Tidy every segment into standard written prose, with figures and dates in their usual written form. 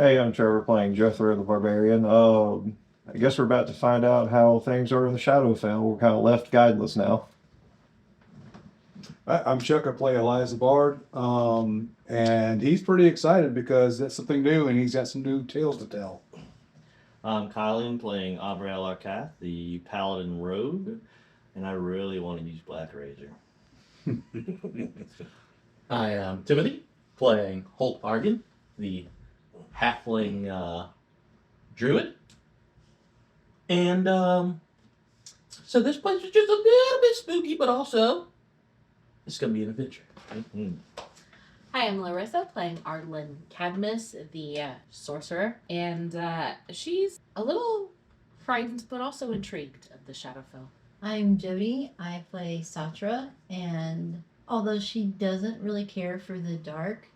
Hey, I'm Trevor playing Jethro the Barbarian. I guess we're about to find out how things are in the Shadowfell. We're kind of left guideless now. I'm Chuck. I play Elias the Bard, and he's pretty excited because that's something new, and he's got some new tales to tell. I'm Kylan playing Abriel Arcath, the Paladin Rogue, and I really want to use Black Razor. I am Timothy playing Holt Argan, the Halfling Druid. And so this place is just a little bit spooky, but also it's going to be an adventure. Mm-hmm. Hi, I'm Larissa playing Ardlin Cadmus, the sorcerer, and she's a little frightened but also intrigued of the Shadowfell. I'm Jody. I play Satra, and although she doesn't really care for the dark,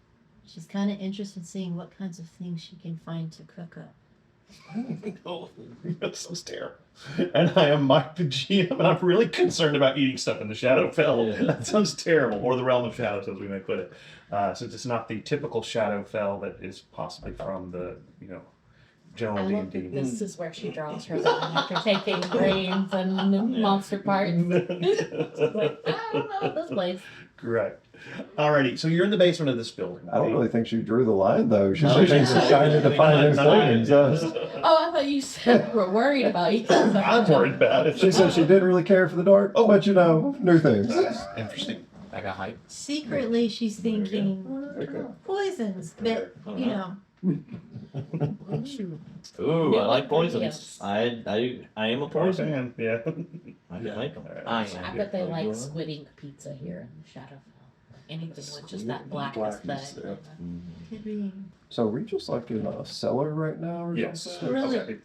she's kind of interested in seeing what kinds of things she can find to cook up. Oh, that sounds terrible. And I am Mike the GM, and I'm really concerned about eating stuff in the Shadowfell. Yeah. That sounds terrible, or the Realm of Shadows, as we may put it. Since it's not the typical Shadowfell that is possibly from the, I general love D&D. that this is where she draws her line after taking brains and monster parts. Like, I don't know this place. Correct. Alrighty, so you're in the basement of this building. I don't really think she drew the line, though. She No, thinks she- it's trying to define new things. Oh, I thought you said you were worried about you. I'm worried about it. She said she didn't really care for the dark, but new things. Interesting. I got hype. Secretly, she's thinking poisons, but you know. Ooh, Yeah, I like poisons. yes. I am a poison. Fan, yeah. I can make them. I I am. bet they like squid ink pizza here in the Shadowfell. Anything with just that black aesthetic. Could be. So we're just like in a cellar right now, or Yes. something? Really? Okay.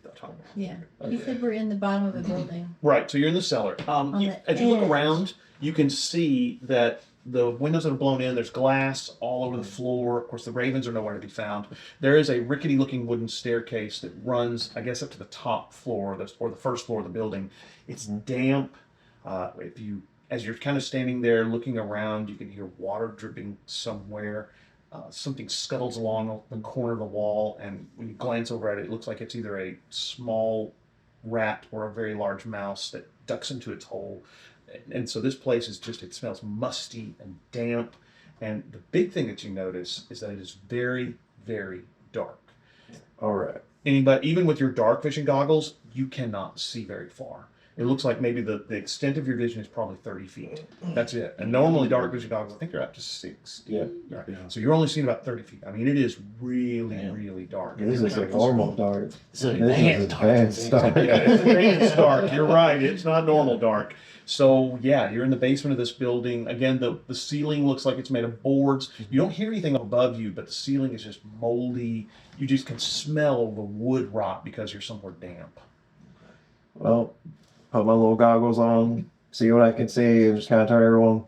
Yeah. He said we're in the bottom of a building. Right, so you're in the cellar. On the As you look edge. around, you can see that the windows that are blown in, there's glass all over the floor. Of course, the ravens are nowhere to be found. There is a rickety-looking wooden staircase that runs, I guess, up to the top floor, or the first floor of the building. It's damp. As you're kind of standing there looking around, you can hear water dripping somewhere. Something scuttles along the corner of the wall, and when you glance over at it, it looks like it's either a small rat or a very large mouse that ducks into its hole. And so this place is it smells musty and damp. And the big thing that you notice is that it is very, very dark. All right. Anybody, even with your dark vision goggles, you cannot see very far. It looks like maybe the extent of your vision is probably 30 feet. That's it. And normally dark vision goggles, I think they're up to 6. Yeah. Right. So you're only seeing about 30 feet. I mean, it is really, really dark. This is a normal dark. So This is advanced dark. Yeah, it's advanced dark. You're right. It's not normal dark. So yeah, you're in the basement of this building. Again, the ceiling looks like it's made of boards. You don't hear anything above you, but the ceiling is just moldy. You just can smell the wood rot because you're somewhere damp. Well, put my little goggles on, see what I can see, and just kind of tell everyone,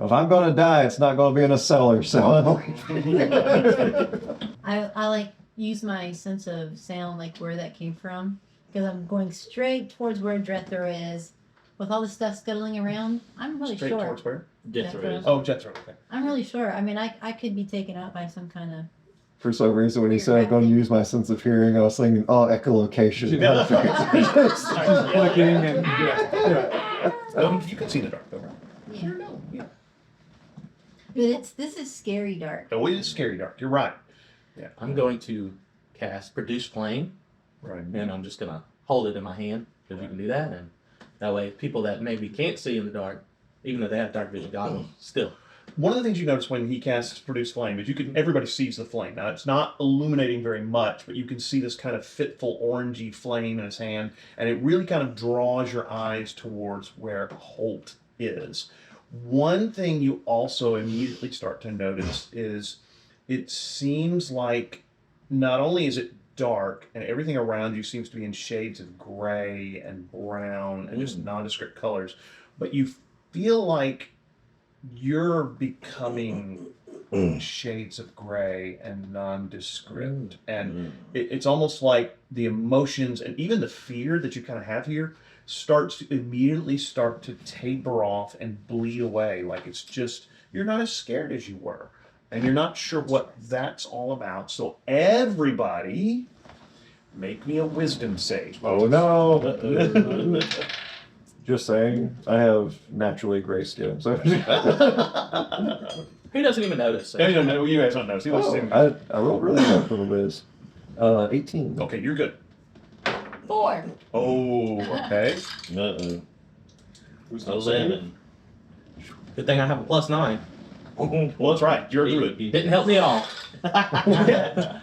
if I'm going to die, it's not going to be in a cellar. So I like use my sense of sound, like where that came from, because I'm going straight towards where Drethro is, with all the stuff scuttling around. I'm really Straight sure. towards where? Different. Oh, Jethro. Okay. I'm really sure. I mean, I could be taken out by some kind of. for some reason, when he said I'm going to use my sense of hearing, I was thinking, oh, echolocation. Just clicking and You can see in the dark though, right? Yeah. Yeah. But this is scary dark. Oh, it is scary dark. You're right. I'm going to cast Produce Flame, Right. and I'm just going to hold it in my hand, if you can do that. And that way, people that maybe can't see in the dark, even though they have dark vision goggles, still. One of the things you notice when he casts Produce Flame is everybody sees the flame. Now, it's not illuminating very much, but you can see this kind of fitful orangey flame in his hand, and it really kind of draws your eyes towards where Holt is. One thing you also immediately start to notice is it seems like not only is it dark and everything around you seems to be in shades of gray and brown and just nondescript colors, but you feel like you're becoming shades of gray and nondescript. And it's almost like the emotions and even the fear that you kind of have here starts to immediately start to taper off and bleed away. Like it's just, you're not as scared as you were. and you're not sure what that's all about. So everybody, make me a wisdom save. Oh no! Just saying, I have naturally gray skin. So He doesn't even notice. Yeah, you don't know. You guys don't know. See what's in. I rolled really well for the whiz. 18. Okay, you're good. 4. Oh, okay. Uh-oh. Who's not saying? 11. Good thing I have a +9. Well, that's right. You're good. Didn't help me at all.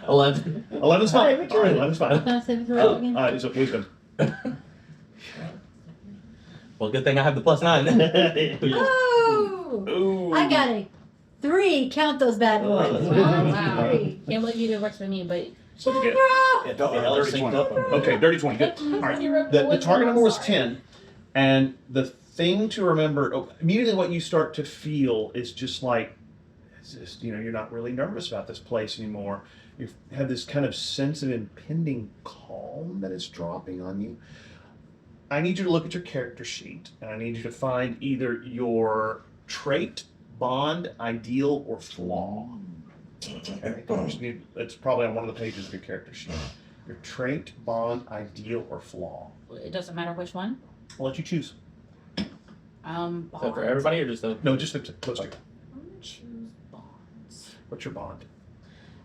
11. 11's fine. All right, 11's fine. Can I say the roll again? It's okay. Good. Well, good thing I have the +9. Oh! Ooh. I got a 3. Count those bad boys. Wow. 3. Can't believe you did worse for me, but What'd you get? Yeah, dirty 20. Up. Okay, dirty 20. Good. All right. The target number was 10, and the thing to remember, immediately what you start to feel is just like, it's just, you're not really nervous about this place anymore. You have this kind of sense of impending calm that is dropping on you. I need you to look at your character sheet, and I need you to find either your trait, bond, ideal, or flaw. Okay. It's probably on one of the pages of your character sheet. Your trait, bond, ideal, or flaw. it doesn't matter which one. I'll let you choose. Is that for Bonds. everybody or just the? No, just looks like. I'm gonna choose bonds. What's your bond?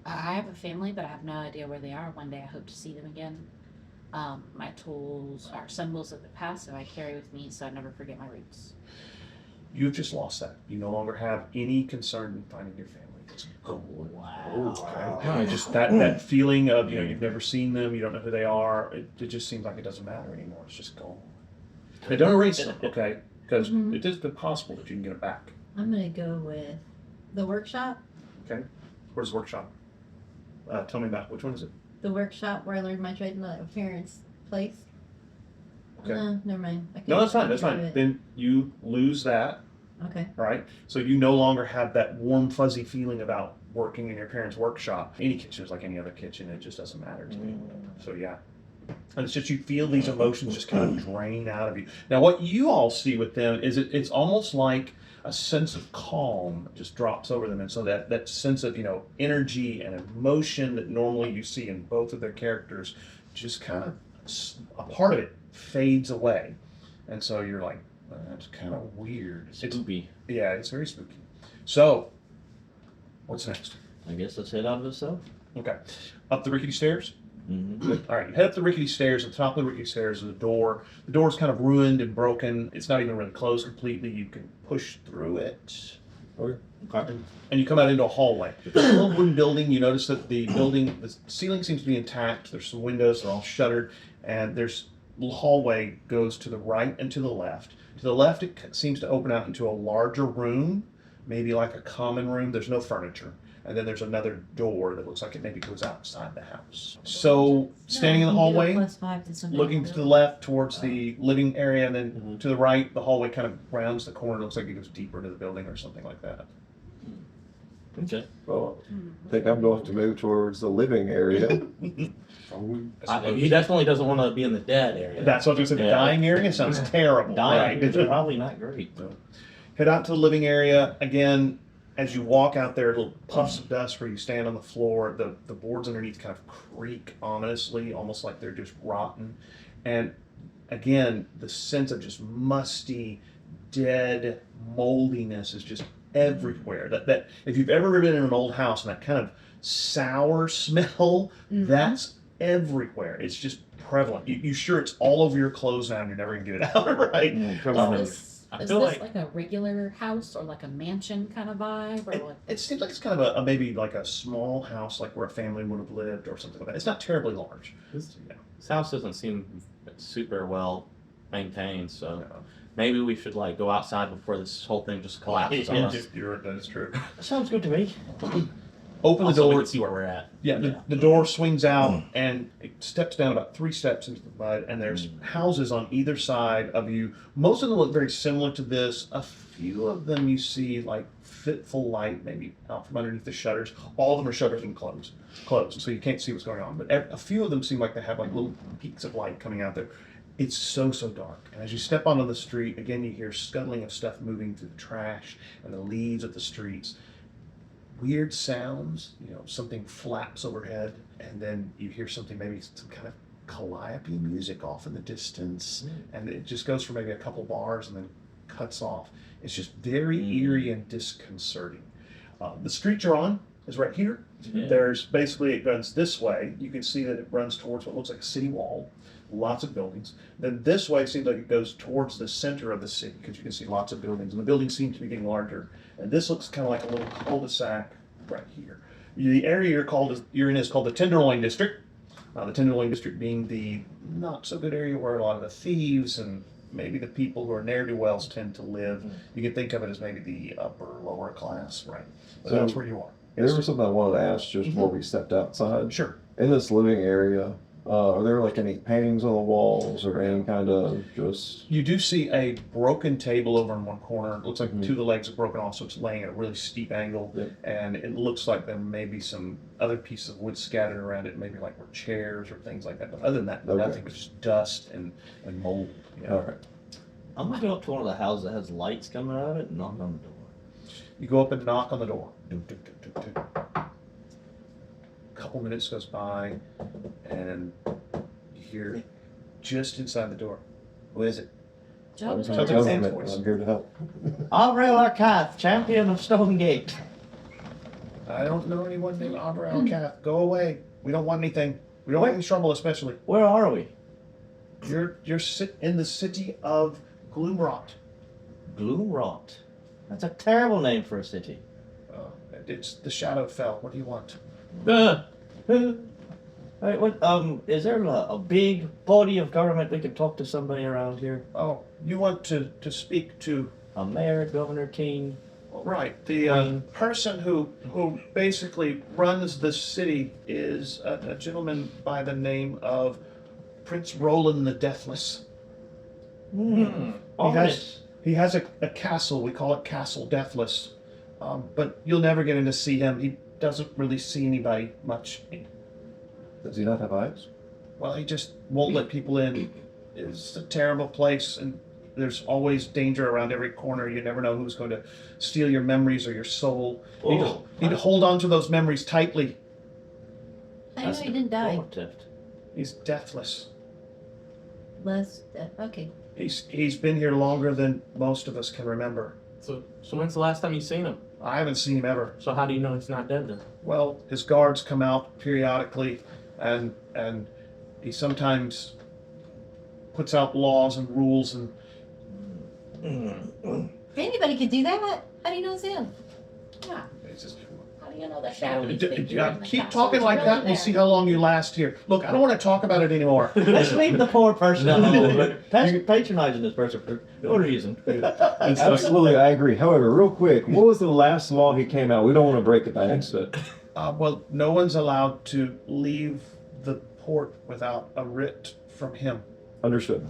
I have a family, but I have no idea where they are. One day I hope to see them again. My tools are symbols of the past that I carry with me, so I never forget my roots. You've just lost that. You no longer have any concern in finding your family. Oh, wow. Okay. Just that feeling of you've never seen them, you don't know who they are. It just seems like it doesn't matter anymore. It's just gone. They don't erase it, okay? Because it is possible that you can get it back. I'm going to go with the workshop. Okay. Where's the workshop? Tell me about which one is it? The workshop where I learned my trade in my parents' place. Okay. Never mind. I No, can't that's fine. That's think fine. of it. Then you lose that. Okay. Right? So you no longer have that warm, fuzzy feeling about working in your parents' workshop. Any kitchen is like any other kitchen. It just doesn't matter to me. So yeah. And it's just you feel these emotions just kind of drain out of you. Now what you all see with them is it's almost like a sense of calm just drops over them. And so that sense of, energy and emotion that normally you see in both of their characters, just kind of, a part of it fades away. And so you're like, that's kind of weird. Spoopy. It's very spooky. So, what's next? I guess let's head out of the cell. Okay. Up the rickety stairs? Mm-hmm. All right, you head up the rickety stairs. At the top of the rickety stairs is a door. The door's kind of ruined and broken. It's not even really closed completely. You can push through it. Okay. And you come out into a hallway. It's a little wooden building. You notice that the ceiling seems to be intact. There's some windows. They're all shuttered. And there's a hallway goes to the right and to the left. To the left, it seems to open out into a larger room, maybe like a common room. There's no furniture. And then there's another door that looks like it maybe goes outside the house. So, standing in the No, you can do a hallway, +5 to something. looking to the left towards the living area, and then to the right, the hallway kind of rounds the corner. Looks like it goes deeper into the building or something like that. Okay. Well, I think I'm going to move towards the living area. He definitely doesn't want to be in the dead area. That's what I was going to say. The Yeah. dying area sounds terrible. Dying Right? is probably not great. Head out to the living area. Again, as you walk out there, little puffs of dust where you stand on the floor. The boards underneath kind of creak ominously, almost like they're just rotten. And again, the sense of just musty, dead moldiness is just everywhere. That if you've ever been in an old house and that kind of sour smell, that's everywhere. It's just prevalent. You're sure it's all over your clothes now and you're never gonna get it out, right? Is feel this like- like a regular house or like a mansion kind of vibe? Or like, It seems like it's kind of maybe like a small house, like where a family would have lived or something like that. It's not terribly large. This house doesn't seem super well maintained, so maybe we should go outside before this whole thing just collapses on Yeah. us. That is true. Sounds good to me. Open the Also, we door. can see where we're at. Yeah, the door swings out and it steps down about 3 steps into the mud, and there's houses on either side of you. Most of them look very similar to this. A few of them you see like fitful light maybe out from underneath the shutters. All of them are shutters and closed, so you can't see what's going on. But a few of them seem like they have like little peaks of light coming out there. It's so dark. And as you step onto the street, again you hear scuttling of stuff moving through the trash and the leaves of the streets. weird sounds. Something flaps overhead, and then you hear something, maybe some kind of calliope music off in the distance, and it just goes for maybe a couple bars and then cuts off. It's just very eerie and disconcerting. The street you're on is right here. Yeah. There's basically, it runs this way. You can see that it runs towards what looks like a city wall, lots of buildings. Then this way it seems like it goes towards the center of the city, because you can see lots of buildings, and the buildings seem to be getting larger. And this looks kind of like a little cul-de-sac right here. The area you're in is called the Tenderloin District. The Tenderloin District being the not so good area where a lot of the thieves and maybe the people who are ne'er-do-wells tend to live. You can think of it as maybe the upper, lower class, right? But So- that's where you are. There was something I wanted to ask just before we stepped outside. Sure. In this living area, are there like any paintings on the walls or any kind of just? You do see a broken table over in one corner. It looks like two of the legs are broken off, so it's laying at a really steep angle. Yep. And it looks like there may be some other pieces of wood scattered around it, maybe like were chairs or things like that. But other than that, Okay. nothing. It's just dust and mold. All right. I'm gonna go up to one of the houses that has lights coming out of it and knock on the door. You go up and knock on the door. Dun, dun, dun, dun, dun. A couple minutes goes by, and you hear just inside the door. Who is it? I'm Sounds like Sam's government. voice. I'm here to help. Avril Arcath, champion of Stonegate. I don't know anyone named Aubrey Alcath. Go away. We don't want anything. We don't want any trouble, especially. Where are we? You're in the city of Gloomrot. Gloomrot. That's a terrible name for a city. It's the Shadow Fell. What do you want? Wait, what? Is there a big body of government we could talk to somebody around here? Oh, you want to speak to A mayor, governor, king? right? The person who basically runs the city is a gentleman by the name of Prince Roland the Deathless. Ominous. He has a castle. We call it Castle Deathless. But you'll never get in to see him. He doesn't really see anybody much. Does he not have eyes? Well, he just won't let people in. It's a terrible place, and there's always danger around every corner. You never know who's going to steal your memories or your soul. You need to hold on to those memories tightly. I know he didn't die. He's deathless. Okay. He's been here longer than most of us can remember. So when's the last time you seen him? I haven't seen him ever. So how do you know he's not dead then? Well, his guards come out periodically, and he sometimes puts out laws and rules, and If anybody could do that, how do you know it's him? Yeah. it's just, How do you know the shadowy D- figure in the keep castle talking is like really that, and we'll there? see how long you last here. Look, I don't want to talk about it anymore. Let's leave the poor person No. alone. Patronizing this person for no reason. Absolutely, I agree. However, real quick, what was the last law he came out? We don't want to break the bank, but Well, no one's allowed to leave the port without a writ from him. understood.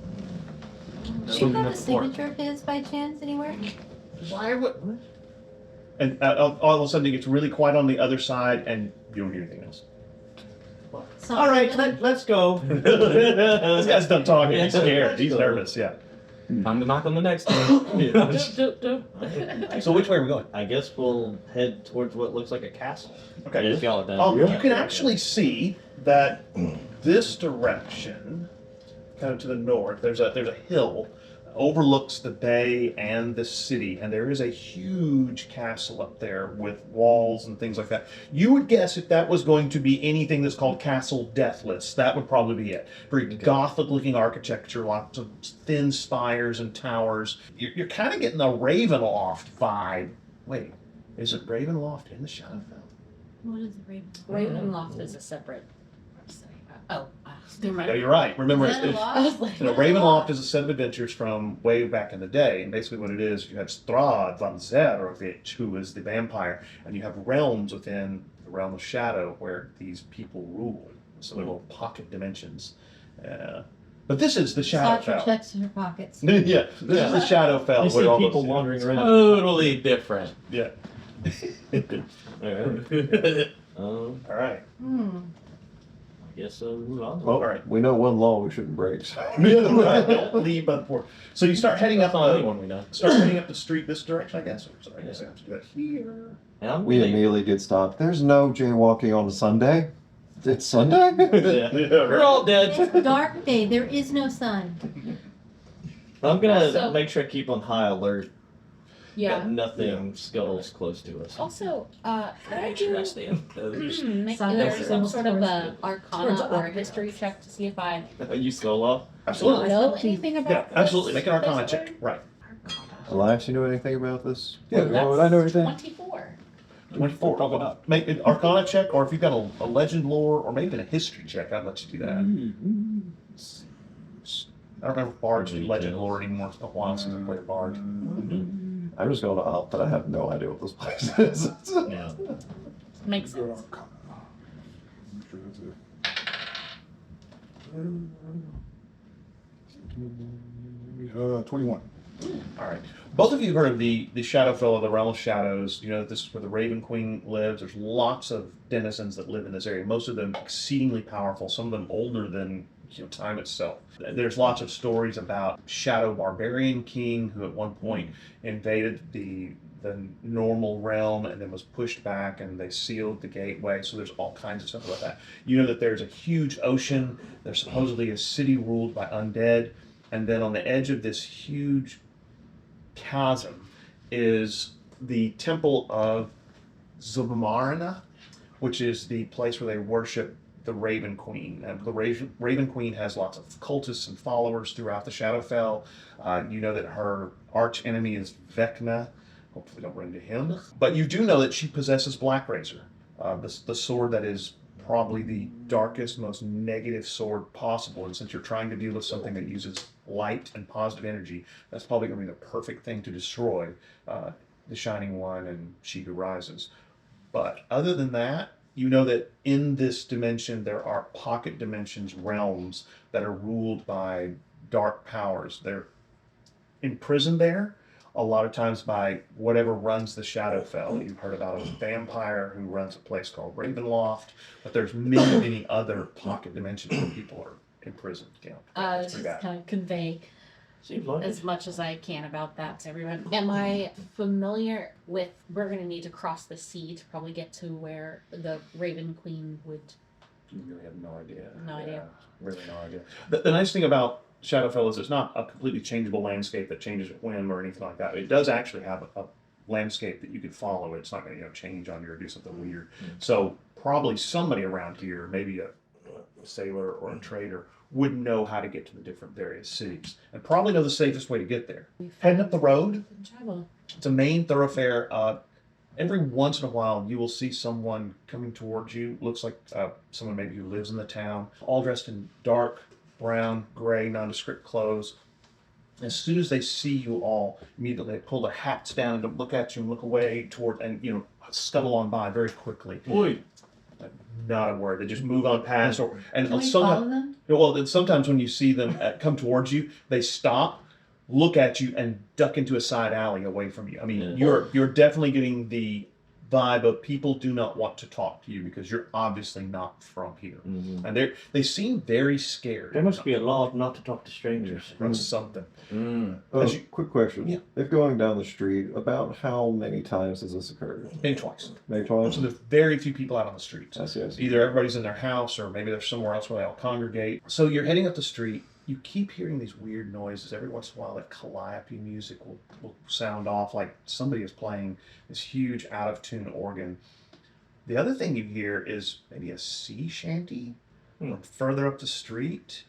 Do you have a signature of his by chance anywhere? Why would? And all of a sudden it gets really quiet on the other side, and you don't hear anything else. So, All right, let's go. This guy's done talking. He's Yeah. scared. He's nervous. Yeah. Time to knock on the next door. So which way are we going? I guess we'll head towards what looks like a castle. Okay. If y'all are down. You can actually see that this direction, kind of to the north, there's a hill overlooks the bay and the city, and there is a huge castle up there with walls and things like that. You would guess if that was going to be anything that's called Castle Deathless, that would probably be it. Very Gothic-looking architecture, lots of thin spires and towers. You're kind of getting a Ravenloft vibe. Wait, is it Ravenloft in the Shadowfell? What is the Raven? Ravenloft is a separate. Never mind. Yeah, you're right. Remember, Is that a it's, law? I was like, Ravenloft is a set of adventures from way back in the day, and basically what it is, you have Strahd van Zerovich, who is the vampire, and you have realms within the realm of shadow where these people rule. So they're little pocket dimensions. But this is the Sasha Shadowfell. checks her pockets. Yeah, this is the Shadowfell. You see where all people those- wandering around. Totally different. Yeah. All right. All right. Hmm. guess move on. Well, All right. we know one law we shouldn't break. So. Don't leave by the port. So you start heading up That's the only one we know. the street this direction, I guess. Or sorry, I guess I have to do it here. And I'm We gonna- immediately get stopped. There's no jaywalking on a Sunday. It's Sunday? Yeah. We're all dead. It's dark day. There is no sun. I'm gonna Also- make sure I keep on high alert Yeah. that nothing scuttles close to us. Also, can I Make sure I do stay on those. make Saga either is some almost sort of towards a arcana or a history check to see if I You solo? Absolutely. know anything about Yeah, absolutely. this Make an Arcana place check. or- Right. Elias, you know anything about this? Yeah, Why would I know anything? 24. 24. Probably not. Make an Arcana check, or if you've got a legend lore, or maybe even a history check, I'd let you do that. I don't remember if bards do legend lore anymore. It's been a while since I played a bard. I'm just going to opt that I have no idea what this place is. Yeah. Makes sense. 21. All right. Both of you have heard of the Shadowfell of the Realm of Shadows. You know that this is where the Raven Queen lives. There's lots of denizens that live in this area. Most of them exceedingly powerful. Some of them older than time itself. There's lots of stories about Shadow Barbarian King who at one point invaded the normal realm and then was pushed back and they sealed the gateway. So there's all kinds of stuff about that. You know that there's a huge ocean. There's supposedly a city ruled by undead. And then on the edge of this huge chasm is the temple of Zubamarina, which is the place where they worship the Raven Queen. And the Raven Queen has lots of cultists and followers throughout the Shadowfell. You know that her arch enemy is Vecna. Hopefully don't run into him. But you do know that she possesses Black Razor, the sword that is probably the darkest, most negative sword possible. And since you're trying to deal with something that uses light and positive energy, that's probably going to be the perfect thing to destroy the Shining One and She Who Rises. But other than that, you know that in this dimension there are pocket dimensions, realms that are ruled by dark powers. They're imprisoned there a lot of times by whatever runs the Shadowfell. You've heard about a vampire who runs a place called Ravenloft, but there's many, many other pocket dimensions where people are imprisoned. You know, it's Just pretty bad. kind of convey Seems like as much as I can about that to everyone. Am I familiar with? We're gonna need to cross the sea to probably get to where the Raven Queen would. You really have no idea. No idea. Really no idea. The nice thing about Shadowfell is it's not a completely changeable landscape that changes at whim or anything like that. It does actually have a landscape that you could follow. It's not going to change on you or do something weird. So probably somebody around here, maybe a sailor or a trader, would know how to get to the different various cities and probably know the safest way to get there. Heading up the road, Travel. it's a main thoroughfare. Every once in a while, you will see someone coming towards you. Looks like someone maybe who lives in the town, all dressed in dark brown, gray, nondescript clothes. As soon as they see you all, immediately they pull their hats down and look at you and look away toward, and scuttle on by very quickly. Oi. Not a word. They just move on past, and Can we sometimes. follow them? Well, then sometimes when you see them come towards you, they stop, look at you, and duck into a side alley away from you. I mean, Yeah. you're definitely getting the vibe of people do not want to talk to you because you're obviously not from here, Mhm. and they seem very scared. There must be a law not to talk to strangers. Or something. Oh, quick question. Yeah. If going down the street, about how many times has this occurred? Maybe twice. Maybe twice? So there's very few people out on the streets. I see, I see. Either everybody's in their house or maybe they're somewhere else where they all congregate. So you're heading up the street. You keep hearing these weird noises. Every once in a while, that calliope music will sound off like somebody is playing this huge out of tune organ. The other thing you hear is maybe a sea shanty from further up the street.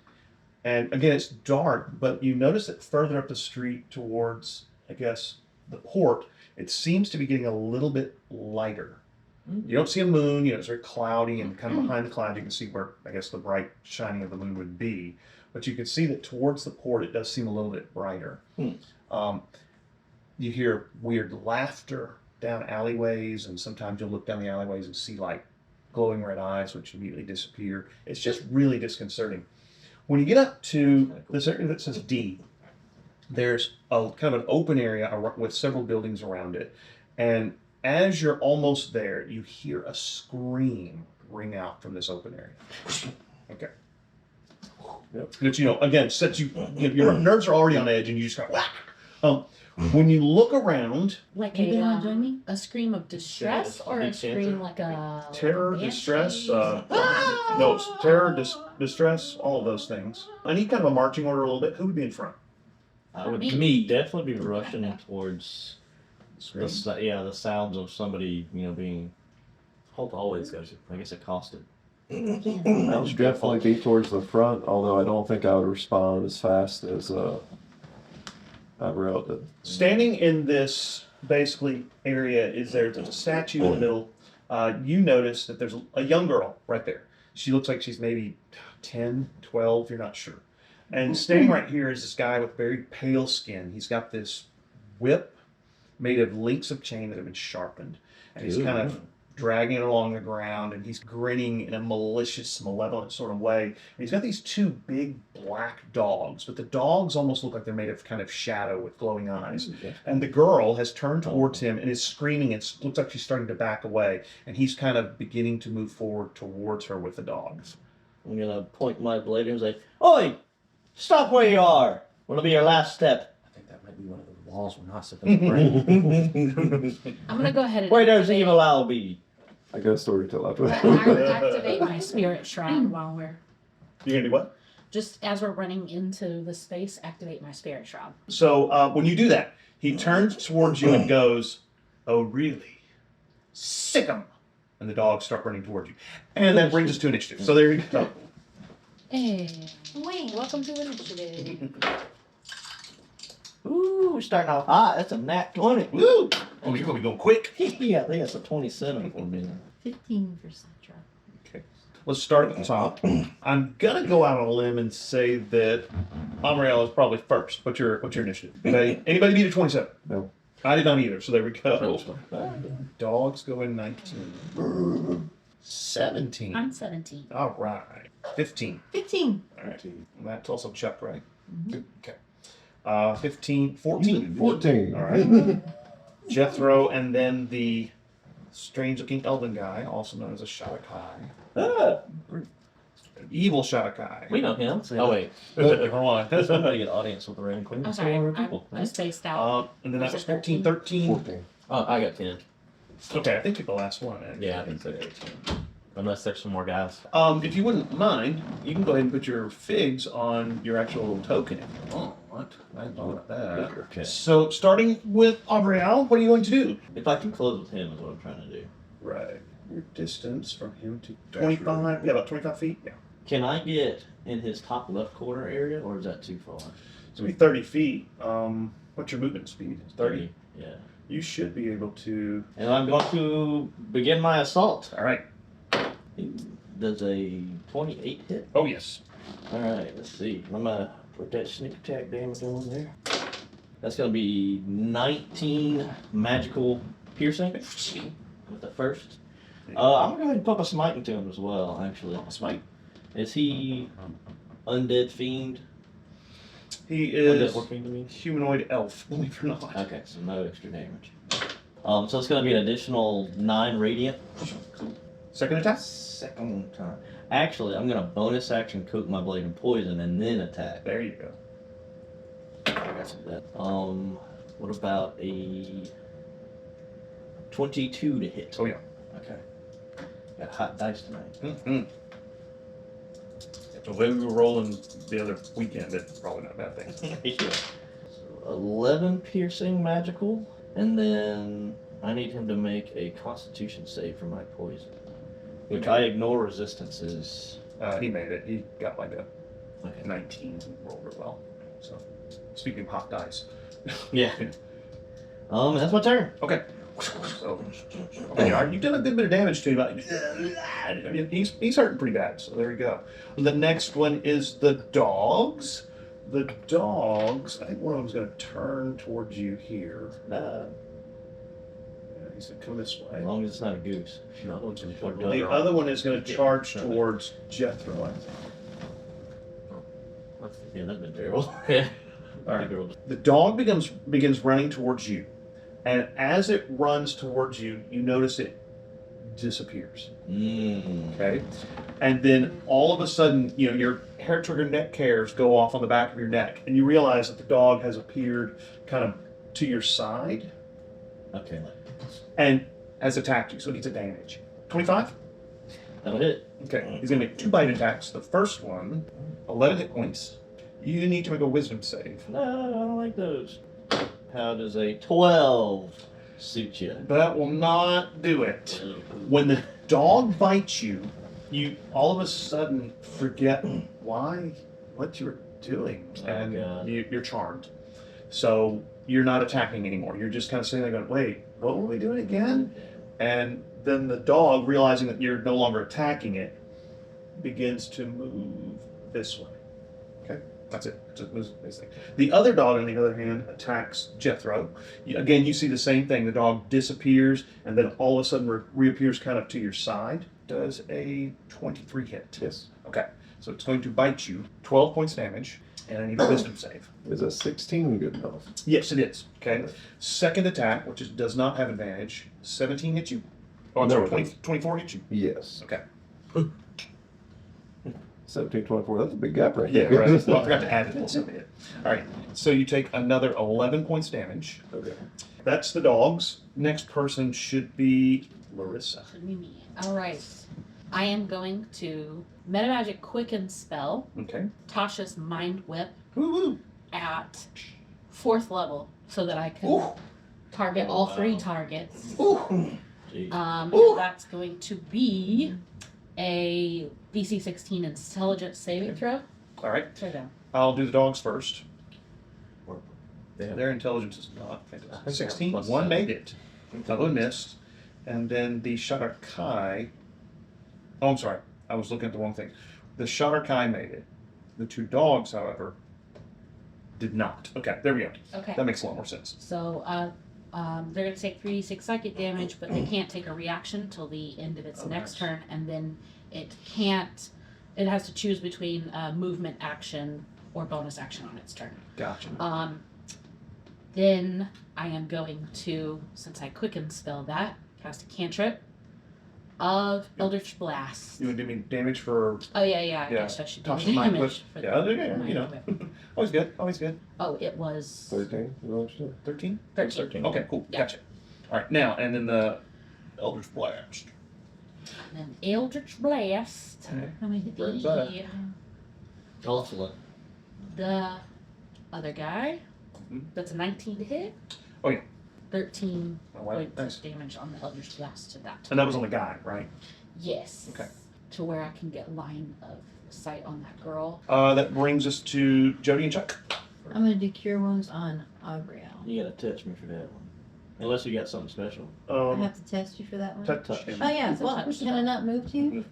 And again, it's dark, but you notice that further up the street towards, I guess, the port, it seems to be getting a little bit lighter. You don't see a moon, it's very cloudy, and kind of behind the cloud you can see where, I guess, the bright shining of the moon would be. But you can see that towards the port it does seem a little bit brighter. You hear weird laughter down alleyways, and sometimes you'll look down the alleyways and see like glowing red eyes, which immediately disappear. It's just really disconcerting. When you get up to this area that says D, there's a kind of an open area with several buildings around it. And as you're almost there, you hear a scream ring out from this open area. Okay. Which, again, sets your nerves are already on edge and you just go, whack. When you look around, Like Anybody want to join me? a scream of distress Yeah, or a big scream like a terror, banshee? distress, no, it's terror, distress, all of those things. I need kind of a marching order a little bit. Who would be in front? I would Me. definitely be rushing towards the sounds of somebody, being. Holt always goes. I guess accosted. I would definitely be towards the front, although I don't think I would respond as fast as Gabrielle did. Standing in this basically area is there's a statue in the middle. You notice that there's a young girl right there. She looks like she's maybe 10, 12, you're not sure. And standing right here is this guy with very pale skin. He's got this whip made of links of chain that have been sharpened. And he's kind of dragging it along the ground, and he's grinning in a malicious, malevolent sort of way. And he's got these two big black dogs, but the dogs almost look like they're made of kind of shadow with glowing eyes. And the girl has turned towards him and is screaming. It looks like she's starting to back away, and he's kind of beginning to move forward towards her with the dogs. I'm gonna point my blade and say, "Oi! Stop where you are! What'll be your last step?" I think that might be one of the walls we're not supposed to break. I'm gonna go ahead and Where does activate- evil owl be? I got a story to tell after I that. would activate my spirit shroud while we're You're gonna do what? just as we're running into the space. Activate my spirit shroud. So when you do that, he turns towards you and goes, "Oh, really? Sick 'em!" And the dogs start running towards you. And that brings us to initiative. So there you go. Hey, Wait. welcome to initiative. Ooh, we're starting off hot. That's a nat 20. Woo! Oh, you're gonna be going quick. Yeah, I think that's a 27 for me. 15 for Satra. Okay. Let's start at the top. I'm gonna go out on a limb and say that Amriel is probably first. What's your initiative? Anybody beat a 27? No. I did not either, so there we go. Dogs go in 19. 17. I'm 17. All right. 15. 15. All right. And that's also Chuck, right? Okay. 15, 14. 14. All right. Jethro, and then the strange-looking elven guy, also known as a Shadakai. An evil Shadakai. We know him. Oh, wait. Hold on. Somebody get audience with the Raven Queen. I'm sorry, I spaced out. And then that was 13, 13. 14. Oh, I got 10. Okay, I think you're the last one. Actually. Yeah, I think so. 10. Unless there's some more guys. If you wouldn't mind, you can go ahead and put your figs on your actual token. Oh, what? I didn't know about that. Okay. So, starting with Abriel, what are you going to do? If I can close with him is what I'm trying to do. Right. Your distance from him to 25. Yeah, about 25 feet. Yeah. Can I get in his top left corner area, or is that too far? It's going to be 30 feet. What's your movement speed? 30? Yeah. You should be able to. And I'm going to begin my assault. All right. Does a 28 hit? Oh, yes. Alright, let's see. I'm gonna put that sneak attack damage on there. That's gonna be 19 magical piercing with the first. I'm gonna go ahead and pump a smite into him as well, actually. Smite. Is he undead fiend? He Undead is war fiend to me? humanoid elf, believe it or not. Okay, so no extra damage. So it's gonna be an additional 9 radiant. Second attack? Second time. Actually, I'm gonna bonus action coat my blade in poison and then attack. There you go. What about a 22 to hit? Oh, yeah. Okay. Got hot dice tonight. Mm-hmm. The way we were rolling the other weekend, it's probably not a bad thing. Yeah. So 11 piercing magical, and then I need him to make a Constitution save for my poison, which I ignore resistances. He made it. He got like a Okay. 19. Rolled real well. So, speaking of hot dice. Yeah. That's my turn. Okay. So, okay, you've done a good bit of damage to him. I mean, he's hurting pretty bad. So there you go. The next one is the dogs. The dogs. I think one of them's going to turn towards you here. Yeah, he's going to come this way. As long as it's not a goose. No one's in The other one is going to charge towards Jethro, I think. Yeah, that'd been terrible. Yeah. All right. The dog begins running towards you, and as it runs towards you, you notice it disappears. Mm. Okay. And then all of a sudden, you know, your hair trigger neck hairs go off on the back of your neck, and you realize that the dog has appeared kind of to your side Okay. and has attacked you. So it needs a damage. 25? That'll hit. Okay. He's going to make 2 bite attacks. The first one, 11 hit points. You need to make a wisdom save. No, I don't like those. How does a 12 suit you? That will not do it. When the dog bites you, you all of a sudden forget what you were doing, and God. you're charmed. So you're not attacking anymore. You're just kind of sitting there going, wait, what were we doing again? And then the dog, realizing that you're no longer attacking it, begins to move this way. Okay, that's it. Just moves this thing. The other dog, on the other hand, attacks Jethro. Again, you see the same thing. The dog disappears and then all of a sudden reappears kind of to your side. Does a 23 hit? Yes. Okay, so it's going to bite you. 12 points damage, and I need a wisdom save. Is a 16 good enough? Yes, it is. Okay. Second attack, which does not have advantage. 17 hits you. Oh, I'm No, sorry, it 20, 24 hits you. Yes. Okay. 17, 24. That's a big gap right Yeah, there. right. Well, I forgot to add it. It's in there. All right. So you take another 11 points damage. Okay. That's the dogs. Next person should be Larissa. Should be me. All right. I am going to Metamagic Quicken spell Okay. Tasha's Mind Whip Woo-woo. at 4th level so that I can Ooh. target all 3 targets. Ooh. Jeez. And that's going to be a DC 16 intelligence saving throw. All right. Throw down. I'll do the dogs first. Yeah. Their intelligence is not fantastic. think 16. plus One 7. made it. The other one missed. And then the Shadar-kai. Oh, I'm sorry. I was looking at the wrong thing. The Shadar-kai made it. The 2 dogs, however, did not. Okay, there we go. Okay. That makes a lot more sense. So they're going to take 3d6 psychic damage, but they can't take a reaction until the end of its Oh, next nice. turn, and then it has to choose between movement action or bonus action on its turn. Gotcha. Then I am going to, since I quicken spell that, cast a cantrip of Eldritch Blast. You would do me damage for. Oh yeah, I Yeah. guess I should do Tasha's Mind Whip. damage for Yeah, the yeah, Mind you know. Whip. Always good. Always good. Oh, it was 13. You know what you did? 13? 13. Okay, cool. Yeah. Gotcha. All right, now, and then the Eldritch Blast. And then Eldritch Blast. Okay. How many hit Where's that? Also, The other guy. Mhm. That's a 19 to hit. Oh, yeah. 13 Oh, wow. points Nice. of damage on the Eldritch Blast to that. And that was on the guy, right? Yes. Okay. To where I can get line of sight on that girl. That brings us to Jody and Chuck. I'm gonna do cure wounds on Aubriel. you gotta touch me for that one. Unless you got something special. I have to test you for that one. Touch him. Oh yeah, It's a well, touch. can I not move to you?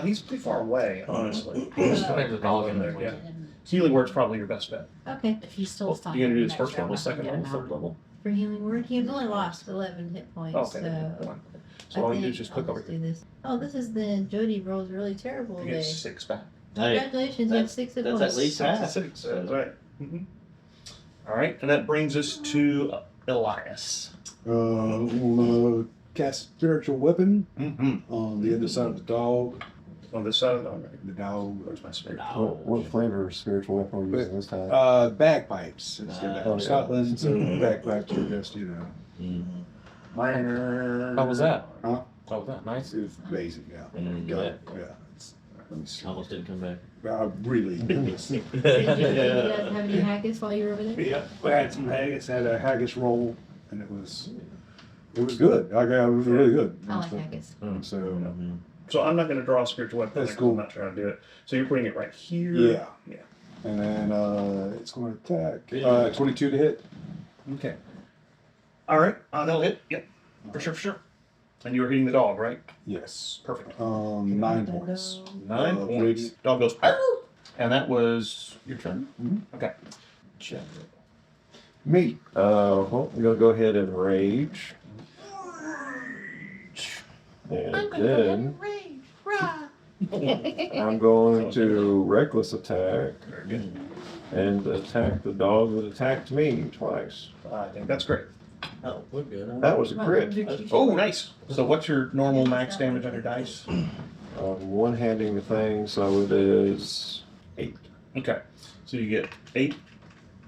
He's pretty far away, honestly. Just make the dog in there. Yeah. Get him- Healing word's probably your best bet. Okay. If he's still Well, fine. you gonna do this next first round, level, I can second get level, him third out. level? For healing word, he's only lost 11 hit points. Okay, so come on. So all you do is just I'll click over just here. do this. Oh, this is the Jody rolls really terrible You today. get 6 back. Hey, Congratulations, you have that's- 6 hit that's points. at least half. That's right. Mm-hmm. All right, and that brings us to Elias. I'm gonna cast spiritual weapon Mm-hmm. on the other side of the dog. On this side of the dog. The dog. Where's my spirit? What flavor of spiritual weapon are you using this time? Bagpipes. It's Oh, from yeah. Scotland, so bagpipes are just, you know. Mhm. How was that? Huh? How was that? Nice. It's basic, yeah. Mm, Got yeah. it, yeah. Let me see. Almost didn't come back. Really. Did you guys have any haggis while you were over there? Yeah, we had some haggis, had a haggis roll, and it was good. It was really good. I like haggis. So, Mhm. So I'm not going to draw a spiritual weapon. That's I'm cool. not trying to do it. So you're putting it right here. yeah. Yeah. And then it's going to attack. 22 to hit. Okay. All right. That'll hit. Yep. For sure. For sure. And you were hitting the dog, right? Yes. Perfect. 9 points. 9 points. radiant. Dog goes. "Arr!" And that was your turn. Mhm. Okay. Check. Me. Well, I'm gonna go ahead and rage. And then I'm going to reckless attack Very good. and attack the dog that attacked me twice. I think that's great. Oh, we're good. That was a crit. Oh, nice. So what's your normal max damage on your dice? one-handing the thing, so it is 8. Okay. So you get 8,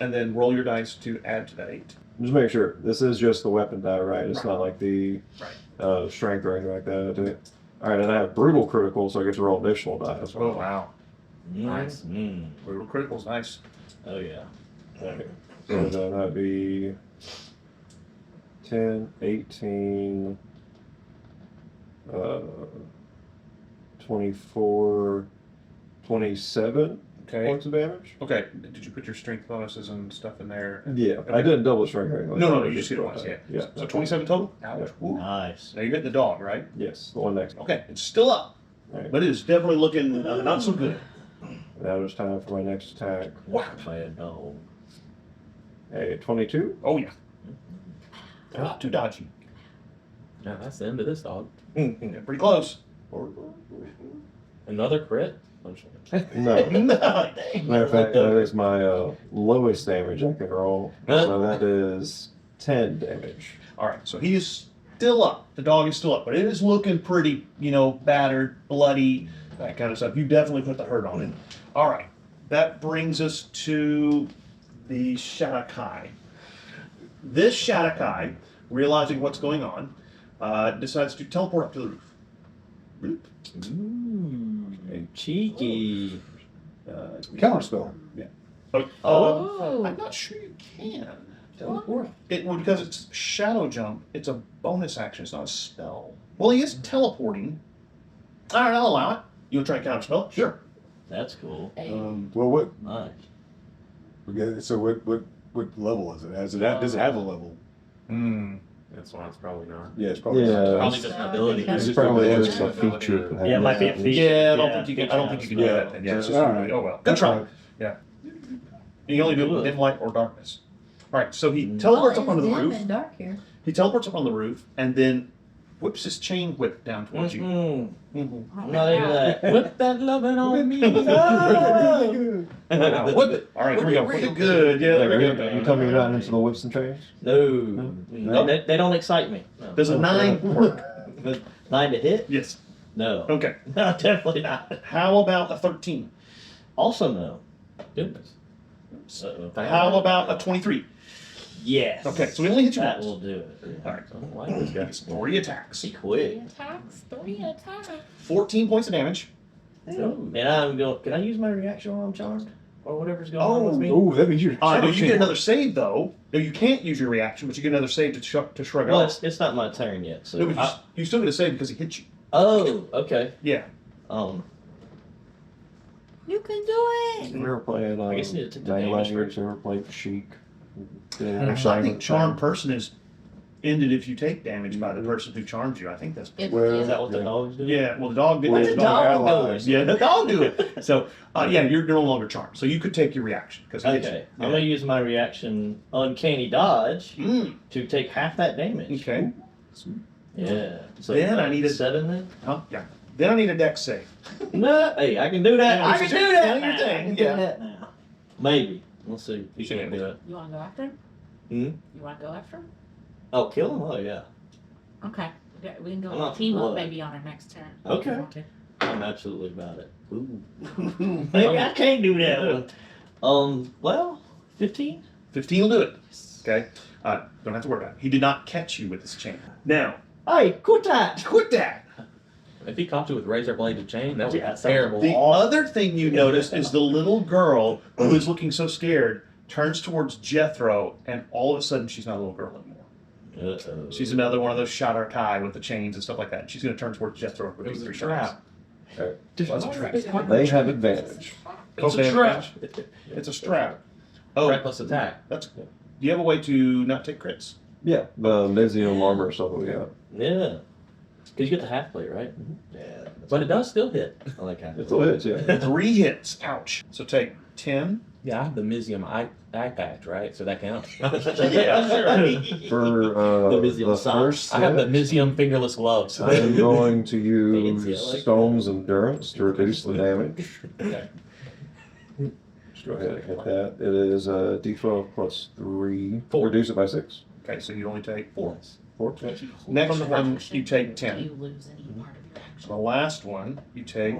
and then roll your dice to add to that 8. Just make sure this is just the weapon die, right? It's not like the Right. strength or anything like that. All right, and I have brutal critical, so I get to roll additional die as well. Oh, wow. Nice. Brutal critical's nice. Oh yeah. Okay. So then that'd be 10, 18, 24, 27 Okay. points of damage. Okay. Did you put your strength bonuses and stuff in there? Yeah, I didn't double strength or anything. No, like you that. just hit it once, yeah. Yeah. So 27 total? Ouch. Yeah. Ooh. Nice. Now you're hitting the dog, right? Yes, the one next. Okay. It's still up, Right. but it is definitely looking not so good. Now it's time for my next attack. Wow. Bad dog. A 22. Oh, yeah. Not too dodgy. Now that's the end of this dog. Yeah, pretty close. Another crit. No. Matter of fact, that is my lowest damage I can roll. So that is 10 damage. All right, so he is still up. The dog is still up, but it is looking pretty, battered, bloody, that kind of stuff. You definitely put the hurt on it. All right, that brings us to the Shadakai. This Shadakai, realizing what's going on, decides to teleport up to the roof. Ooh, cheeky. Counterspell. Yeah. Oh. I'm not sure you can. Teleport. Because it's shadow jump, it's a bonus action. It's not a spell. Well, he is teleporting. All right, I'll allow it. You want to try and counterspell? Sure. That's cool. Well, what? Nice. So what level is it? Does it have a level? That's why it's probably not. Yeah, it's probably. Yeah. Probably just an ability. It's probably just a feature. Yeah, it might be a feature. Yeah, I don't Yeah. think you can. I don't think you can do Yeah. that. Then. Yeah. It's just, All right. Oh well. Good try. Yeah. You only do it with dim light or darkness. All right. So he teleports up onto the roof. And dark here. He teleports up on the roof and then whips his chain whip down towards you. Mm-hmm. Not even that. Whip that loving on me. Now, whip it. All right. Here we go. Pretty good. Yeah. There we go. You tell me you're not into the whips and chains? No. They don't excite me. No. Does a 9 work? 9 to hit? Yes. No. Okay. No, definitely not. How about a 13? Also no. Goodness. So, How about a 23? yes. Okay, so we only hit you That once. will do it. All right. I don't like this guy. It's 3 attacks. He quit. Attacks, 3 attacks. 14 points of damage. And I'm going. Can I use my reaction while I'm charmed, or whatever's going on with me? Oh, that means you're. No, you get another save though. No, you can't use your reaction, but you get another save to shrug Well, off. it's not my turn yet. So. No, but you still get a save because he hit you. Oh, okay. Yeah. You can do it. We were playing I guess you need to take the Dying damage Language, first. we were playing Chic. I think charm person is ended if you take damage by the person who charms you. I think that's. It Well, Is is. that what the dogs do? Yeah. Well, the dog didn't. Well, the the dog dog does. Yeah, the dog do it. So yeah, you're no longer charmed. So you could take your reaction because he hit you. Okay. I'm gonna use my reaction uncanny dodge Mm. to take half that damage. Okay. Yeah. So Then I need a- 7 then. Huh? Yeah. Then I need a dex save. No, hey, I can do that. Yeah, I it's can your do that. thing, now. your thing, I can do yeah. that now. Maybe. We'll see. You can't do it. You want to go after him? Hmm? You want to go after him? Oh, kill him? Oh yeah. Okay. We can go I'm not team up blood. maybe on our next turn. Okay. If you want to. I'm absolutely about it. Ooh. Maybe I can't do that one. Well, 15. 15 will do it. Okay. Don't have to worry about it. He did not catch you with his chain. Now, Hey, quit that. quit that. If he caught you with razor bladed chain, that would Yeah, be sounds terrible. The other thing you notice is the little girl who is looking so scared turns towards Jethro, and all of a sudden she's not a little girl anymore. Uh-oh. She's another one of those Shadar Kai with the chains and stuff like that. She's going to turn towards Jethro. It was a 3 trap. Well, it's a trap. They have advantage. It's a trap. It's a strap. Oh, Reckless attack. that's. Do you have a way to not take crits? Yeah, the Lysium armor stuff that we got. Yeah. Because you get the half plate, right? Yeah. But it does still hit. I like half It's a hit, yeah. 3 hits. Ouch. So take 10. Yeah, I have the Mizium eye patch, right? So that counts. yeah, sure. For The the, Lysium socks. first I have the hit, Mizium fingerless gloves. I am going to Fancy, use I like Stone's Endurance to reduce the damage. Okay. Just go ahead and hit that. It is D12 plus 3. 4. Reduce it by 6. Okay, so you only take 4. 4. Next one, you take Do 10. you lose any part of your So the last one you take.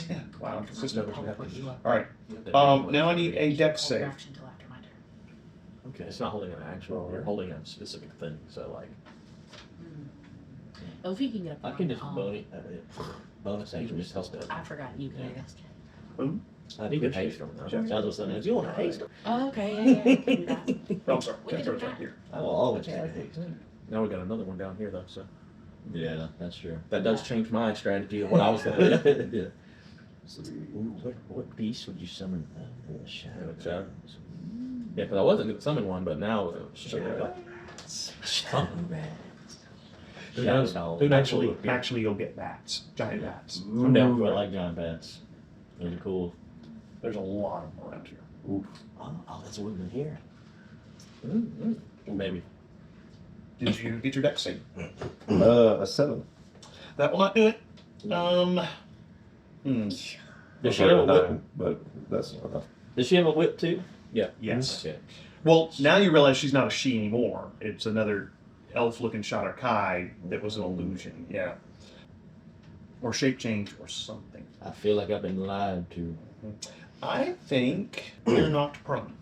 Yeah, wow, this never should happen. All right. Now I need a dex save. Okay, it's not holding an actual. You're holding a specific thing. So like, Oh, if you can get a I can just bonus action just help it. I forgot you can. I think it's haste them. Sounds like you want to haste them. Oh, okay. Yeah, I can do that. Oh, I'm sorry. That's right here. I will always have haste. now we got another one down here though. So Yeah, that's true. that does change my strategy of what I was thinking. Yeah. So, what beast would you summon in the shadow? Shadow. Yeah, because I wasn't going to summon one, but now Shadow who knows? Shadow. Who knows? Will appear. Actually, you'll get bats, giant bats. I'm down for it. I like giant bats. Those are cool. There's a lot of them around here. Oh, that's a woman here. Maybe. Did you get your dex save? A 7. That will not do it. Does she have a whip? But that's enough. Does she have a whip too? Yeah. Yes. Okay. Well, now you realize she's not a she anymore. It's another elf-looking Shadow Kai that was an illusion. Yeah. Or shape change or something. I feel like I've been lied to. I think you're knocked prone.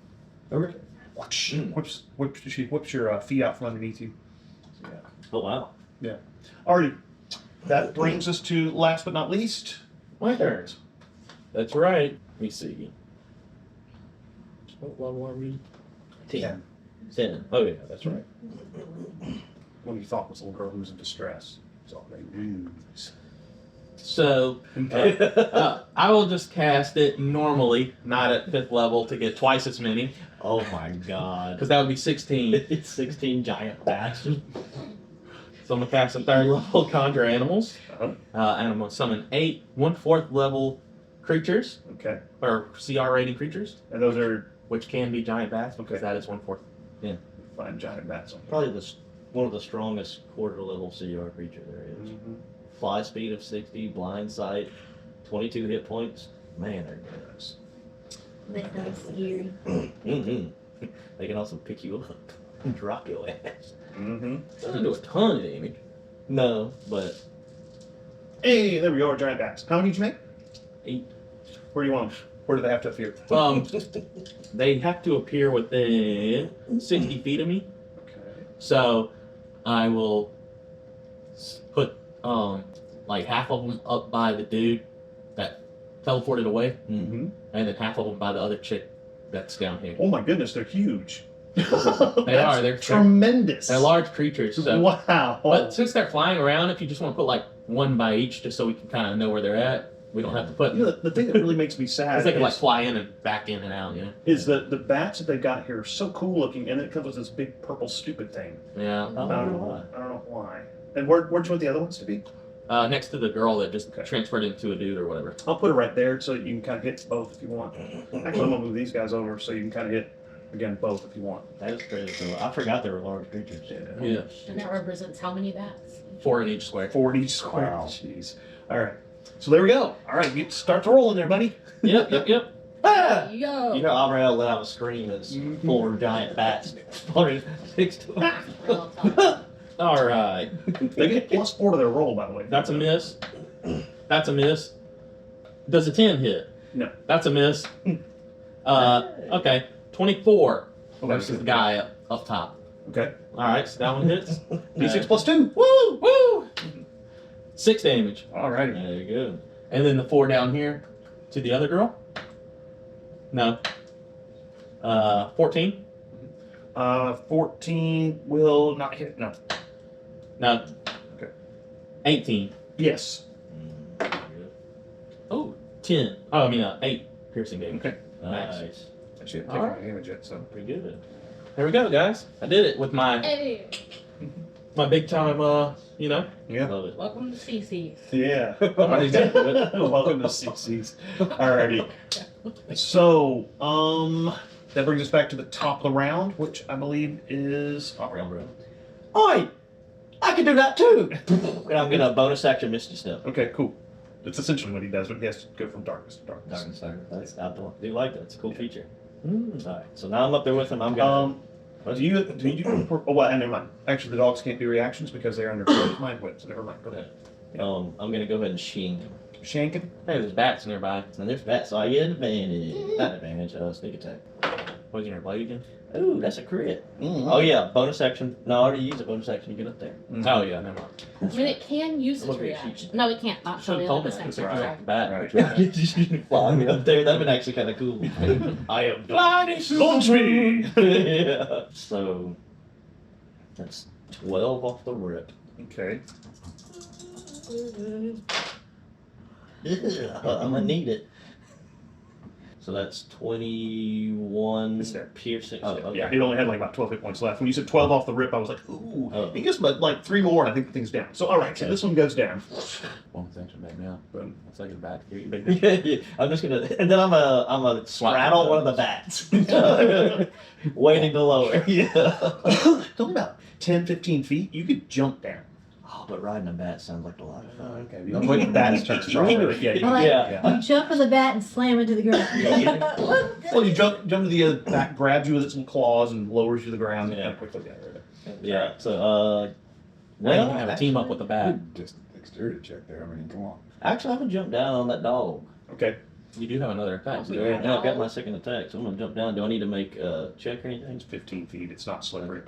Okay. She whips your feet out from underneath you. Oh wow. Yeah. Alrighty. That brings us to last but not least. My turn. That's right. Let me see. What level are we? 10. 10. Oh yeah, that's right. What you thought was a little girl who was in distress. So they lose. So I will just cast it normally, not at 5th level, to get twice as many, Oh my god. because that would be 16. It's 16 giant bats. So I'm gonna cast a 3rd level conjure animals, and I'm gonna summon 8 1/4 level creatures Okay. or CR rating creatures, And those are which can be giant bats Okay. because that is 1/4. fine giant bats. Probably one of the strongest quarter level CR creature there is. Fly speed of 60, blind sight, 22 hit points. Man, they're good. That sounds scary. They can also pick you up and drop your ass. Doesn't do a ton of damage. No, but Hey, there we go. Our giant bats. How many did you make? 8. Where do you want them? Where do they have to appear? They have to appear within 60 feet of me. Okay. So I will put like half of them up by the dude that teleported away, Mm-hmm. and then half of them by the other chick that's down here. Oh my goodness, they're huge. They are. They're tremendous. They're large creatures. So. Wow. But since they're flying around, if you just want to put like one by each, just so we can kind of know where they're at, we don't have to put. You know, the thing that really makes me sad Because they can like is, fly in and back in and out. You know. is that the bats that they got here are so cool looking, and then it comes with this big purple stupid thing. Yeah. I don't know why. I don't know why. And where'd you want the other ones to be? Next to the girl that just Okay. transferred into a dude or whatever. I'll put it right there so that you can kind of hit both if you want. Actually, I'm gonna move these guys over so you can kind of hit again both if you want. That is crazy. So I forgot they were large creatures. Yeah. And that represents how many bats? 4 in each square. 40 square. Wow. Jeez. All right. So there we go. All right, you start rolling there, buddy. Yep. Ah! There you go. You know, Amrael let out a scream as 4 giant bats exploded next to him. Well, it's all- All right. They get +4 to their roll, by the way. That's a miss. That's a miss. Does a 10 hit? No. That's a miss. Okay. 24 versus the guy up top. Okay. All right, so that one hits. D6 +2. Woo! Woo! 6 damage. All righty. There you go. And then the 4 down here to the other girl. No. 14. 14 will not hit. No. No. Okay. 18. Yes. Oh, 10. Oh, I mean 8 piercing damage. Okay. Nice. Actually, I'm All taking right. my damage yet, so. Pretty good. There we go, guys. I did it with my Hey, big time. Yeah. Love it. welcome to CC. Yeah. Welcome Welcome to CC's. Alrighty. So, that brings us back to the top of the round, which I believe is Oi! I can do that too! And I'm gonna bonus action Misty Step. Okay, cool. That's essentially what he does, but he has to go from darkness to darkness. That's I do like that. It's a cool feature. Alright, so now I'm up there with him. I'm gonna. Do you oh well, and never mind. Actually, the dogs can't do reactions because they're under mind whip, so never mind. Go ahead. I'm gonna go ahead and shank him. Shanking. Hey, there's bats nearby. And there's bats, so I get advantage. Not advantage, sneak attack. Poison your blade again? Ooh, that's a crit. Oh yeah, bonus action. No, I already used a bonus action to get up there. Oh, yeah, never mind. I mean, it can use its Look at reaction. No, it can't. Not Should totally have told at us the because same it's time. a bat. Right. Fly me up there. That'd been actually kind of cool. I am Blinding launch me. Yeah. So that's 12 off the rip. Okay. I'm gonna need it. So that's 21 It's there. piercing. Oh, okay. Yeah, it only had like about 12 hit points left. When you said 12 off the rip, I was like, ooh. Oh. He gets like 3 more, and I think the thing's down. So, all right, so this one goes down. One section back now. Boom. It's like a bat. Yeah. I'm just gonna, and then I'm a straddle one of the bats, waiting to lower. Yeah. It's only about 10, 15 feet. You could jump down. Oh, but riding a bat sounds like a lot of fun. Okay. You wait, the bat turns stronger. Yeah, you, Like, Yeah. You jump on the bat and slam into the ground. Well, you jump to the other back, grabs you with its little claws, and lowers you to the ground. And Yeah. kind of quickly get rid of it. Yeah. So, Now you can have a team up with the bat. Just dexterity check there. I mean, come on. actually, I'm gonna jump down on that dog. Okay. You do have another attack. So now I've got my second attack, so I'm gonna jump down. Do I need to make a check or anything? It's 15 feet. It's not slippery.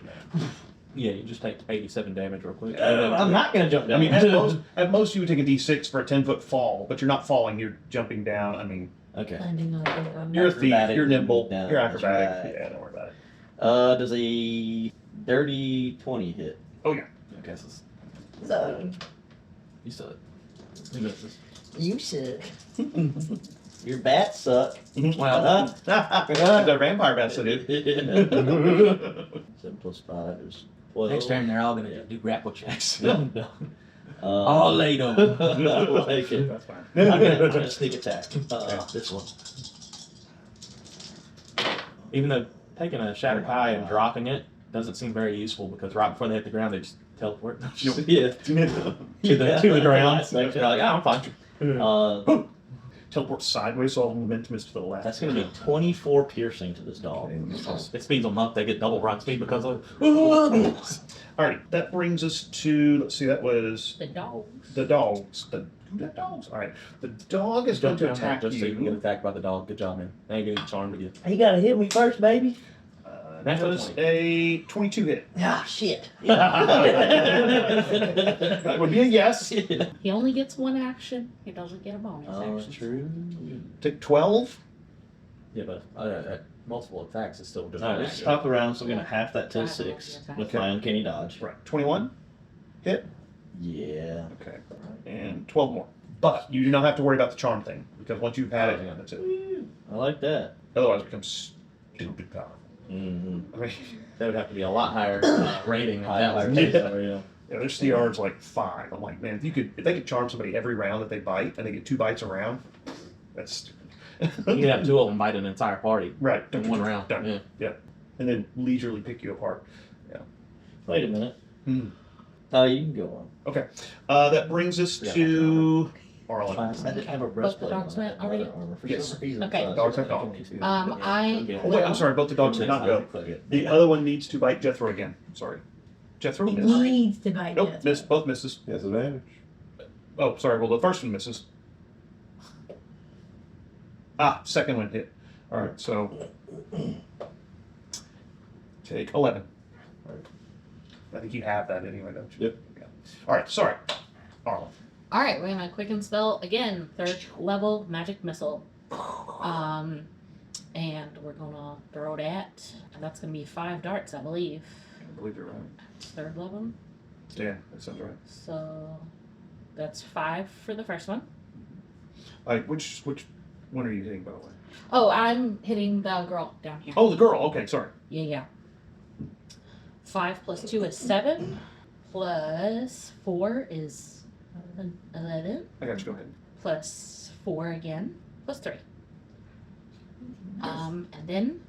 Yeah, you just take 87 damage real quick. I'm not gonna jump down. I mean, at most you would take a d6 for a 10-foot fall, but you're not falling. You're jumping down. I mean, okay. Landing on the you're a thief. Acrobatic You're nimble. down, You're that's acrobatic. right. Yeah, don't worry about it. Does a dirty 20 hit? Oh yeah. Okay, so So, you suck. Who misses? You suck. Your bats suck. Well, They're vampire bats, so dude. 7 plus 5 is 12. next turn they're all gonna do grapple checks. No. All laid on. I like it. That's fine. I'm gonna sneak attack. This one. Even though taking a shattered pie and dropping it doesn't seem very useful because right before they hit the ground they just teleport Yeah. to the ground. They're like, oh, I'm fine. Teleport sideways, so all the momentum is to the left. That's gonna be 24 piercing to this dog. It speeds them up. They get double run speed because of. Alright, that brings us to, let's see, that was The dogs. the dogs. The dogs. Alright, the dog is going to attack just so you can get you. attacked by the dog. Good job, man. Now you're getting charmed again. You gotta hit me first, baby. That was a 22 hit. Ah, shit. That would be a yes. He only gets one action. He doesn't get a bonus Oh, action. true. Take 12. Yeah, but multiple attacks is still doing Alright, let's hop around, so we're gonna half that to 6 with my uncanny dodge. Right, 21. Hit. Yeah. Okay. And 12 more. But you do not have to worry about the charm thing, because once you've had it, that's it. I like that. Otherwise it becomes stupid powerful. Mm-hmm. I mean, That would have to be a lot higher rating. If that was Yeah. Yeah. yeah, their CR's like 5. I'm like, man, if they could charm somebody every round that they bite, and they get 2 bites a round, that's stupid. You could have 2 of them bite an entire party Right. in one round. Done. Yeah. And then leisurely pick you apart. Wait a minute. Hmm. You can go on. Okay. That brings us to Arlen. I didn't have a breastplate. the dogs on went that already? armor for Yes. some reason. Okay. So Dogs have I gone. can- I Oh, wait, I'm sorry. Both the dogs did not go. The other one needs to bite Jethro again. Sorry. Jethro he missed. needs to bite Nope, it. missed. Both misses. Yes, advantage. Oh, sorry. Well, the first one misses. Second one hit. All right, so take 11. I think you have that anyway, don't you? Yep. Yeah. All right, sorry. Arlen. All right, we're gonna quicken spell again. 3rd level magic missile. And we're gonna throw that, and that's gonna be 5 darts, I believe. I believe you're right. 3rd level. Yeah, that sounds right. So that's 5 for the first one. Which one are you hitting, by the way? Oh, I'm hitting the girl down here. Oh, the girl. Okay, sorry. Yeah. 5 plus 2 is 7. Plus 4 is 11. I got you. Go ahead. Plus 4 again. Plus 3. And then,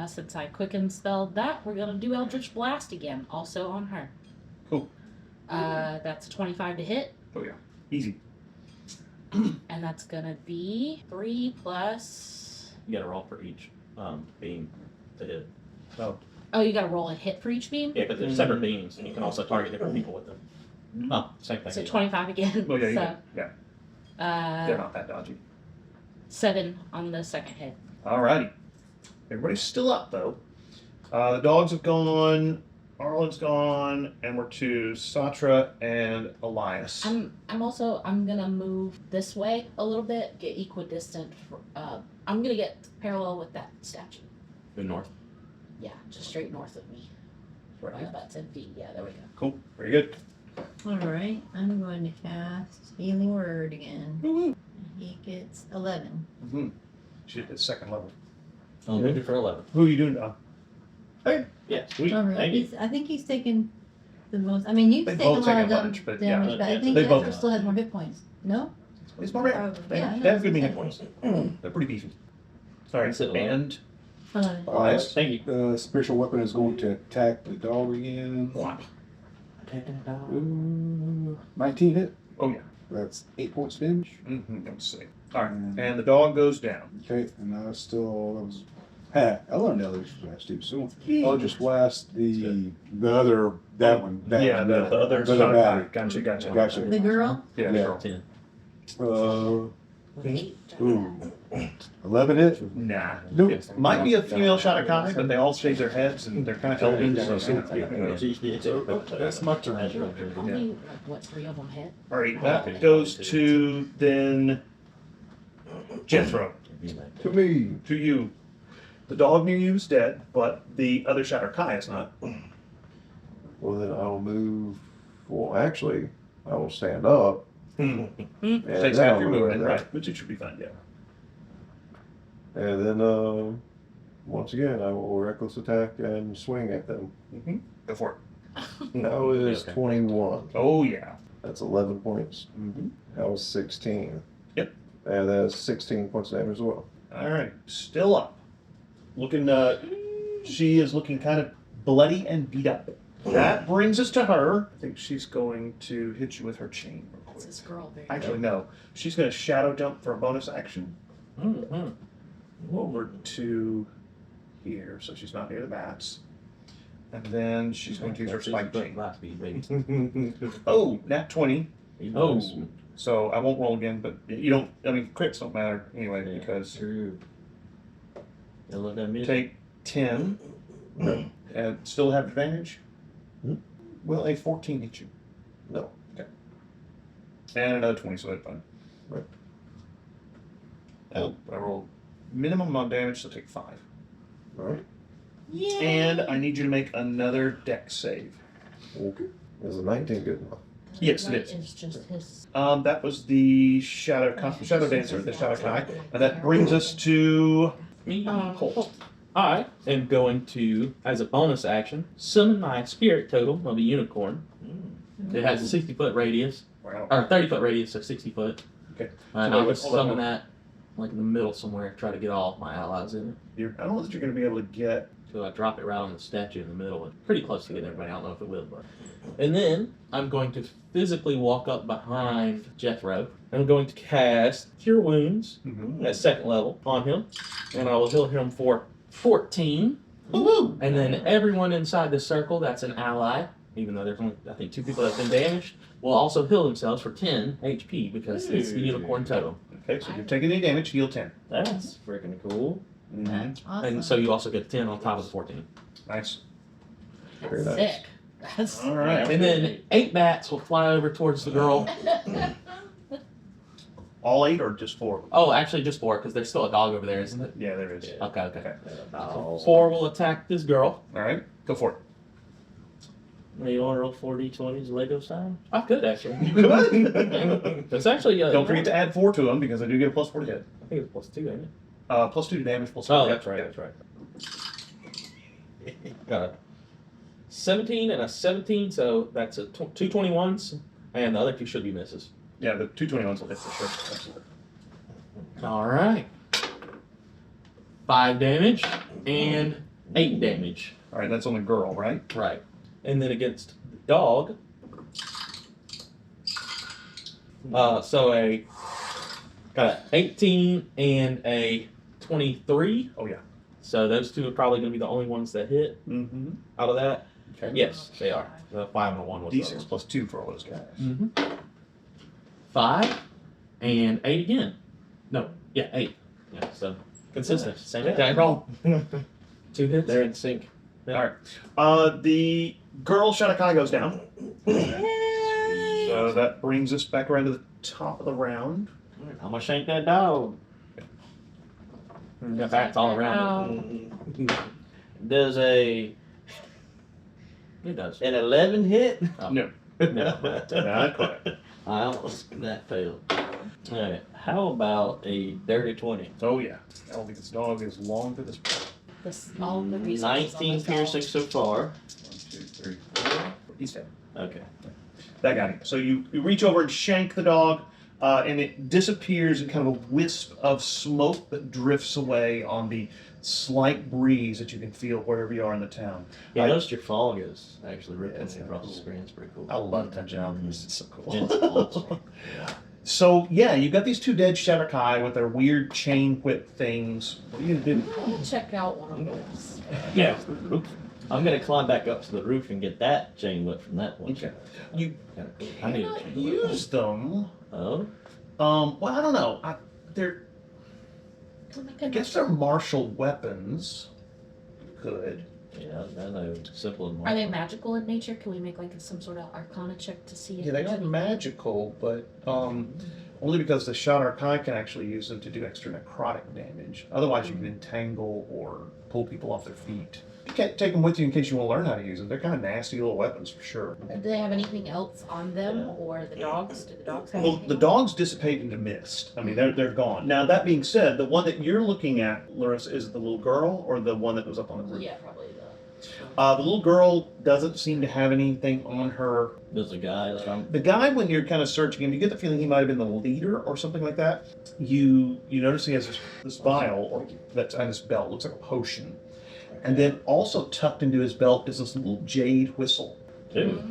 since I quicken spelled that, we're gonna do Eldritch Blast again, also on her. Cool. That's 25 to hit, Oh yeah, easy. and that's gonna be 3 plus. You got to roll for each beam to hit. Oh, you gotta roll a hit for each beam? Yeah, because they're separate beams, and you can also target different people with them. Oh, same thing. So 25 again. Oh, yeah, you so, can. Yeah, they're not that dodgy. 7 on the second hit. Alrighty. Everybody's still up, though. The dogs have gone, Arlen's gone, and we're to Satra and Elias. I'm gonna move this way a little bit, get equidistant. I'm gonna get parallel with that statue. Go north. Yeah, just straight north of me. Right here. About 10 feet. Yeah, there we go. Cool. Very good. All right, I'm going to cast Healing Word again. Woo-woo. He gets 11. Mm-hmm. She's at second level. I'll move it for 11. Who are you doing? Yeah, sweet. All right, Thank you. I think he's taken the most. I mean, you've They taken a both lot take of a bunch, but yeah. damage, but I think They both- Ezra still has more hit points. No? It's more rare. Probably. They, Yeah, they have no, good it's hit okay. points. They're pretty beefy. Sorry. That's it, And 11. Elias. Thank you. Spiritual weapon is going to attack the dog again. Taking it out. Ooh, 19 hit. Oh, yeah. That's 8 points damage. Mm-hmm. Let's see. All right. And the dog goes down. Okay, and I was. I learned others last too. So I'll just blast the other that one. That Yeah, one, the other the side. battery. Gotcha. Gotcha. The girl? Yeah, Yeah. girl. 10. Ooh, 11 hit. Nah. Nope. It might be a female Shadakai, but they all shave their heads and they're kind of elegant. That's my turn. How many, like, what, 3 of them hit? All right, that goes to then Jethro. To me. To you. The dog near you is dead, but the other Shadakai is not. Well, then I'll move. Well, actually, I will stand up. And Takes then half I'll your move movement, that. right? Which it should be fine, yeah. And then, once again, I will reckless attack and swing at them. Mm-hmm. Go for it. That was Okay. 21. Oh, yeah. That's 11 points. Mm-hmm. That was 16. Yep. And that's 16 points of damage as well. All right, still up. Looking, she is looking kind of bloody and beat up. That brings us to her. I think she's going to hit you with her chain real That's quick. this girl. Very Actually, no. She's going to shadow jump for a bonus action Mm-hmm. over to here, so she's not near the bats. And then she's going to use her spike chain. Last speed, baby. Oh, nat 20. Oh. So I won't roll again, but you don't, I mean, crits don't matter anyway, Yeah, because true. You love that music? take 10 and still have advantage. Hmm? Will a 14 hit you? No. And another 20, so that's fine. Right. Oh, I rolled minimum amount of damage, so take 5. All right. And I need you to make another dex save. Okay. Is a 19 good enough? Yes, it Right, is. It's just his. That was the Shadow Dancer, the Shadow Kai. And that brings us to Me. Colt. I am going to, as a bonus action, summon my spirit totem of a unicorn. It has a 60-foot radius, Wow. or 30-foot radius, so 60 foot. Okay. And So I would hold on. summon that like in the middle somewhere, try to get all my allies in it. I don't know that you're going to be able to get. So I drop it right on the statue in the middle. It's pretty close to getting everybody. I don't know if it will, but. And then I'm going to physically walk up behind Jethro. I'm going to cast Cure Wounds at second level on him, and I will heal him for 14. Woo-hoo! And then everyone inside this circle that's an ally, even though there's only, I think, 2 people that have been damaged, will also heal themselves for 10 HP because it's the unicorn totem. Okay, so you're taking any damage, heal 10. That's freaking cool. That's awesome. And so you also get 10 on top of the 14. Nice. Very nice. Sick. That's All right. And then 8 bats will fly over towards the girl. All 8 or just 4? Oh, actually just 4 because there's still a dog over there, isn't it? Yeah, there is. Yeah. Okay. Okay. Oh. 4 will attack this girl. All right, go for it. You want to roll 4d20s Lego style? I could actually. You could. It's actually. Don't forget to add 4 to them because I do get a plus 4 to hit. I think it's +2, ain't it? Plus 2 to damage, plus Oh, 4 to that's hit. right. That's right. Got a 17 and a 17, so that's a 2 21s, and the other 2 should be misses. Yeah, the 221s will hit for sure. Absolutely. All right. 5 damage and 8 damage. All right, that's on the girl, right? Right. And then against the dog. So got a 18 and a 23. Oh, yeah. So those 2 are probably going to be the only ones that hit Mm-hmm. out of that. Yes, they are. The 5 and a 1 was the other D6 one. plus 2 for all those guys. 5 and 8 again. No, yeah, 8. Yeah, so consistent. Same exact roll. 2 hits. They're in sync. All right. The girl Shadakai goes down. So that brings us back around to the top of the round. I'm gonna shank that dog. Got bats all around. Does It does. an 11 hit? No. Not quite. I almost that failed. Alright, how about a dirty 20? Oh, yeah. I don't think this dog is long for this point. All the resources on 19 this dog. piercing so far. 1, 2, 3, 4. He's dead. Okay. That got him. So you reach over and shank the dog, and it disappears in kind of a wisp of smoke that drifts away on the slight breeze that you can feel wherever you are in the town. Yeah, I I- noticed your fog is actually ripping it's across the cool. screen. It's pretty cool. I love that job. This is so cool. It's awesome. So yeah, you've got these two dead Shadakai with their weird chain whip things. What are you gonna do? Check out one of those. Yeah. I'm gonna climb back up to the roof and get that chain whip from that one. Okay. You Kinda cool. I need a chain whip. use them. Oh? Well, I don't know. They're Oh my I guess they're martial weapons. Good. Yeah, I know. Simple and Are they magical in nature? Can we make like some sort of arcana check to see if Yeah, they there's are any- magical, but only because the Shadakai can actually use them to do extra necrotic damage. Otherwise, you can entangle or pull people off their feet. You can't take them with you in case you want to learn how to use them. They're kind of nasty little weapons for sure. Do they have anything else on them, or the dogs? Do the dogs have Well, anything the else? dogs dissipate into mist. I mean, they're gone. Now, that being said, the one that you're looking at, Larissa, is the little girl or the one that was up on the roof? Yeah, probably the. The little girl doesn't seem to have anything on her. There's a guy that's The guy, when you're kind of searching him, you get the feeling he might have been the leader or something like that. You notice he has this vial or that's on his belt, looks like a potion. And then also tucked into his belt is this little jade whistle. Dude.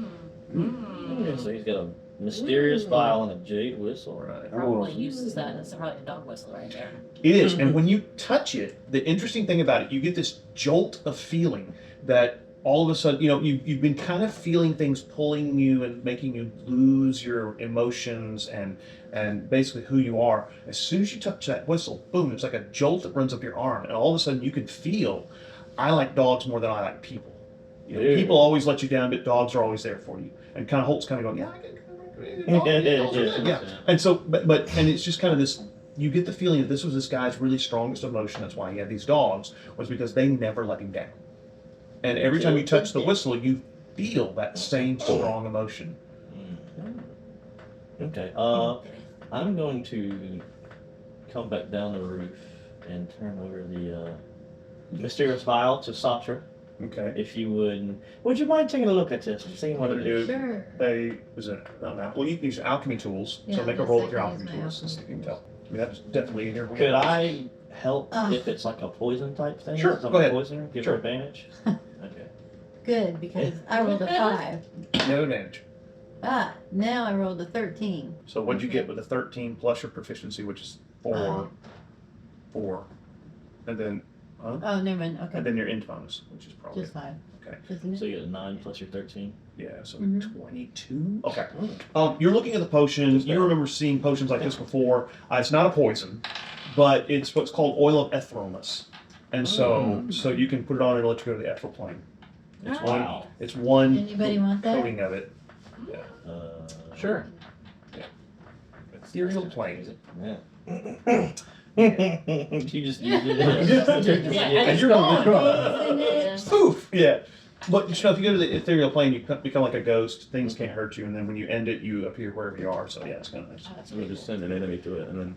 Yeah, so he's got a mysterious vial and a jade whistle. Right. Probably uses that. That's probably a dog whistle right there. It is, and when you touch it, the interesting thing about it, you get this jolt of feeling that all of a sudden, you've been kind of feeling things pulling you and making you lose your emotions and basically who you are. As soon as you touch that whistle, boom, it's like a jolt that runs up your arm, and all of a sudden you can feel, I like dogs more than I like people. Yeah. People always let you down, but dogs are always there for you. And kind of Holt's kind of going, yeah. And so, and it's just kind of this. You get the feeling that this was this guy's really strongest emotion. That's why he had these dogs, was because they never let him down. And every time you touch the whistle, you feel that same strong emotion. Okay. I'm going to come back down the roof and turn over the mysterious vial to Satra. Okay. If you would you mind taking a look at this and seeing what it is? Sure. Well, you can use alchemy tools. So Yeah, make a yes, roll I with your can use alchemy my tools and see alchemy. if you can tell. I mean, that's definitely in your Could wheelhouse. I help if it's like a poison type thing? Sure, If I'm go ahead. a poisoner, give Sure. her advantage. Okay. Good, because I rolled a 5. No advantage. Now I rolled a 13. So what'd you get with a 13 plus your proficiency, which is 4, and then Oh, never mind. Okay. and then your int bonus, which is probably Just 5. okay. Isn't So it? you get a 9 plus your 13. Yeah, so Mhm. 22. Okay. You're looking at the potion. You remember seeing potions like this before. It's not a poison, but it's what's called oil of etheralness. And so you can put it on and let you go to the ethereal plane. It's one. Wow. It's one Anybody want that? coating of it. Sure. Ethereal plane. Yeah. You just used it. And you're gonna Isn't it? poof. Yeah. But if you go to the ethereal plane, you become like a ghost. Things can't hurt you, and then when you end it, you appear wherever you are. So yeah, it's kind of nice. Oh, that's We'll pretty just cool. send an enemy to it and then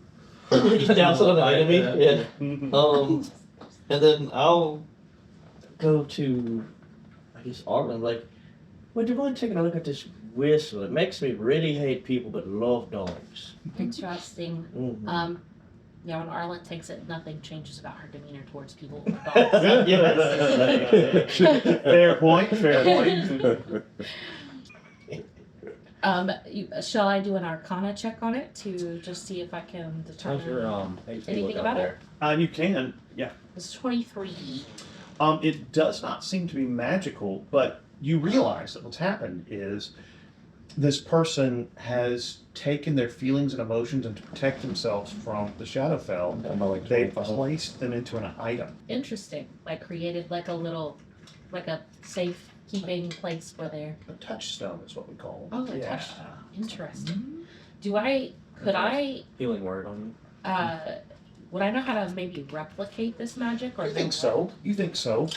Just down to the enemy. Yeah. Mhm. And then I'll go to, I guess, Arlen. Like, would you mind taking a look at this whistle? It makes me really hate people but love dogs. Interesting. Mhm. Yeah, when Arlen takes it, nothing changes about her demeanor towards people or dogs. Yes. Fair point. Fair point. Shall I do an Arcana check on it to just see if I can how's your determine? AC Anything look out about there? You can. Yeah. It's 23. It does not seem to be magical, but you realize that what's happened is this person has taken their feelings and emotions, and to protect themselves from the Shadowfell, they placed them into an item. Interesting. Like created like a safe keeping place for their. A touchstone is what we call them. Oh, a Yeah. touchstone. Interesting. Could I Healing word on would I know how to maybe replicate this magic or I think so. You think so?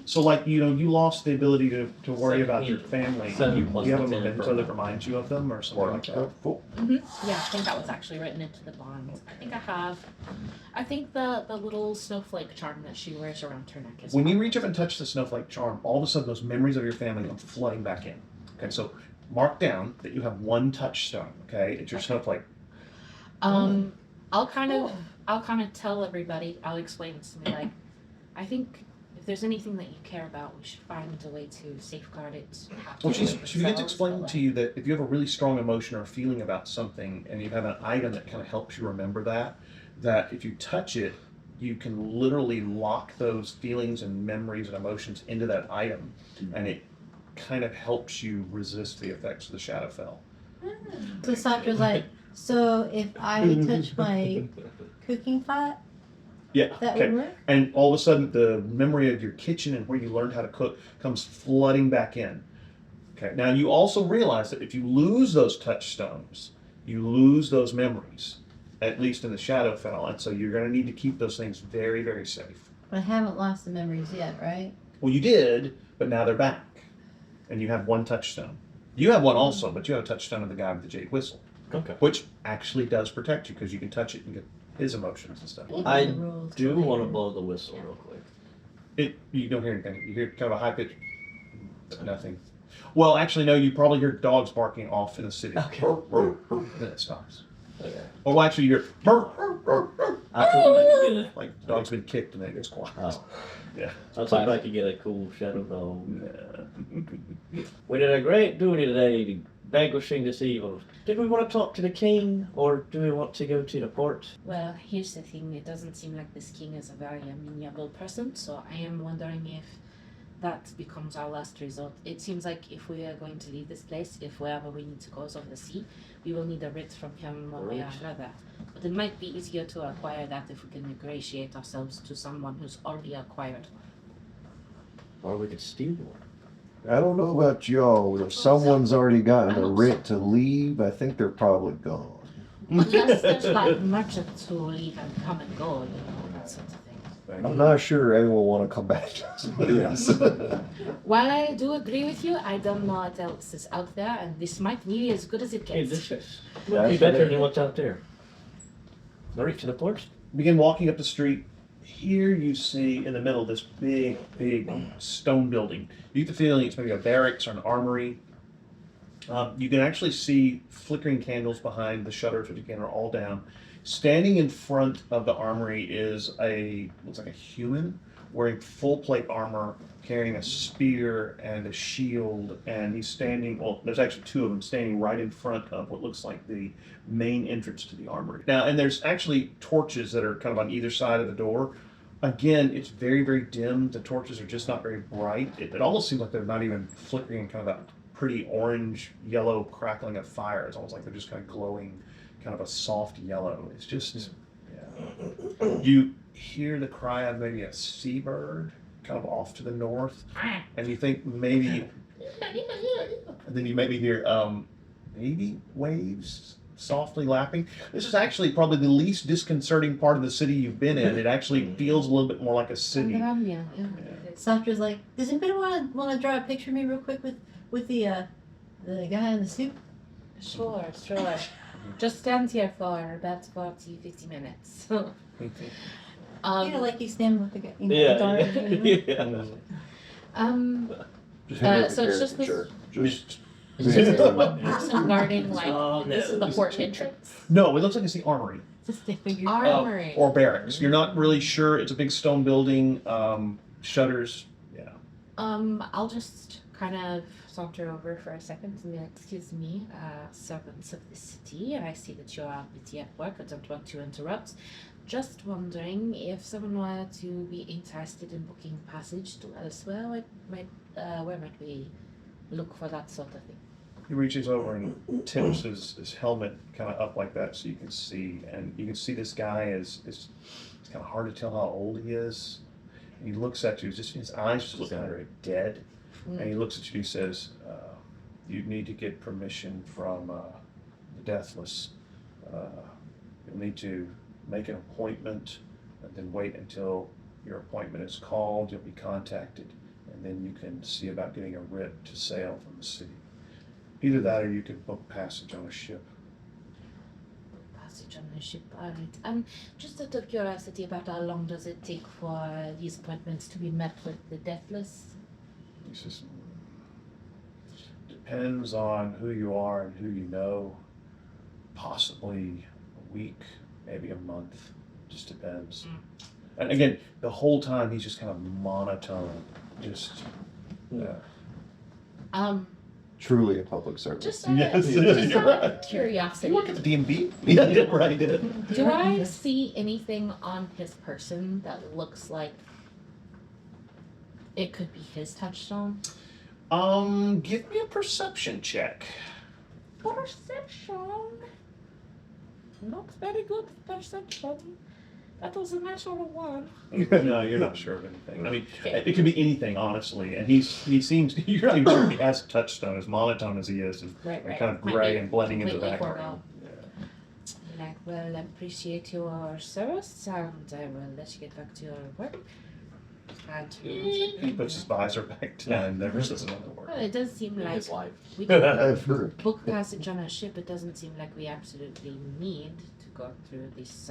So like you lost the ability to worry about your family. Seven plus You have a 10 memento from- that reminds you of them or something like that. Cool. Yeah, I think that was actually written into the bond. I think I have. I think the little snowflake charm that she wears around her neck is. When you reach up and touch the snowflake charm, all of a sudden those memories of your family come flooding back in. Okay, so mark down that you have one touchstone. Okay, it's your snowflake. I'll kind of tell everybody. I'll explain this to me. Like, I think if there's anything that you care about, we should find a way to safeguard it. Well, she begins explaining to you that if you have a really strong emotion or feeling about something, and you have an item that kind of helps you remember that if you touch it, you can literally lock those feelings and memories and emotions into that item, and it kind of helps you resist the effects of the Shadowfell. So Satra's like, so if I touch my cooking pot, Yeah. that okay. would work? And all of a sudden, the memory of your kitchen and where you learned how to cook comes flooding back in. Okay. Now you also realize that if you lose those touchstones, you lose those memories, at least in the Shadowfell, and so you're going to need to keep those things very, very safe. But I haven't lost the memories yet, right? Well, you did, but now they're back, and you have one touchstone. You have one also, but you have a touchstone of the guy with the jade whistle, Okay. which actually does protect you because you can touch it and get his emotions and stuff. I The rules do for want to later. blow the whistle real quick. You don't hear anything. You hear kind of a high pitch, nothing. Well, actually, no. You probably hear dogs barking off in the city. Okay. Then it stops. Okay. Or well, actually, you hear I like the dog's been kicked and then it gets quiet. Oh. Yeah. was hoping I could get a cool shadow dome. We did a great duty today, vanquishing this evil. Did we want to talk to the king, or do we want to go to the port? Well, here's the thing. It doesn't seem like this king is a very amenable person, so I am wondering if that becomes our last resort. It seems like if we are going to leave this place, if wherever we need to go is over the sea, we will need a writ from him one way or another. But it might be easier to acquire that if we can ingratiate ourselves to someone who's already acquired one. Or we could steal one. I don't know about y'all, but if someone's already gotten a writ to leave, I think they're probably gone. Unless there's like merchants who will even come and go, that sort of thing. I'm not sure anyone will want to come back. Yes. While I do agree with you, I don't know what else is out there, and this might be as good as it Hey, gets. this would be better than what's out there. Now reach to the port. Begin walking up the street. Here you see in the middle this big, big stone building. You get the feeling it's maybe a barracks or an armory. You can actually see flickering candles behind the shutters, which again are all down. Standing in front of the armory is looks like a human wearing full plate armor, carrying a spear and a shield, and he's standing, well, there's actually two of them standing right in front of what looks like the main entrance to the armory. Now, and there's actually torches that are kind of on either side of the door. Again, it's very, very dim. The torches are just not very bright. It almost seems like they're not even flickering kind of that pretty orange, yellow crackling of fire. It's almost like they're just kind of glowing kind of a soft yellow. It's just, yeah. You hear the cry of maybe a seabird kind of off to the north, and you think maybe, and then you maybe hear maybe waves softly lapping. This is actually probably the least disconcerting part of the city you've been in. It actually feels a little bit more like a city. Satra's like, does anybody want to draw a picture of me real quick with the guy in the suit? Sure. Just stand here for about 40, 50 minutes. Like you stand with the guy, the guard. So it's just this Just person guarding, like, Oh, no. this is the port entrance. No, it looks like it's the armory. Just they figured. Armory. Or barracks. You're not really sure. It's a big stone building, shutters. Yeah. I'll just kind of saunter over for a second and be like, excuse me, servants of the city, I see that you are busy at work. I don't want to interrupt, Just wondering if someone were to be interested in booking passage to elsewhere, where might we look for that sort of thing? He reaches over and tips his helmet kind of up like that so you can see. And you can see this guy is it's kind of hard to tell how old he is. And he looks at you, just his eyes just look kind of very dead. And he looks at you and he says, you need to get permission from the Deathless. You'll need to make an appointment and then wait until your appointment is called. You'll be contacted. And then you can see about getting a writ to sail from the city. Either that or you can book passage on a ship. Passage on the ship, alright. Just out of curiosity, about how long does it take for these appointments to be met with the Deathless? He says, depends on who you are and who you know. Possibly a week, maybe a month. Just depends. And again, the whole time he's just kind of monotone. Just, Truly a public service. Just Yes, just you're out of right. curiosity. You work at the DMV? Yeah, right. Do I see anything on his person that looks like it could be his touchstone? Give me a perception check. Perception. Not very good perception. That was a natural one. No, you're not sure of anything. I mean, it could be anything, honestly. And he seems, you're not even sure if he has a touchstone, as monotone as he is, and Right. kind of Might gray be and blending into the completely background. Like, well, I appreciate your service, and I will let you get back to your work. He puts his visor back down and never says another word. Well, it does seem like His life. we can I've heard. book passage on a ship. It doesn't seem like we absolutely need to go through this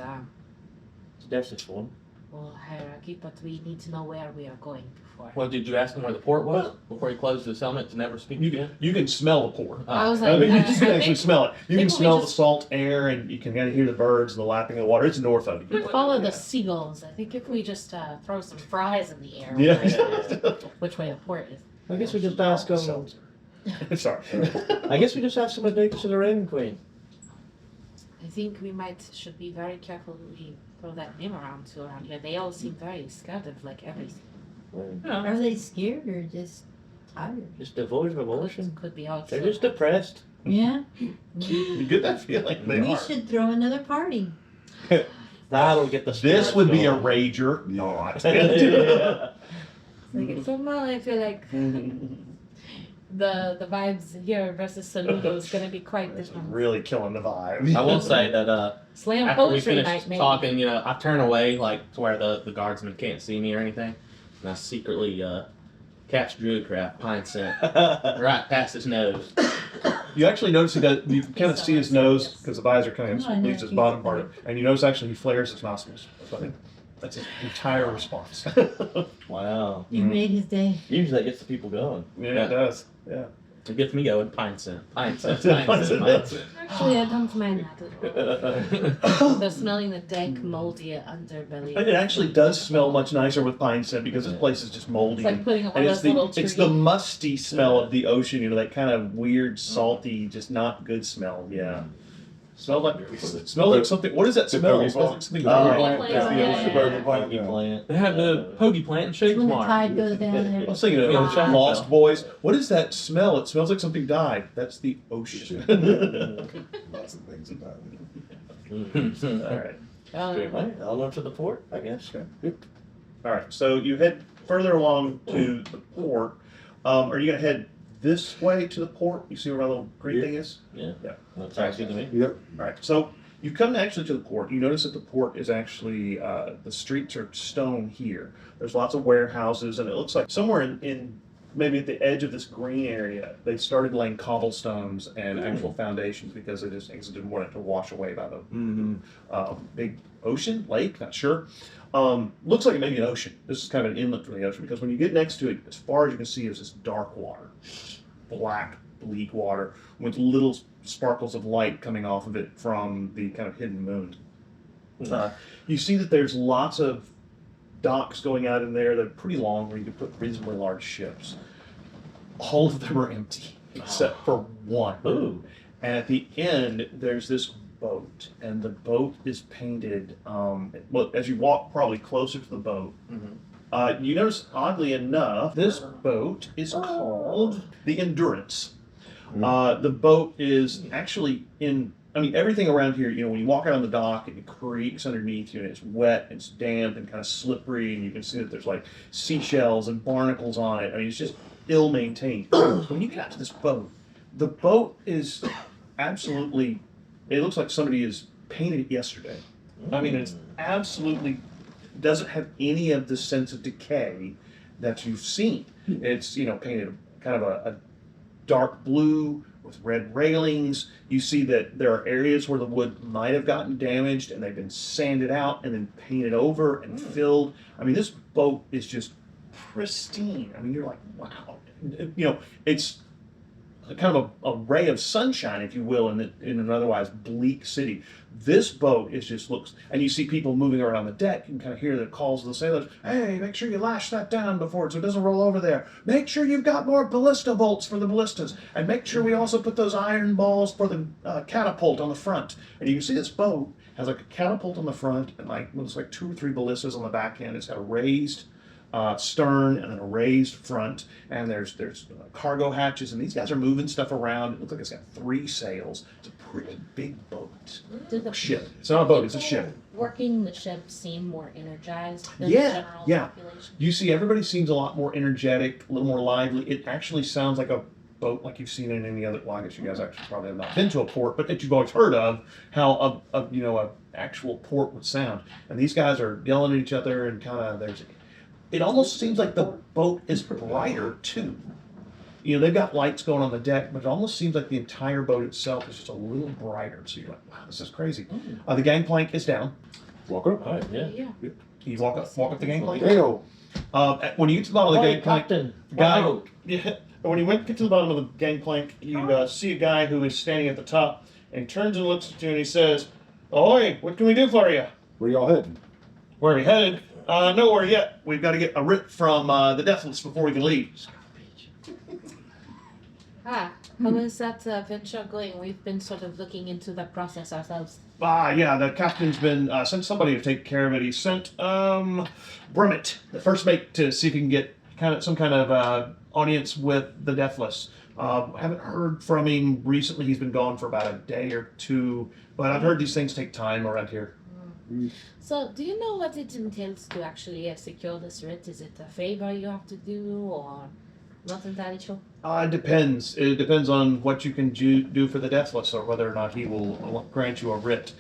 That's this one. whole hierarchy, but we need to know where we are going before. Well, did you ask him where the port was before he closed his helmet to never speak again? You can smell the port. I was I like, mean, you I can actually think smell it. You can think we smell the just- salt air, and you can kind of hear the birds and the lapping of the water. It's north of we you. follow the seagulls. I think if we just throw some fries in the air, Yeah. which way the port is. I guess we just ask him. Sorry. I guess we just ask him to take us to the Raven Queen. I think we should be very careful who we throw that name around to around here. They all seem very scared of like everything. Are they scared or just tired? Just devoid of emotion. Could be all. They're just depressed. Yeah. You get that feeling they We are. should throw another party. That'll get the This spirits would be a going. rager. Not. Somehow I feel like the vibes here versus Saludo is going to be quite different. Really killing the vibe. I will say that Slam after we poetry night, finished maybe. talking, I turn away like to where the guardsmen can't see me or anything, and I secretly catch Druidcraft pine scent right past his nose. You actually notice you kind of see his nose because the visor kind of leaves his bottom part, and you notice actually he flares his nostrils. So I think that's his entire response. Wow. You made his day. Usually that gets the people going. Yeah, it does. Yeah. It gets me going. Pine scent. Pine scent. Pine scent. Pine scent. Actually, I don't mind that at all. They're smelling the dank, moldy underbelly. And it actually does smell much nicer with pine scent because this place is just moldy. It's like putting up And one it's of those little it's the trees. musty smell of the ocean, that kind of weird, salty, just not good smell. Yeah. Smell like something. What does that smell? It smells like something. Pogi plant. They have the pogie plant in Shake When the tomorrow. tide goes down I there. was thinking of Yeah. Lost Boys. What is that smell? It smells like something died. That's the ocean. Lots of things about All right. Right, I'll go to the port, I guess. All right. So you head further along to the port. Are you gonna head this way to the port? You see where my little green thing is? Yeah. Yeah. That sounds good to me. Yep. All right. So you come actually to the port. You notice that the port is actually the streets are stone here. There's lots of warehouses, and it looks like somewhere in maybe at the edge of this green area, they started laying cobblestones and actual foundations because they just didn't want it to wash away by the big ocean, lake, not sure. Looks like it may be an ocean. This is kind of an inlet from the ocean because when you get next to it, as far as you can see, is this dark water, black, bleak water with little sparkles of light coming off of it from the kind of hidden moon. You see that there's lots of docks going out in there that are pretty long where you can put reasonably large ships. All of them are empty except for one. Ooh. And at the end, there's this boat, and the boat is painted. Well, as you walk probably closer to the boat, you notice, oddly enough, this boat is called the Endurance. The boat is actually in. I mean, everything around here, when you walk out on the dock and it creaks underneath you and it's wet, it's damp and kind of slippery, and you can see that there's like seashells and barnacles on it. I mean, it's just ill maintained. When you get out to this boat, the boat is absolutely, it looks like somebody has painted it yesterday. I mean, it's absolutely, doesn't have any of the sense of decay that you've seen. It's, painted kind of a dark blue with red railings. You see that there are areas where the wood might have gotten damaged and they've been sanded out and then painted over and filled. I mean, this boat is just pristine. I mean, you're like, wow. It's kind of a ray of sunshine, if you will, in an otherwise bleak city. This boat looks, and you see people moving around the deck. You can kind of hear the calls of the sailors. Hey, make sure you lash that down before so it doesn't roll over there. Make sure you've got more ballista bolts for the ballistas, and make sure we also put those iron balls for the catapult on the front. And you can see this boat has like a catapult on the front and looks like 2 or 3 ballistas on the back end. It's got a raised stern and then a raised front, and there's cargo hatches, and these guys are moving stuff around. It looks like it's got 3 sails. It's a pretty big boat. Ship. It's not a boat, it's a ship. Working the ship seem more energized than Yeah, the general yeah. population. You see everybody seems a lot more energetic, a little more lively. It actually sounds like a boat like you've seen in any other, well, I guess you guys actually probably have not been to a port, but that you've always heard of, how a actual port would sound. And these guys are yelling at each other, and kind of it almost seems like the boat is brighter too. They've got lights going on the deck, but it almost seems like the entire boat itself is just a little brighter. So you're like, wow, this is crazy. The gangplank is down. Walk up. All right, yeah. You walk up the gangplank. Dale. When you get to the bottom of the Hey, gangplank, Captain. guy. Wow. Yeah. When you get to the bottom of the gangplank, you see a guy who is standing at the top, and he turns and looks at you and he says, "Ahoy! What can we do for you?" Where y'all heading? Where are we headed? Nowhere yet. We've got to get a writ from the Deathless before we can leave. How is that venture going? We've been sort of looking into that process ourselves. Yeah, the captain's been sent somebody to take care of it. He sent Brummett, the first mate, to see if he can get some kind of audience with the Deathless. Haven't heard from him recently. He's been gone for about a day or 2, but I've heard these things take time around here. So, do you know what it entails to actually secure this writ? Is it a favor you have to do, or not entirely sure? It depends. It depends on what you can do for the Deathless, or whether or not he will grant you a writ.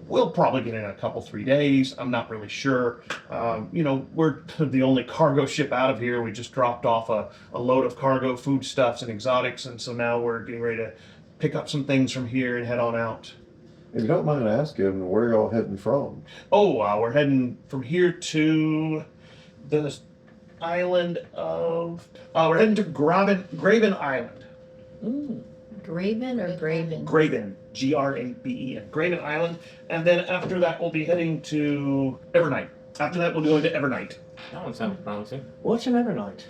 We'll probably get in a couple, 3 days. I'm not really sure. We're the only cargo ship out of here. We just dropped off a load of cargo foodstuffs and exotics, and so now we're getting ready to pick up some things from here and head on out. If you don't mind asking, where y'all heading from? We're heading from here to the island of. We're heading to Graven Island. Graven or Graven? Graven, Graben, Graven Island, and then after that we'll be heading to Evernight. After that we'll be going to Evernight. That one sounds promising. What's an Evernight?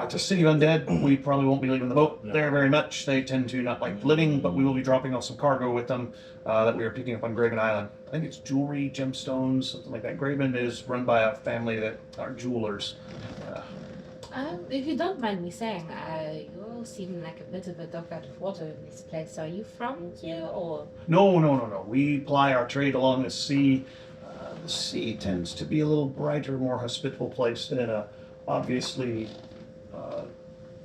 It's a city of undead. We probably won't be leaving the boat there very much. They tend to not like living, but we will be dropping off some cargo with them that we are picking up on Graven Island. I think it's jewelry, gemstones, something like that. Graven is run by a family that are jewelers. If you don't mind me saying, you all seem like a bit of a dog out of water in this place. Are you from here, or? No. We ply our trade along the sea. The sea tends to be a little brighter, more hospitable place than obviously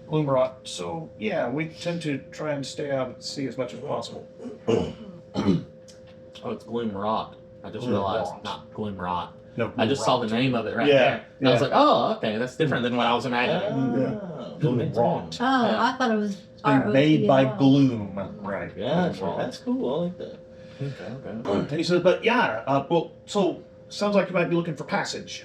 Gloomrot. So yeah, we tend to try and stay out at sea as much as possible. Oh, it's Gloomrot. I just realized, not Gloomrot. No, I just saw the name of it right Yeah, there. And I was yeah. like, oh, okay, that's different than what I was imagining. Gloomrot. Oh, I thought it was They're made by ROTL. Gloom, right? Yeah, that's cool. I like that. Okay. And he said, but yeah, so sounds like you might be looking for passage.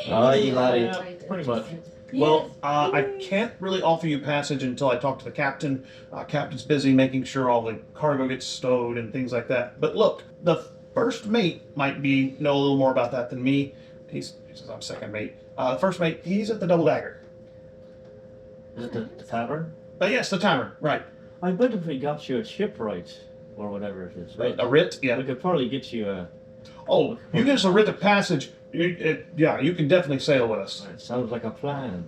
Oh, you like Yeah, pretty much. Well, I can't really offer you passage until I talk to the captain. Captain's busy making sure all the cargo gets stowed and things like that. But look, the first mate might know a little more about that than me. He says I'm second mate. The first mate, he's at the Double Dagger. Is it the tavern? Yes, the tavern, right. I bet if we got you a shipwright, or whatever it is. A writ? Yeah. We could probably get you a. Oh, you get us a writ of passage. Yeah, you can definitely sail with us. It sounds like a plan.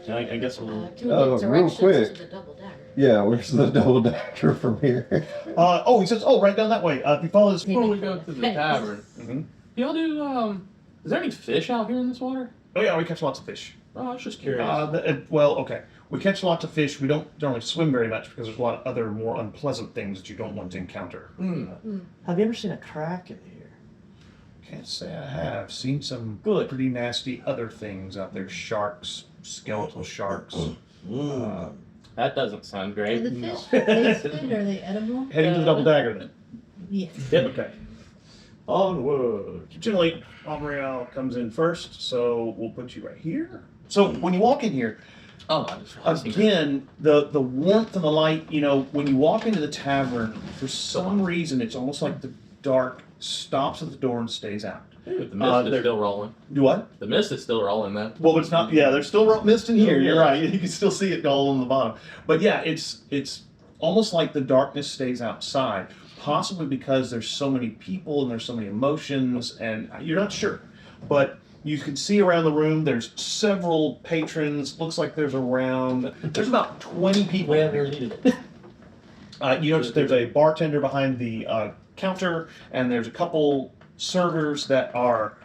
So I guess we'll. Can we Oh, get real directions quick. to the double dagger? Yeah, where's the double decker from here? Oh, he says, oh, right down that way. If you follow this. Before we go to the tavern, Mhm. y'all do, is there any fish out here in this water? Oh, yeah, we catch lots of fish. Oh, I was just curious. Well, okay. We catch lots of fish. We don't generally swim very much because there's a lot of other more unpleasant things that you don't want to encounter. Have you ever seen a kraken here? Can't say I have. Seen some Good. pretty nasty other things out there. Sharks, skeletal sharks. That doesn't sound Are great. the fish tasted? Are they edible? Heading to the double dagger then. Yeah. Okay. Onward. Generally, Aubriel comes in first, so we'll put you right here. So when you walk in here, Oh, I just again, the warmth and the light, when you walk into the tavern, for some reason, it's almost like the dark stops at the door and stays out. The mist is there- still rolling. Do what? The mist is still rolling then. Well, it's not. Yeah, there's still mist in here. You're right. You can still see it all on the bottom. But yeah, it's almost like the darkness stays outside. Possibly because there's so many people and there's so many emotions, and you're not sure. But you can see around the room. There's several patrons. Looks like there's about 20 people. We haven't needed it. You notice there's a bartender behind the counter, and there's a couple servers that are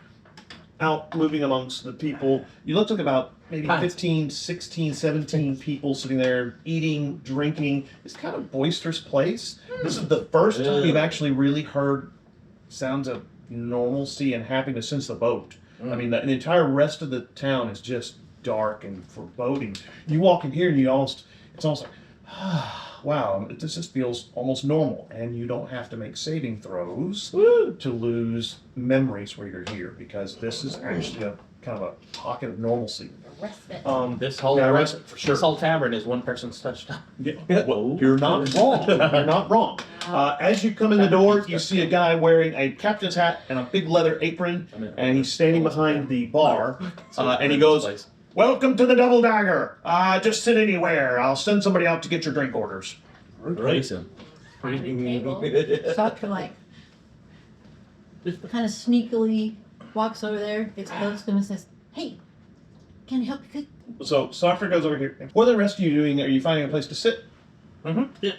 out moving amongst the people. You look like about maybe 15, 16, 17 people sitting there eating, drinking. It's kind of a boisterous place. This is the first time you've actually really heard sounds of normalcy and happiness since the boat. I mean, the entire rest of the town is just dark and foreboding. You walk in here and it's almost like, wow, this just feels almost normal, and you don't have to make saving throws to lose memories where you're here, because this is actually a kind of a pocket of normalcy. Respite. This whole Yeah, respite, for sure. this whole tavern is one person's touchdown. Well, you're not wrong. You're not wrong. As you come in the door, you see a guy wearing a captain's hat and a big leather apron, and he's standing behind the bar, and he goes, "Welcome to the Double Dagger. Just sit anywhere. I'll send somebody out to get your drink orders." Right. Sasha like kind of sneakily walks over there, gets close to him and says, "Hey, can I help you cook?" So Softer goes over here. What are the rest of you doing? Are you finding a place to sit? Yeah,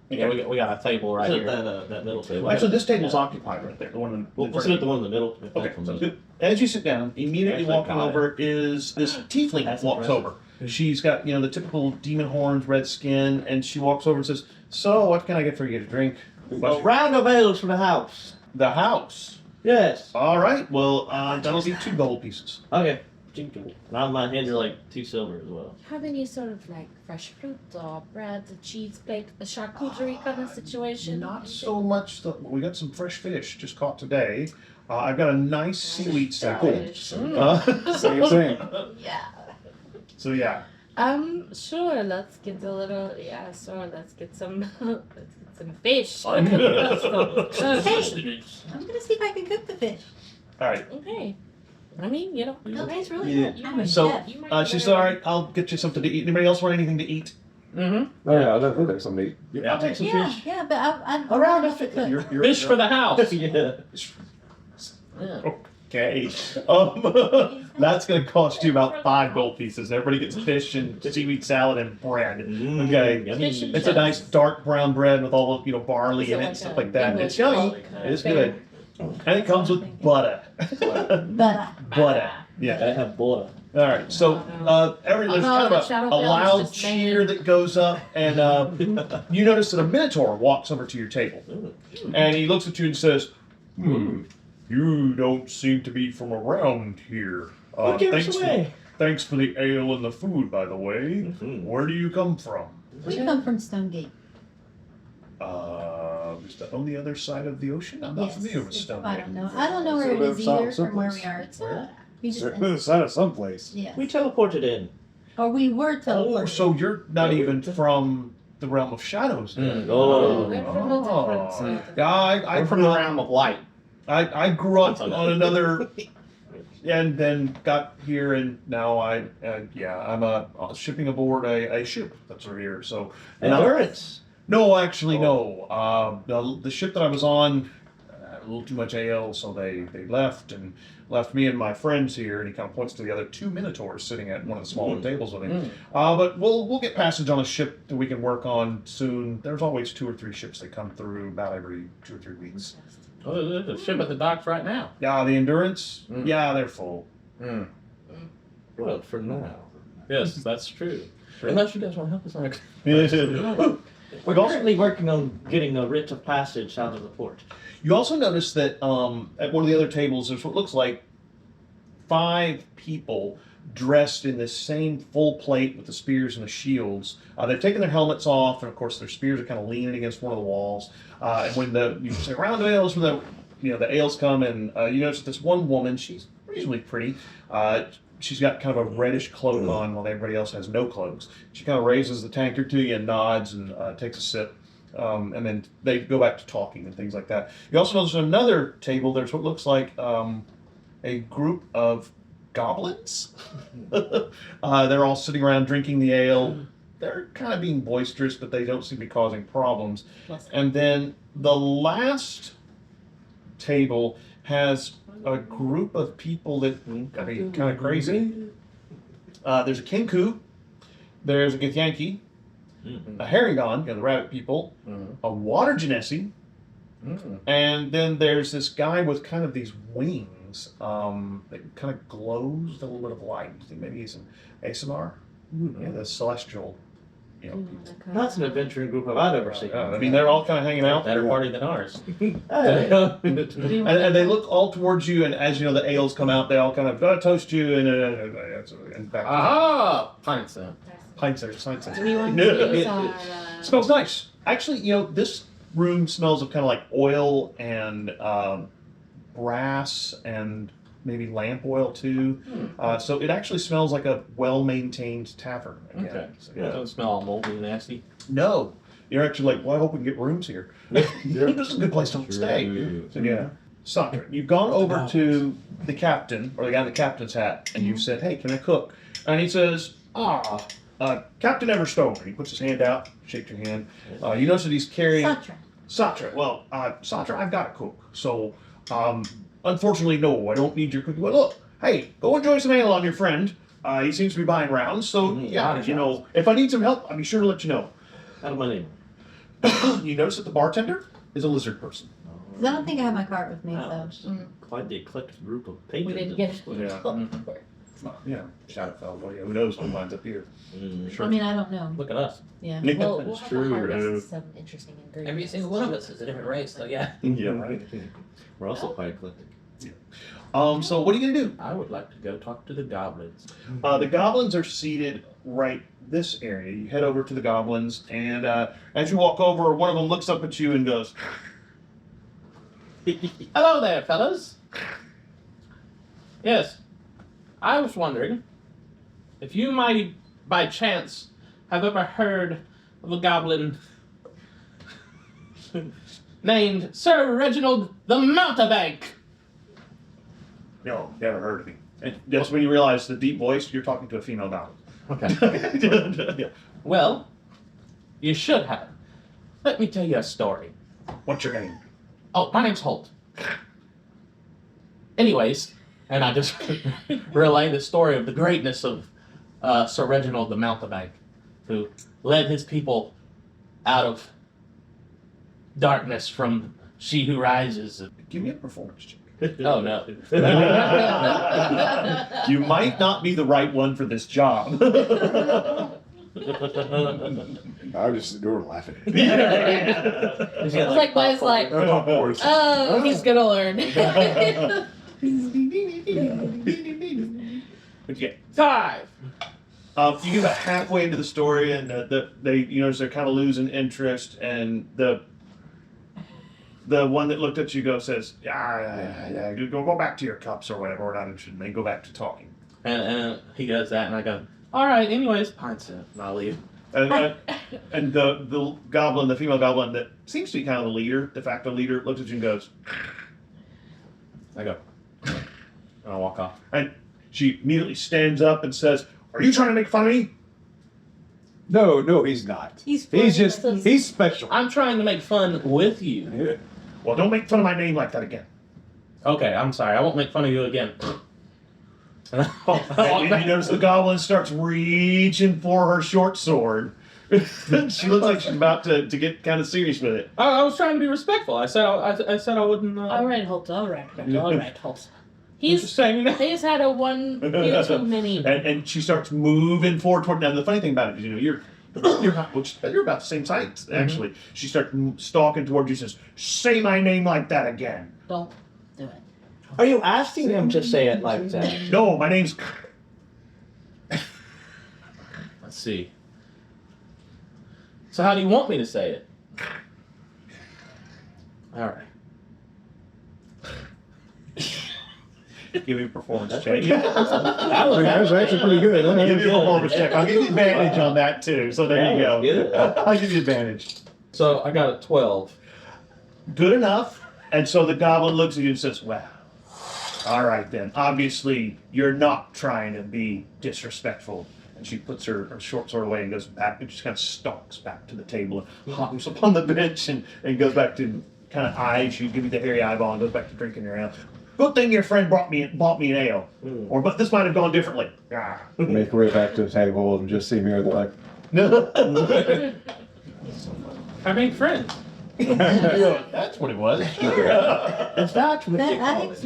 we got a table right Sit here. that middle table. Actually, this table's occupied right there. The one in We'll sit at the one in the middle. if Okay, that's sounds one. good. As you sit down, immediately Actually, walking got it. over is this tiefling That's walks impressive. over. She's got, the typical demon horns, red skin, and she walks over and says, "So, what can I get for you to drink?" A round of ales for the house. The house. Yes. All right, well, that'll be 2 gold pieces. Okay. Now my hands are like 2 silver as well. Have any sort of like fresh fruit or bread, a cheese plate, a charcuterie kind of situation? Not so much. We got some fresh fish just caught today. I've got a nice seaweed salad. Same thing. Yeah. So yeah. Sure. Let's get a little. Yeah, sure. Let's get some. Let's get some fish. I'm gonna see if I can cook the fish. All right. Okay. I mean, you know. No, that's really Yeah. good. I'm a So, chef. You might she better- said, "All right, I'll get you something to eat. Anybody else want anything to eat?" Mm-hmm. Oh, yeah, I think there's some meat. Yeah, I'll take some Yeah, fish. yeah, but I'd Around have to cook. You're- Fish for the house. Yeah. Yeah. Okay. That's going to cost you about 5 gold pieces. Everybody gets fish and seaweed salad and bread. Okay. Fish and It's a chips. nice dark brown bread with all of barley Is it in it, like stuff a like that. English It's yummy. garlic, It's bear? good. And it comes with butter. But Butter. Yeah. I have butter. All right. So there's kind of Shadow a Bell is loud just cheer that goes up, and you notice that a minotaur walks over to your table, and he looks at you and says, "You don't seem to be from around here. What gave us away? Thanks for the ale and the food, by the way. Where do you come from?" we come from Stonegate. Is that on the other side of the ocean? I'm not Yes. familiar with I Stonegate. don't know. I don't know where it Sort of is either some- from where we someplace. are. It's Where? we just It's out of someplace. yeah. We teleported in. Or we were Oh, teleported. so you're not even from the realm of shadows then? Oh. We're from a different side. Yeah, I I'm from the realm of light. I grew up on another, and then got here, and now I'm shipping aboard a ship that's over here. So Endurance. No, actually, no. The ship that I was on, a little too much ale, so they left and left me and my friends here. And he kind of points to the other 2 minotaurs sitting at one of the smaller tables with him. But we'll get passage on a ship that we can work on soon. There's always 2 or 3 ships that come through about every 2 or 3 weeks. Oh, there's a ship at the docks right now. Yeah, the Endurance. Yeah, they're full. Well, for now. Yes, that's true. Unless you guys want to help us out. We're currently working on getting a writ of passage out of the port. You also notice that at one of the other tables, there's what looks like 5 people dressed in this same full plate with the spears and the shields. They've taken their helmets off, and of course their spears are kind of leaning against one of the walls. And when you say round of ales, when the ales come, and you notice that this one woman, she's reasonably pretty. She's got kind of a reddish cloak on while everybody else has no cloaks. She kind of raises the tankard to you and nods and takes a sip. And then they go back to talking and things like that. You also notice on another table, there's what looks like a group of goblins. They're all sitting around drinking the ale. They're kind of being boisterous, but they don't seem to be causing problems. And then the last table has a group of people that gotta be kind of crazy. There's a Kinku, there's a Githyanki, a Herringon, the rabbit people, a Water Genesi, and then there's this guy with kind of these wings that kind of glows with a little bit of light. I think maybe he's an Asimar, the celestial. That's an adventuring group I've ever seen. I mean, they're all kind of hanging out. Better party than ours. And they look all towards you, and as you know, the ales come out, they all kind of toast you and back. Aha! Pints then. Pints there, pints Do there. we want No, to use it our, smells nice. Actually, this room smells of kind of like oil and brass and maybe lamp oil too. So it actually smells like a well-maintained tavern. Again. Okay. So, It doesn't smell all moldy and nasty. No, you're actually like, well, I hope we can get rooms here. This is a good place to stay. So, yeah. Sandra, you've gone over to the captain, or the guy in the captain's hat, and you've said, hey, can I cook? And he says, Captain Everstone. He puts his hand out, shakes your hand. You notice that he's carrying... Satra. Well, Satra, I've got to cook. So, unfortunately, no, I don't need your cooking. Well, look, hey, go enjoy some ale on your friend. He seems to be buying rounds, so yeah, if I need some help, I'll be sure to let you know. Out of my name. You notice that the bartender is a lizard person. I don't think I have my cart with me, Wow. so. Quite the eclectic group of We patrons. didn't get it. Yeah, Shadowfell. Well, yeah, who knows what winds up here? I mean, I don't know. Look at us. Yeah. Yeah. We'll have true, to harvest some interesting ingredients. Every single one of us is a different race, so yeah. Yeah, right. We're also quite eclectic. So what are you gonna do? I would like to go talk to the goblins. The goblins are seated right this area. You head over to the goblins, and as you walk over, one of them looks up at you and goes, Hello there, fellas. Yes, I was wondering if you might, by chance, have ever heard of a goblin named Sir Reginald the Mountebank. no, never heard of me. And that's when you realize the deep voice, you're talking to a female goblin. Okay. Yeah. Well, you should have. Let me tell you a story. What's your name? Oh, my name's Holt. Anyways, and I just relay the story of the greatness of Sir Reginald the Mountebank, who led his people out of darkness from She Who Rises. Give me a performance check. Oh, no. You might not be the right one for this job. I was just sitting there laughing. He's got, Like mine's like, Of course. oh, he's gonna learn. Okay. 5. You get about halfway into the story, and they they're kind of losing interest, and the one that looked at you says, yeah, go back to your cups or whatever. We're not interested. And they go back to talking. And he does that, and I go, all right, anyways, pints it, and I'll leave. And the goblin, the female goblin that seems to be kind of the leader, de facto leader, looks at you and goes, I go, and I walk off. and she immediately stands up and says, are you trying to make fun of me? No, he's not. He's He's special. I'm trying to make fun with you. Well, don't make fun of my name like that again. Okay, I'm sorry. I won't make fun of you again. And I walk And back. you notice the goblin starts reaching for her short sword. She looks like she's about to get kind of serious with it. I was trying to be respectful. I said I wouldn't. All right, Holt. All right, Holt. I'm just saying, you know. He's had a one beer too many. And she starts moving forward toward. Now the funny thing about it is, you know, you're about the same height actually. She starts stalking towards you. Says, "Say my name like that again." Don't do it. Are you asking him to say it like that? No, my name's. Let's see. So how do you want me to say it? All right. Give me a performance check. That's actually pretty good. Give me a performance check. I'll give you advantage on that too. So there you go. Good. I'll give you advantage. So I got a 12. Good enough. And so the goblin looks at you and says, "Well, all right then. Obviously, you're not trying to be disrespectful." And she puts her short sword away and goes back and just kind of stalks back to the table and hops up on the bench and goes back to kind of eyes you, give you the hairy eyeball and goes back to drinking your ale. Good thing your friend bought me an ale. But this might have gone differently. Ah. Make our way back to the table and just see me with like, I made friends. That's what it was. That's what you That call it.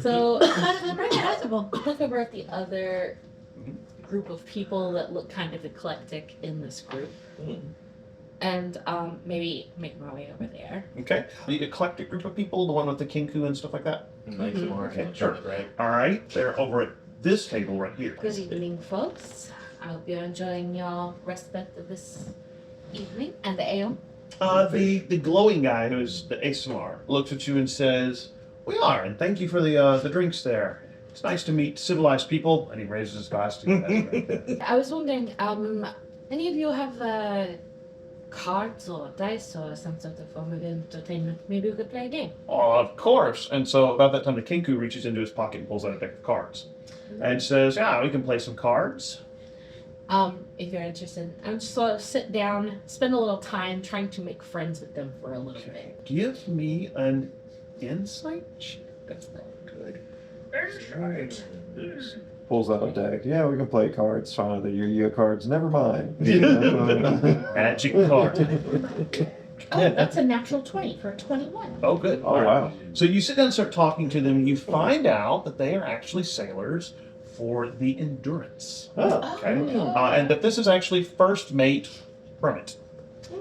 So kind of unrecognizable. look over at the other group of people that look kind of eclectic in this group, and maybe make my way over there. Okay. The eclectic group of people, the one with the kinku and stuff like that. Nice and more. Okay, sure. Right. All right. They're over at this table right here. Good evening, folks. I hope you're enjoying your respite of this evening and the ale. The glowing guy who's the ASMR looks at you and says, "We are, and thank you for the drinks there. It's nice to meet civilized people." And he raises his glass to you. Right there. I was wondering, any of you have cards or dice or some sort of form of entertainment? Maybe we could play a game. Oh, of course. And so about that time, the kinku reaches into his pocket and pulls out a deck of cards and says, "Yeah, we can play some cards." If you're interested, I'm just sort of sit down, spend a little time trying to make friends with them for a little bit. Give me an insight check. That's not good. Insight. pulls out a deck. Yeah, we can play cards. Fine, the Yu-Gi-Oh cards. Never mind. Magic card. Oh, that's a natural 20 for a 21. Oh, good. Oh, wow. So you sit down and start talking to them, and you find out that they are actually sailors for the Endurance. Oh, Okay. And that this is actually first mate from it.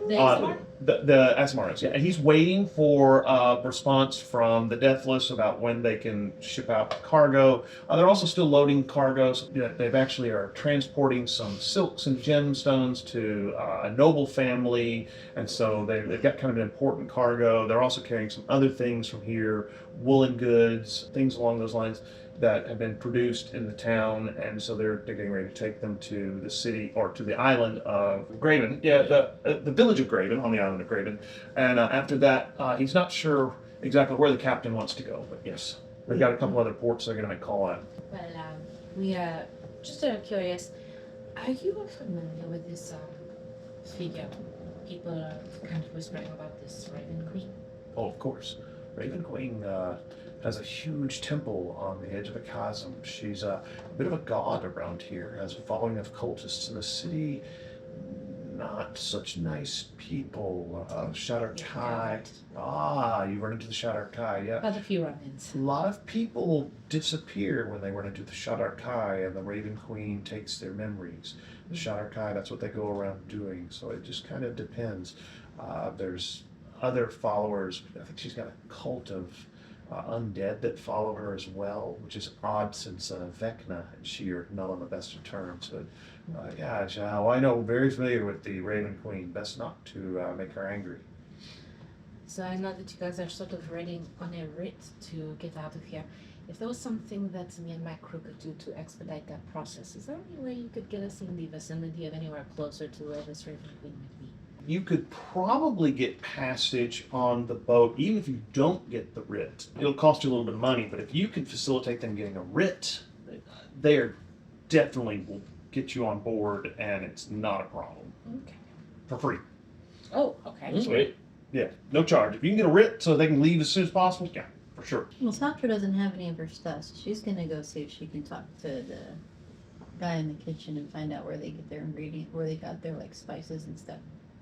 The ASMR? The ASMR is, yeah. And he's waiting for a response from the Deathless about when they can ship out cargo. They're also still loading cargoes. They've actually are transporting some silks and gemstones to a noble family. And so they've got kind of an important cargo. They're also carrying some other things from here, woolen goods, things along those lines that have been produced in the town, and so they're getting ready to take them to the city, or to the island of Graven. Yeah, the village of Graven, on the island of Graven. And after that, he's not sure exactly where the captain wants to go, but yes, they've got a couple other ports they're going to make call at. Well, we are just curious. Are you familiar with this figure? People are kind of whispering about this Raven Queen. Oh, of course. Raven Queen has a huge temple on the edge of a chasm. She's a bit of a god around here, has a following of cultists in the city. Not such nice people. Shadow Kai. You run into the Shadow Kai, yeah. Quite a few run-ins. A lot of people disappear when they run into the Shadow Kai, and the Raven Queen takes their memories. The Shadow Kai, that's what they go around doing, so it just kind of depends. There's other followers. I think she's got a cult of undead that follow her as well, which is odd since Vecna and she are not on the best of terms. But I know, very familiar with the Raven Queen. Best not to make her angry. So I know that you guys are sort of reading on a writ to get out of here. If there was something that me and my crew could do to expedite that process, is there any way you could get us in the vicinity of anywhere closer to where this Raven Queen might be? You could probably get passage on the boat, even if you don't get the writ. It'll cost you a little bit of money, but if you can facilitate them getting a writ, they are definitely will get you on board, and it's not a problem. Okay. For free. Oh, okay. Sweet. Yeah, no charge. If you can get a writ so they can leave as soon as possible, yeah, for sure. Well, Satra doesn't have any of her stuff, so she's gonna go see if she can talk to the guy in the kitchen and find out where they get their where they got their like spices and stuff.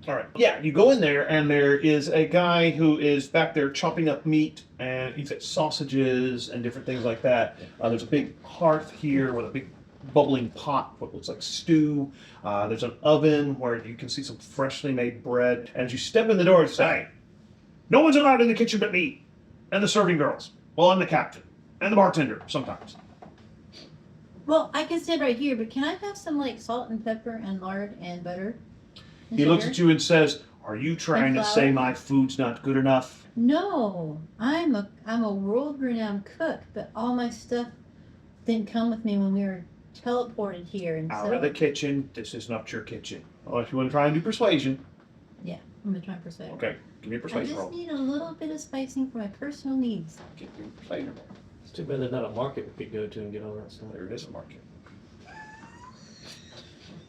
All right. Yeah, you go in there, and there is a guy who is back there chopping up meat, and he's got sausages and different things like that. There's a big hearth here with a big bubbling pot, what looks like stew. There's an oven where you can see some freshly made bread. And as you step in the door, it's say, no one's allowed in the kitchen but me and the serving girls. Well, I'm the captain and the bartender sometimes. Well, I can stand right here, but can I have some like salt and pepper and lard and butter? And He looks sugar? at you and says, are you trying to say flour? my food's not good enough? No, I'm a world-renowned cook, but all my stuff didn't come with me when we were teleported here, and Out so of the kitchen. This is not your kitchen. Unless you want to try and do persuasion. I'm gonna try and persuade. Okay, give me a I persuasion just roll. need a little bit of spicing for my personal needs. Give me a persuasion roll. It's too bad there's not a market we could go to and get all that stuff. There it is, a market.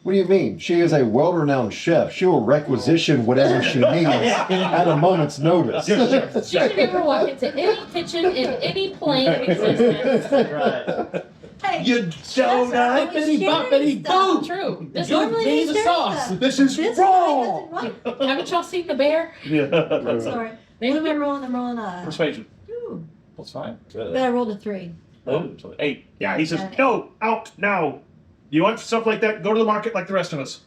What do you mean? She is a well-renowned chef. She will requisition whatever she needs at a moment's notice. She should ever walk into any kitchen in any plane of existence. Right. Hey, You don't always sharing stuff. True. This Normally is they the share sauce. stuff. This is This wrong! guy doesn't like- Haven't y'all seen the bear? Yeah. Sorry. What am I rolling? I'm rolling Persuasion. Ooh, That's fine. but I rolled a 3. Oh, so 8. Yeah, he says, Okay. no, out now. You want stuff like that? Go to the market like the rest of us.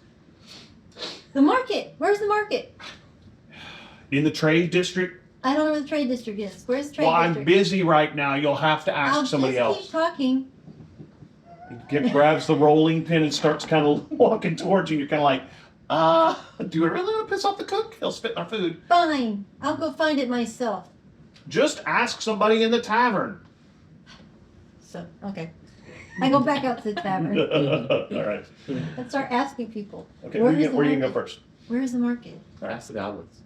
The market. Where's the market? In the trade district? I don't know where the trade district is. Where's the trade Well, I'm district? busy right now. You'll have to ask I'll somebody just else. keep talking. He grabs the rolling pin and starts kind of walking towards you. You're kind of like, do we really want to piss off the cook? He'll spit in our food. Fine. I'll go find it myself. Just ask somebody in the tavern. So, okay. I go back out to the tavern. All right. Let's start asking people. Okay, Where where, you, is the where you can go market? first? Where's the market? Ask the goblins.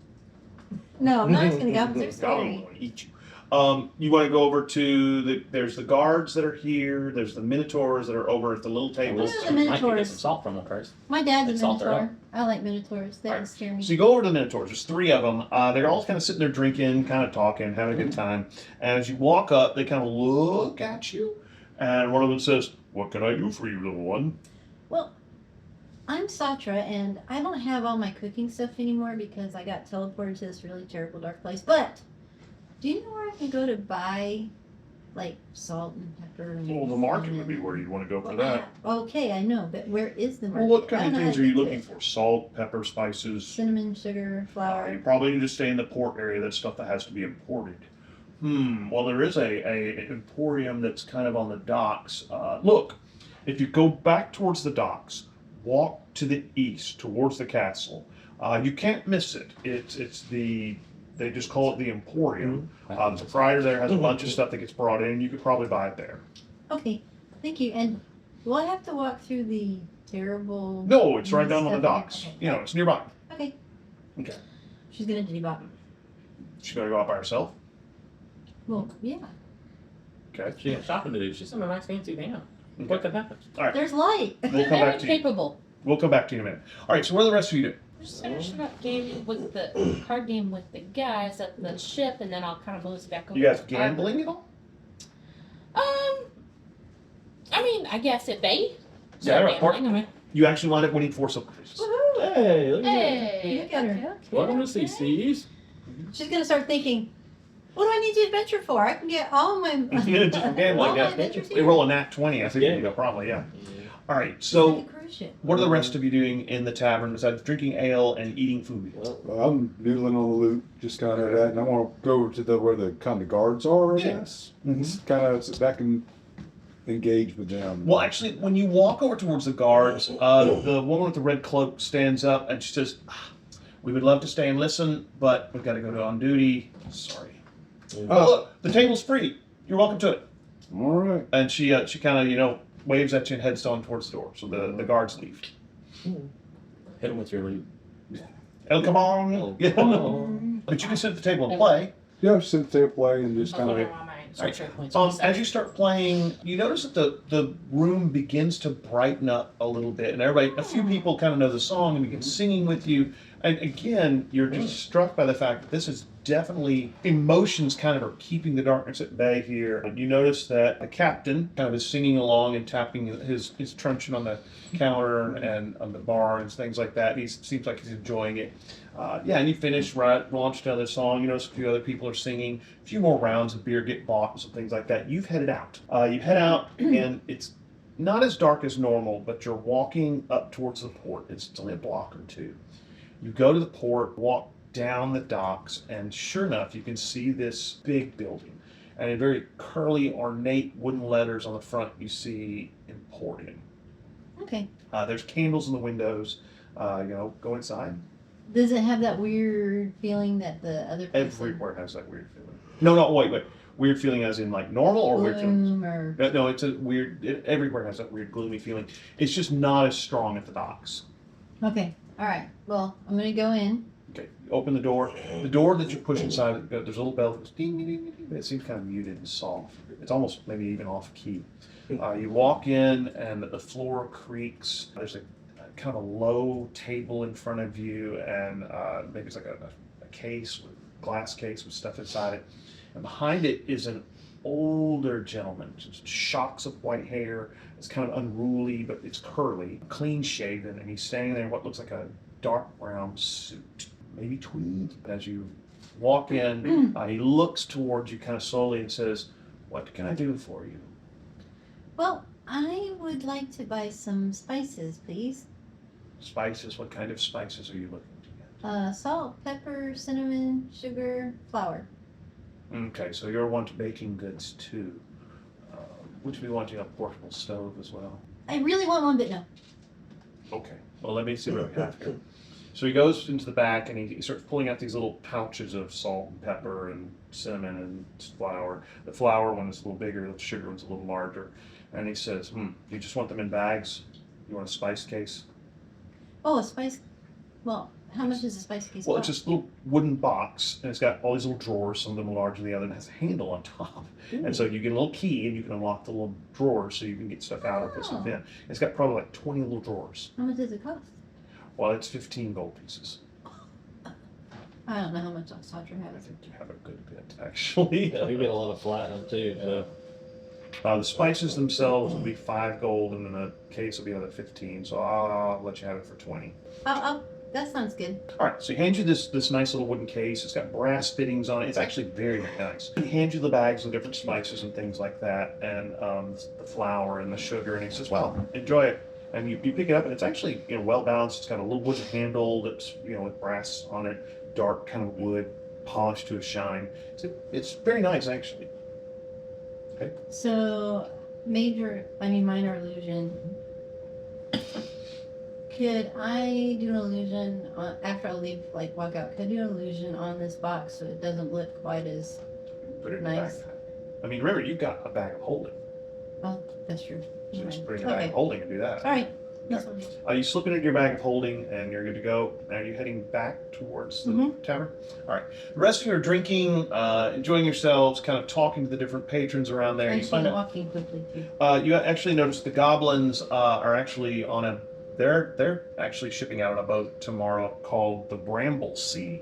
No, I'm not just gonna go because they're Goblin scary. will eat you. You want to go over to there's the guards that are here. There's the minotaurs that are over at the little tables. What are the Might get minotaurs? some salt from them first. My dad's a It's all thrown. minotaur. I like minotaurs. They Alright. scare me. So you go over to the minotaurs. There's 3 of them. They're all kind of sitting there drinking, kind of talking, having a good time. And as you walk up, they kind of look at you, and one of them says, "What can I do for you, little one?" Well, I'm Satra, and I don't have all my cooking stuff anymore because I got teleported to this really terrible dark place. But do you know where I can go to buy, like, salt and pepper? And Well, the market would be where you'd want to go for that. Okay, I know, but where is the market? Well, what I kind don't of know how things to are you get to looking it. for? Salt, pepper, spices. Cinnamon, sugar, You flour. probably need to stay in the port area. That's stuff that has to be imported. Well, there is a emporium that's kind of on the docks. Look, if you go back towards the docks, walk to the east towards the castle. You can't miss it. They just call it the emporium. The proprietor there has a bunch of stuff that gets brought in. You could probably buy it there. Okay, thank you. And will I have to walk through the terrible? No, it's right down on the stuff? docks. Okay. You know, it's nearby. Okay. Okay. She's gonna debug. She's gonna go out by herself. Well, yeah. Okay. She got shopping to do. She's in a nice fancy town. What could happen? There's light. We'll come Very back to you. capable. We'll come back to you in a minute. All right. So what are the rest of you doing? Just finishing up game with the card game with the guys at the ship, and then I'll kind of move back over. You guys to gambling at all? I mean, I guess if they. Yeah, start right, part- gambling, I mean, You actually wind up winning 4 silver pieces. Woohoo! Hey, look at that. hey, Look at her. okay, Welcome to okay. CC's. She's gonna start thinking, what do I need to adventure for? I can get all my Yeah, just from gambling, all my yeah. adventures They here. roll a nat 20, I think Yeah. you go probably, yeah. All right, Like so a cruise ship. what are the rest of you doing in the tavern besides drinking ale and eating food? Well, I'm noodling on the loot, just kind of that, and I want to go over to where the kind of guards are, I Yeah. guess. Just kind of sit back and engage with them. Well, actually, when you walk over towards the guards, the woman with the red cloak stands up and she says, "We would love to stay and listen, but we've got to go on duty. Sorry." Oh, look, the table's free. You're welcome to it. All right. And she kind of, waves at you and heads on towards the door. So the guards leave. Hit him with your loot. El come on. Oh, Yeah. come on. But you can sit at the table and play. Yeah, just sit there, play, and just kind Okay, of all right. Sorcerer points. As you start playing, you notice that the room begins to brighten up a little bit, and a few people kind of know the song and begin singing with you. And again, you're just struck by the fact that this is definitely emotions kind of are keeping the darkness at bay here. And you notice that the captain kind of is singing along and tapping his truncheon on the counter and on the bar and things like that. He seems like he's enjoying it. And you finish, launched another song. You notice a few other people are singing. A few more rounds of beer get bought and some things like that. You've headed out. You head out, and it's not as dark as normal, but you're walking up towards the port. It's only a block or two. You go to the port, walk down the docks, and sure enough, you can see this big building. And in very curly, ornate wooden letters on the front, you see Emporium. Okay. There's candles in the windows. Go inside. Does it have that weird feeling that the other place? Everywhere has that weird feeling. No, wait. Weird feeling as in like normal or weird feeling? Or... No, it's a weird, everywhere has that weird gloomy feeling. It's just not as strong at the docks. Okay. All right. Well, I'm going to go in. Okay, open the door. The door that you push inside, there's a little bell that goes ding, ding, ding, ding, but it seems kind of muted and soft. It's almost maybe even off key. You walk in and the floor creaks. There's a kind of a low table in front of you, and maybe it's like a case, glass case with stuff inside it. And behind it is an older gentleman, just shocks of white hair. It's kind of unruly, but it's curly, clean shaven, and he's standing there in what looks like a dark brown suit, maybe tweed. As you walk in, he looks towards you kind of slowly and says, "What can I do for you?" Well, I would like to buy some spices, please. Spices? What kind of spices are you looking to get? Salt, pepper, cinnamon, sugar, flour. Okay, so you're wanting baking goods too. Would you be wanting a portable stove as well? I really want one, but no. Okay, well, let me see what we have here. So he goes into the back and he starts pulling out these little pouches of salt and pepper and cinnamon and flour. The flour one is a little bigger, the sugar one's a little larger. And he says, you just want them in bags? You want a spice case? Oh, a spice. Well, how much is a spice case? Well, it's this little wooden box, and it's got all these little drawers, some of them larger than the other, and it has a handle on top. Ooh. And so you get a little key, and you can unlock the little drawers so you can get stuff out of this and in. It's got probably like 20 little drawers. How much does it cost? Well, it's 15 gold pieces. I don't know how much Sandra I has. think you have a good bit, actually. Yeah, we get a lot of platinum too. So. The spices themselves will be 5 gold, and then the case will be another 15. So I'll let you have it for 20. That sounds good. All right, so he hands you this nice little wooden case. It's got brass fittings on it. It's actually very, very nice. He hands you the bags with different spices and things like that, and the flour and the sugar, and he says, "Well, enjoy it." And you pick it up, and it's actually well balanced. It's got a little wooden handle that's with brass on it, dark kind of wood, polished to a shine. It's very nice, actually. Okay. So, minor illusion. Could I do an illusion after I leave, walk out? Could I do an illusion on this box so it doesn't look quite as Put it in nice? the backpack. I mean, remember, you've got a bag of holding. Oh, that's true. So just put it in Okay. a bag of holding and do that. All right. That's fine. You slip it into your bag of holding, and you're good to go. Now, are you heading back towards the tavern? All right. The rest of you are drinking, enjoying yourselves, kind of talking to the different patrons around there. You find Actually, out, walking quickly too. you actually notice the goblins are actually on they're actually shipping out on a boat tomorrow called the Bramble Sea.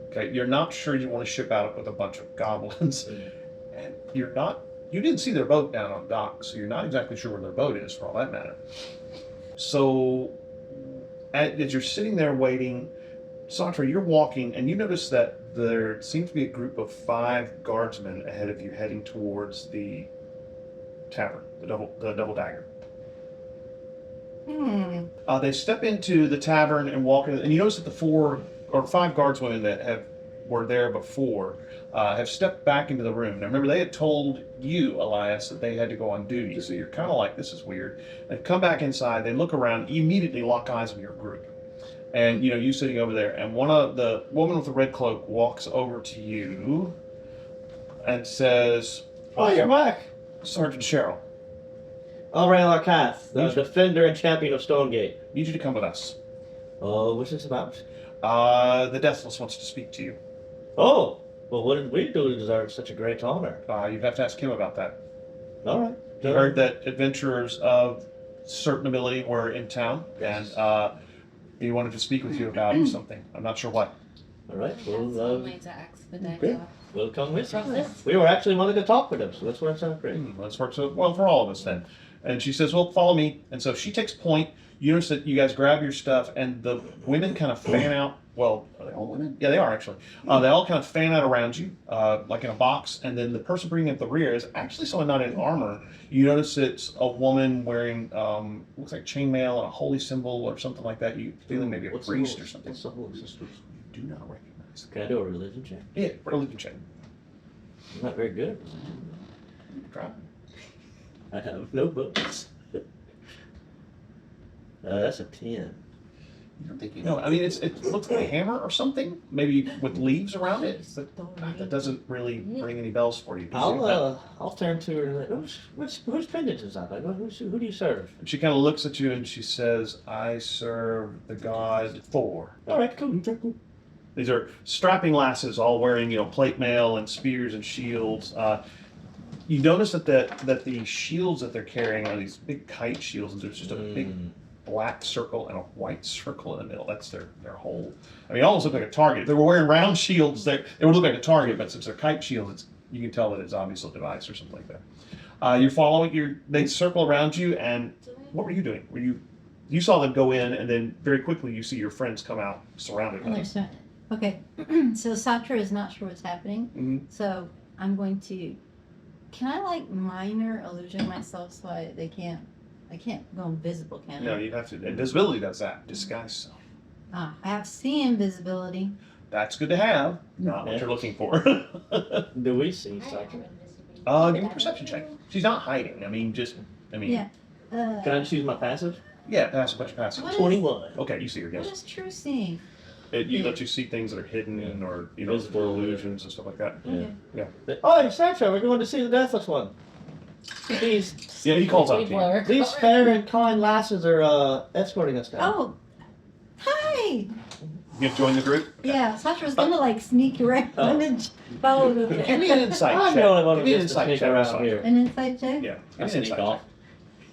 Okay, you're not sure you want to ship out with a bunch of goblins, and you didn't see their boat down on dock, so you're not exactly sure where their boat is for all that matter. So, as you're sitting there waiting, Santra, you're walking, and you notice that there seems to be a group of 5 guardsmen ahead of you heading towards the tavern, the Double Dagger. They step into the tavern and walk in, and you notice that the 4 or 5 guardswomen that were there before have stepped back into the room. Now remember, they had told you, Elias, that they had to go on duty, so you're kind of like, this is weird. They come back inside, they look around, you immediately lock eyes with your group. And you sitting over there, and one of the woman with the red cloak walks over to you and says, "Oh, you're back, Sergeant Cheryl. Alrail Arcath, the defender and champion of Stonegate. Need you to come with us. Oh, what's this about? The Deathless wants to speak to you." Oh, Well, what did we do to deserve such a great honor? You'd have to ask him about that. All right. He heard that adventurers of certain ability were in town, and he wanted to speak with you about something. I'm not sure what. All right. That's one Well, way to expedite okay. our we'll come with you. process. We were actually wanting to talk with him, so that's what sounds great. Let's work so well for all of us then. And she says, well, follow me. And so she takes point. You notice that you guys grab your stuff, and the women kind of fan out. Well, are they all women? Yeah, they are actually. They all kind of fan out around you, like in a box. And then the person bringing up the rear is actually someone not in armor. You notice it's a woman wearing, looks like chainmail and a holy symbol or something like that. You feeling maybe a What's the priest holy- or something. What's the holy system? You do not recognize. Can I do a religion check? Yeah, religion check. I'm not very good. Try. I have no books. That's a 10. You don't think you know. I mean, it looks like a hammer or something, maybe with leaves around it, but that doesn't really ring any bells for you. I'll turn to her and whose pendant is that? Like, who do you serve? She kind of looks at you and she says, I serve the god Thor. All right, cool. These are strapping lasses all wearing, plate mail and spears and shields. You notice that the shields that they're carrying are these big kite shields, and there's just a big black circle and a white circle in the middle. That's their whole. I mean, it almost look like a target. If they were wearing round shields, they would look like a target, but since they're kite shields, you can tell that it's obviously a device or something like that. You're following. They circle around you, and what were you doing? You saw them go in, and then very quickly you see your friends come out surrounded by And them. they're starting. Okay, so Satra is not sure what's happening. Mhm. So I'm going to. Can I like minor illusion myself so I can't go invisible, can I? No, you have to. Invisibility does that. Disguise self. I have see invisibility. That's good to have. Not what you're looking for. Do we see something? Give me a perception check. She's not hiding. Yeah. Can I just use my passive? Yeah, passive, bunch of passive. What is- 21. Okay, you see her, What yes. is true seeing? You let you see things that are hidden or, Visible. for illusions and stuff like that. Okay. Oh, hey, Sancho, we're going to see the Deathless One. These Yeah, he calls out to you. these fair and kind lasses are escorting us down. Oh, hi. You have joined the group? Yeah, Satra's gonna like sneak around and follow Give me them. an insight I'm check. the only one Give who me an gets to insight sneak check. around Sorry. here. An insight check. Yeah, I give me an sneak insight off.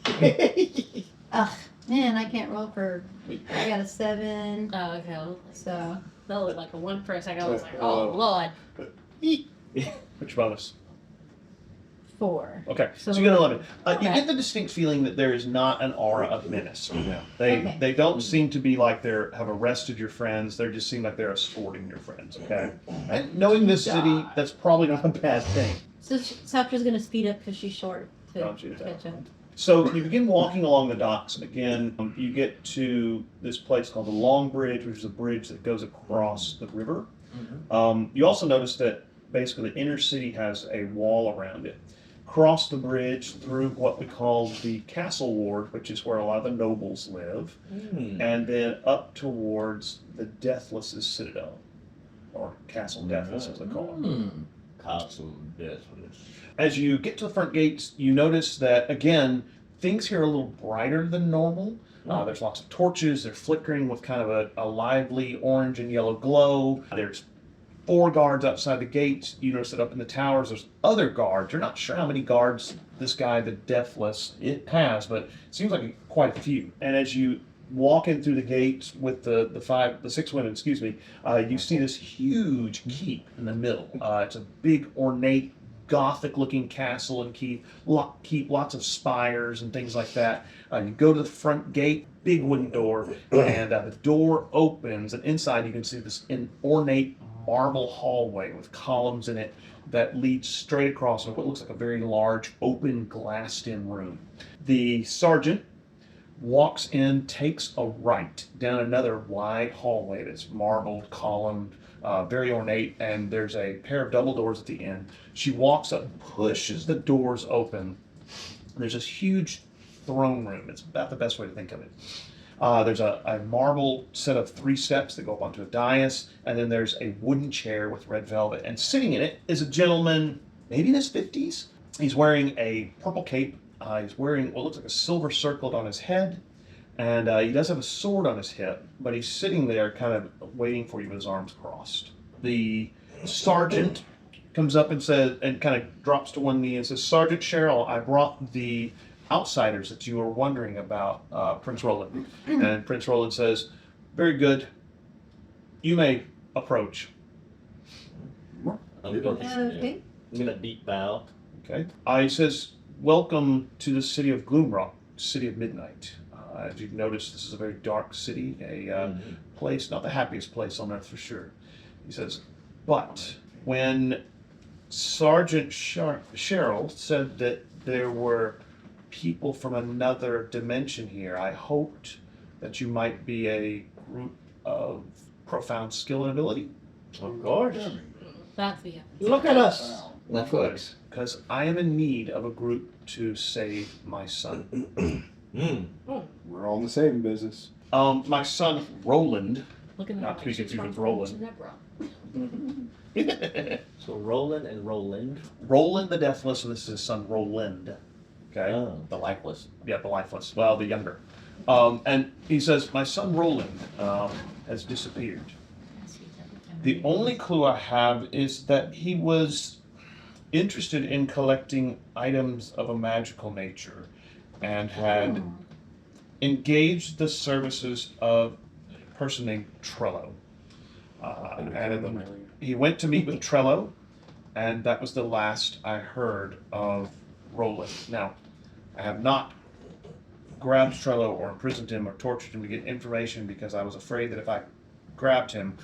check. Ugh, man, I can't roll for. I got a 7. Oh, okay. So That looked like a 1 for a second. I was like, Oh. oh, Lord. Which bonus? 4. Okay, so So- you get 11. You Okay. get the distinct feeling that there is not an aura of menace. They Okay. they don't seem to be like have arrested your friends. They just seem like they're escorting your friends. Okay, and knowing this city, that's probably not a bad thing. So Satra's gonna speed up because she's short to Don't you catch up. So you begin walking along the docks, and again, you get to this place called the Long Bridge, which is a bridge that goes across the river. You also notice that basically the inner city has a wall around it. Cross the bridge through what we call the Castle Ward, which is where a lot of the nobles live, and then up towards the Deathless' Citadel, or Castle Deathless as they call it. Castle Deathless. As you get to the front gates, you notice that, again, things here are a little brighter than normal. There's lots of torches. They're flickering with kind of a lively orange and yellow glow. There's 4 guards outside the gates. You notice that up in the towers, there's other guards. You're not sure how many guards this guy, the Deathless, it has, but it seems like quite a few. And as you walk in through the gates with the 6 women, you see this huge keep in the middle. It's a big, ornate, Gothic-looking castle and keep lots of spires and things like that. You go to the front gate, big wooden door, and the door opens, and inside you can see this ornate marble hallway with columns in it that leads straight across what looks like a very large, open, glassed-in room. The sergeant walks in, takes a right down another wide hallway that's marbled, columned, very ornate, and there's a pair of double doors at the end. She walks up, pushes the doors open. There's this huge throne room. It's about the best way to think of it. There's a marble set of 3 steps that go up onto a dais, and then there's a wooden chair with red velvet. And sitting in it is a gentleman, maybe in his 50s. He's wearing a purple cape. He's wearing what looks like a silver circlet on his head, and he does have a sword on his hip, but he's sitting there kind of waiting for you with his arms crossed. The sergeant comes up and says, and kind of drops to one knee and says, Sergeant Cheryl, I brought the outsiders that you were wondering about, Prince Roland. And Prince Roland says, very good. You may approach. I'm gonna, Okay. I'm gonna deep bow. Okay. He says, welcome to the city of Gloomrock, city of midnight. As you've noticed, this is a very dark city, a place, not the happiest place on earth for sure. He says, but when Sergeant Cheryl said that there were people from another dimension here, I hoped that you might be a group of profound skill and ability. Of course. That we have. Look at us. That works. Because I am in need of a group to save my son. We're all in the saving business. My son Roland, Look at not that. to be confused with Roland. So Roland and Roland. Roland the Deathless, and this is his son Roland. Okay. Oh. The lifeless. Yeah, the lifeless. Well, the younger. And he says, my son Roland has disappeared. The only clue I have is that he was interested in collecting items of a magical nature and had engaged the services of a person named Trello. And he went to meet with Trello, and that was the last I heard of Roland. Now, I have not grabbed Trello or imprisoned him or tortured him to get information because I was afraid that if I grabbed him,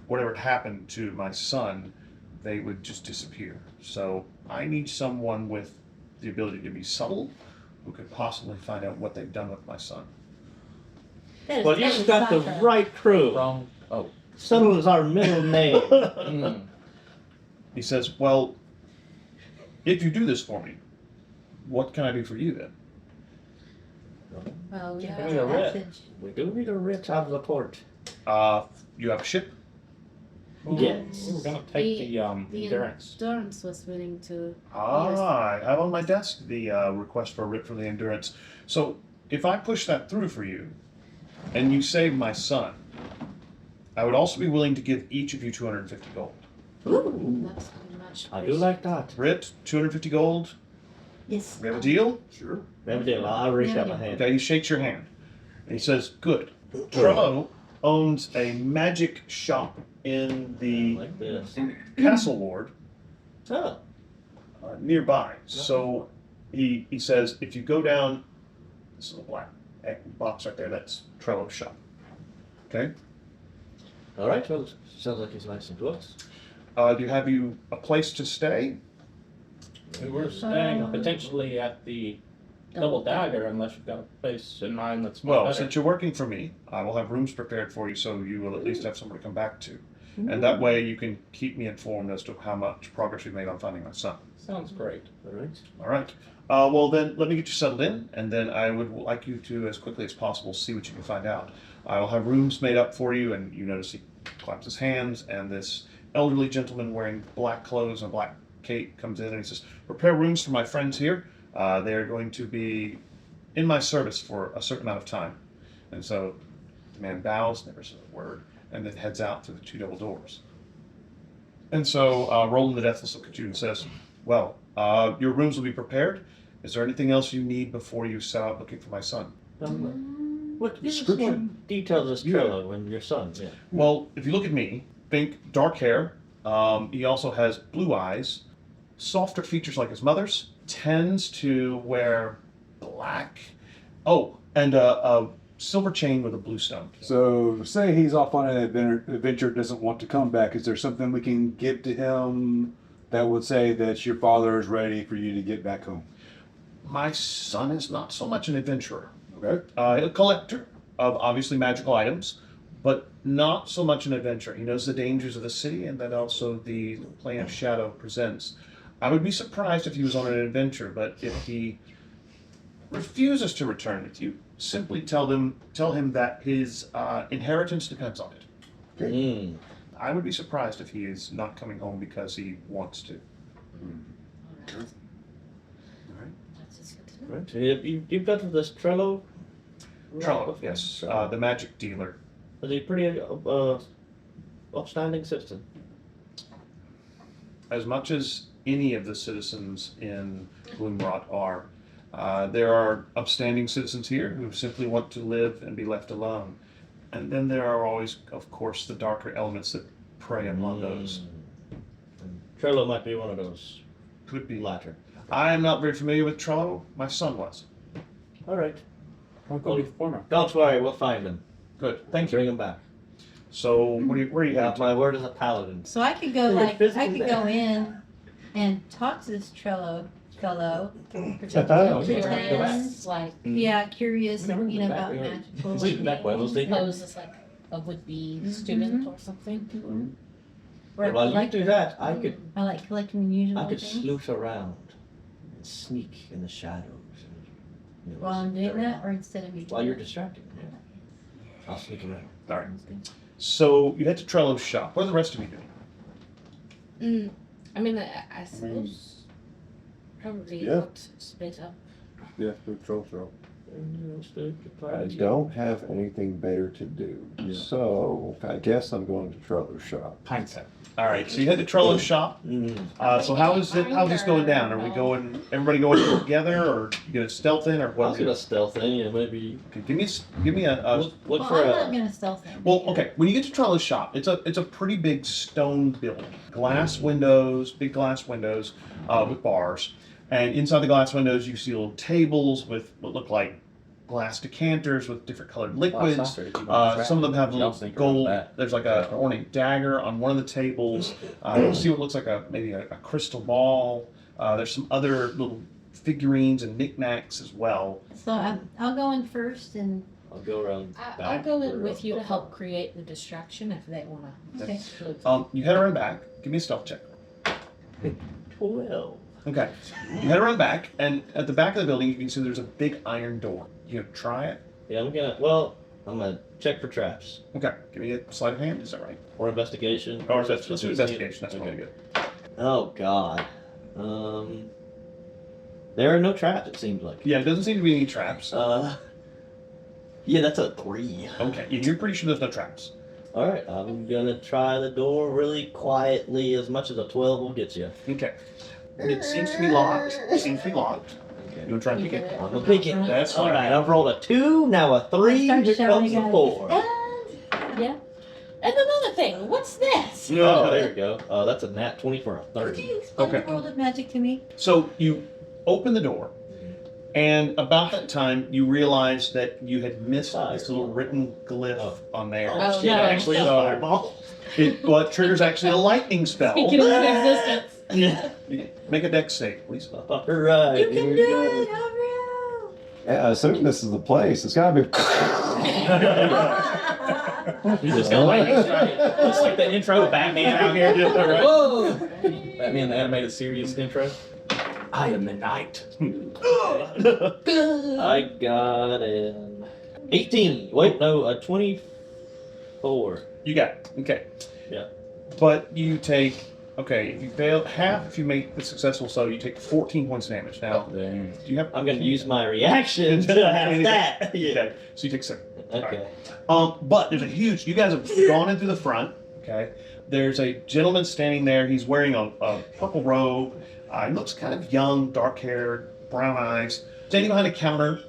whatever had happened to my son, they would just disappear. So I need someone with the ability to be subtle who could possibly find out what they've done with my son. Well, you've got the right crew. Wrong. Oh. Subtle is our middle name. He says, well, if you do this for me, what can I do for you then? Well, we Give have us need a a writ. message. We do need a writ out of the port. You have a ship? Yes. We're gonna take the the endurance. Endurance was willing to. I have on my desk the request for a writ for the endurance. So if I push that through for you, and you save my son, I would also be willing to give each of you 250 gold. That's pretty much. I do like that. Writ, 250 gold. Yes. We have a deal? Sure. Evidently, I'll reach out my hand. Okay, he shakes your hand. And he says, good. Trello owns a magic shop in the Like this. Castle Ward Oh. nearby. So he says, if you go down this little black box right there, that's Trello's shop. Okay? All right. Well, sounds like he's nice and to us. Do you have a place to stay? We were staying potentially at the Double Dagger unless you've got a place in mind that's more Well, better. since you're working for me, I will have rooms prepared for you so you will at least have somewhere to come back to. And that way you can keep me informed as to how much progress we've made on finding my son. Sounds great. All right. All right. Well, then let me get you settled in, and then I would like you to, as quickly as possible, see what you can find out. I will have rooms made up for you, and you notice he claps his hands, and this elderly gentleman wearing black clothes and a black cape comes in, and he says, prepare rooms for my friends here. They are going to be in my service for a certain amount of time. And so the man bows, never says a word, and then heads out through the two double doors. And so Roland the Deathless looks at you and says, well, your rooms will be prepared. Is there anything else you need before you set out looking for my son? What Description? details is Yeah. Trello and your son? Yeah. Well, if you look at me, think dark hair. He also has blue eyes, softer features like his mother's, tends to wear black. Oh, and a silver chain with a blue stone. So say he's off on an adventure, doesn't want to come back. Is there something we can give to him that would say that your father is ready for you to get back home? My son is not so much an adventurer. Okay. A collector of obviously magical items, but not so much an adventurer. He knows the dangers of the city and that also the plane of shadow presents. I would be surprised if he was on an adventure, but if he refuses to return with you, simply tell him that his inheritance depends on it. Mm. I would be surprised if he is not coming home because he wants to. That's just good to know. Right. You've got this Trello? Trello, yes, the magic dealer. Is he pretty upstanding citizen? as much as any of the citizens in Gloomrot are. There are upstanding citizens here who simply want to live and be left alone. And then there are always, of course, the darker elements that prey upon those. Trello might be one of those Could be. latter. I am not very familiar with Trello. My son was. All right. I'll go before now. Don't worry, we'll find them. Good. Thank you. Bring them back. So, where are you Yeah, at? my word as a paladin. So I could go You're like I physically could there. go in and talk to this fellow. Oh, Pretend like Yeah, curious, Remember you know, back about we were- magical. we were back when those things- pose as like a would-be student or something. Or Well, you like, do that. I could I like collecting unusual I could things. sleuth around and sneak in the shadows. And, While I'm doing that, or instead of me. while you're distracted. Yeah. I'll sneak around. All right. So, you head to Trello's shop. What are the rest of you doing? I mean, I suppose probably Yeah. not split up. Yeah, good throw. I don't have anything better to do. Yeah. So I guess I'm going to Trello's shop. All right. So, you head to Trello's shop. So how's this going down? Are we going, everybody going together, or you get a stealth in, or I'll what? get a stealth in, yeah, maybe. Okay, give me a Look Well, for I'm not a. gonna stealth him. well, okay. When you get to Trello's shop, it's a pretty big stone building, glass windows, big glass windows with bars, and inside the glass windows you see little tables with what look like glass decanters with different colored liquids. Some of them have little gold. There's like a ornate dagger on one of the tables. You'll see what looks like maybe a crystal ball. There's some other little figurines and knickknacks as well. So I'll go in first and I'll go around. I'll back go in or with you to up help create the distraction if they wanna. okay. You head around back. Give me a stealth check. 12. Okay. You head around back, and at the back of the building, you can see there's a big iron door. You gonna try it? Yeah, I'm gonna check for traps Okay. Give me a sleight of hand. Is that right? or investigation. Or let's do investigation. That's really good. Oh God. There are no traps. It seems like. Yeah, it doesn't seem to be any traps. Yeah, that's a 3. Okay. You're pretty sure there's no traps. All right, I'm gonna try the door really quietly, as much as a 12 will get you. Okay. It seems to be locked. You want to try and pick it? I'm gonna pick it. That's All fine. right, I've rolled a 2, now a 3. Start Here comes shouting the at 4. Yeah. And another thing, what's this? Oh, there we go. That's a nat 20 for a Could 30. you explain Okay. the world of magic to me? So you open the door, and about that time, you realize that you had missed this little written glyph on there. Oh, shit, no. actually, a So- fireball. It triggers actually a lightning spell. Speaking of existence. Yeah. Make a dex save, please. All right. You can here do we go. it, Gabriel! Yeah, I assume this is the place. It's gotta be. You just got like, it's like the intro of Batman out here. Just, right? Whoa! Batman, the animated series intro. I am the knight. I got an 18. Wait, no, a 24. You got it. Okay. Yeah. But you take, okay, if you fail half, if you make the successful, so you take 14 points of damage. Now, do you have? I'm gonna use my reaction to have that. Yeah. Okay. So you take 7. Okay. But there's a huge. You guys have gone in through the front. Okay. There's a gentleman standing there. He's wearing a purple robe. He looks kind of young, dark hair, brown eyes. Standing behind a counter.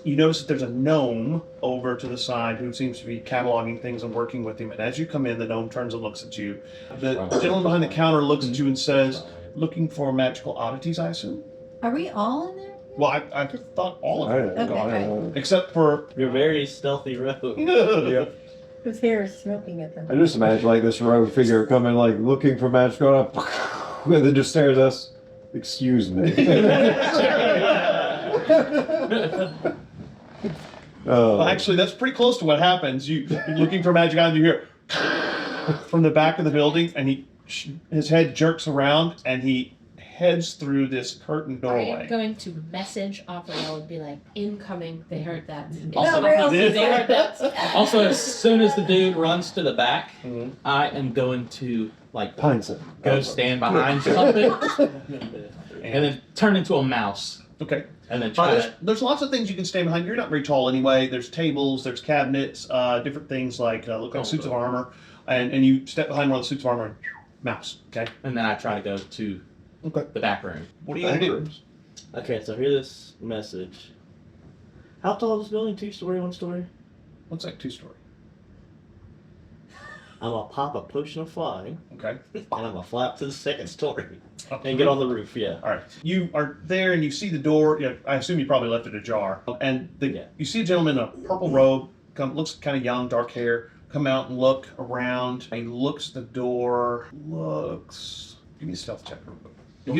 You notice that there's a gnome over to the side who seems to be cataloging things and working with him. And as you come in, the gnome turns and looks at you. The gentleman behind the counter looks at you and says, "Looking for magical oddities, I assume?" Are we all in there? Well, I thought all of I them, don't know. except for. You're very stealthy rogue. Yeah. Whose hair is smoking at them? I just imagine like this rogue figure coming, like looking for magic, going up, and then just stares at us. Excuse me. Well, actually, that's pretty close to what happens. You're looking for magic items, you hear from the back of the building, and his head jerks around, and he heads through this curtain I am doorway. going to message Opera and be like, incoming, they heard that. Also, They heard that. Also, as soon as the dude runs to the back, Mhm. I am going to like Pine set. go stand behind something and then turn into a mouse Okay. and then try to. There's lots of things you can stand behind. You're not very tall anyway. There's tables, there's cabinets, different things like look like suits of armor, and you step behind one of the suits of armor, and mouse. Okay. And then I try to go to Okay. the back room. What are you gonna do? Okay, so hear this message. How tall is this building? 2-story, 1-story? Looks like 2-story. I'm gonna pop a potion of flying, Okay. and I'm gonna fly up to the 2nd story and get on the roof. Yeah. All right. You are there and you see the door. Yeah, I assume you probably left it ajar. And you see a gentleman in a purple robe, looks kind of young, dark hair, come out and look around. And he looks at the door. Give me a stealth check real quick. You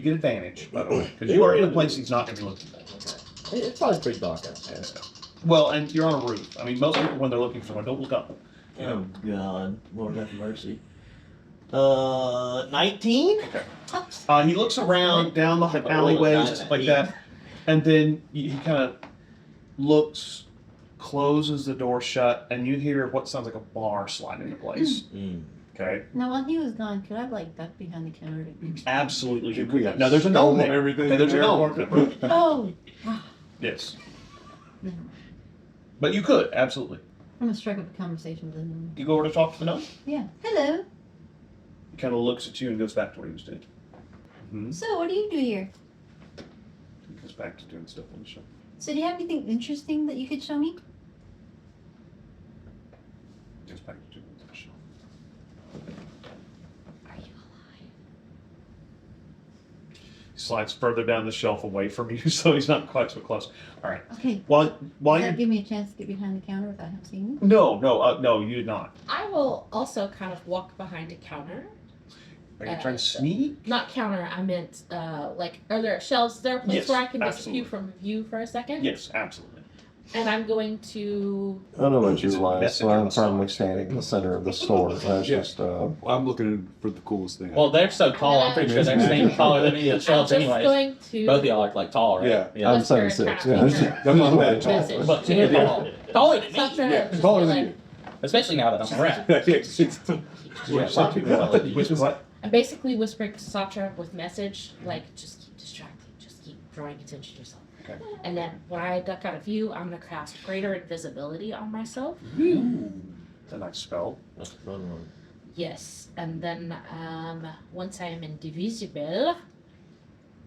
get advantage, by the way, because you are in a place he's not going to be looking at. It's probably pretty dark out there. Well, and you're on a roof. I mean, most people, when they're looking for someone, don't look up. Oh God, Lord have mercy. 19. He looks around down the alleyways and stuff like that, and then he kind of looks, closes the door shut, and you hear what sounds like a bar slide into place. Okay. Now, while he was gone, could I have like ducked behind the counter? Absolutely. You We could. got Now there's a gnome stone and there. everything Okay, there's a there. gnome. Oh, Yes. no. But you could, absolutely. I'm gonna strike up a conversation with him. You go over to talk to the gnome. Yeah. Hello. He kind of looks at you and goes back to where he was doing. So, what do you do here? He goes back to doing stuff on the show. So, do you have anything interesting that you could show me? Goes back to doing the show. Are you alive? He slides further down the shelf away from you, so he's not quite so close. All right. Okay. While Does you're that give me a chance to get behind the counter without him seeing me? no, you did not. I will also kind of walk behind a counter. Are you trying to sneak? Not counter, I meant like, are there shelves? Is there a place Yes, where I can just absolutely. view from view for a second? Yes, absolutely. And I'm going to. I don't know about you, It's a Elias, message so on I'm the side. firmly standing in the center of the store. That's Yeah. just, I'm looking for the coolest thing. Well, they're so tall. I'm pretty sure they're staying taller than any of the I'm shelves, just anyways. going to. Both of y'all are like tall, right? Yeah. I'm That's where 7'6", it's yeah. at. I'm not that tall. Message. But you're tall. Taller than me. Sasha, Yeah, just taller be than like- you. Especially now that I'm around. Which is what? I'm basically whispering to Satra with message, like, just keep distracting, just keep drawing attention to yourself. Okay. And then when I duck out of view, I'm going to cast greater invisibility on myself. It's a nice spell. That's a fun one. Yes. And then once I am indivisible,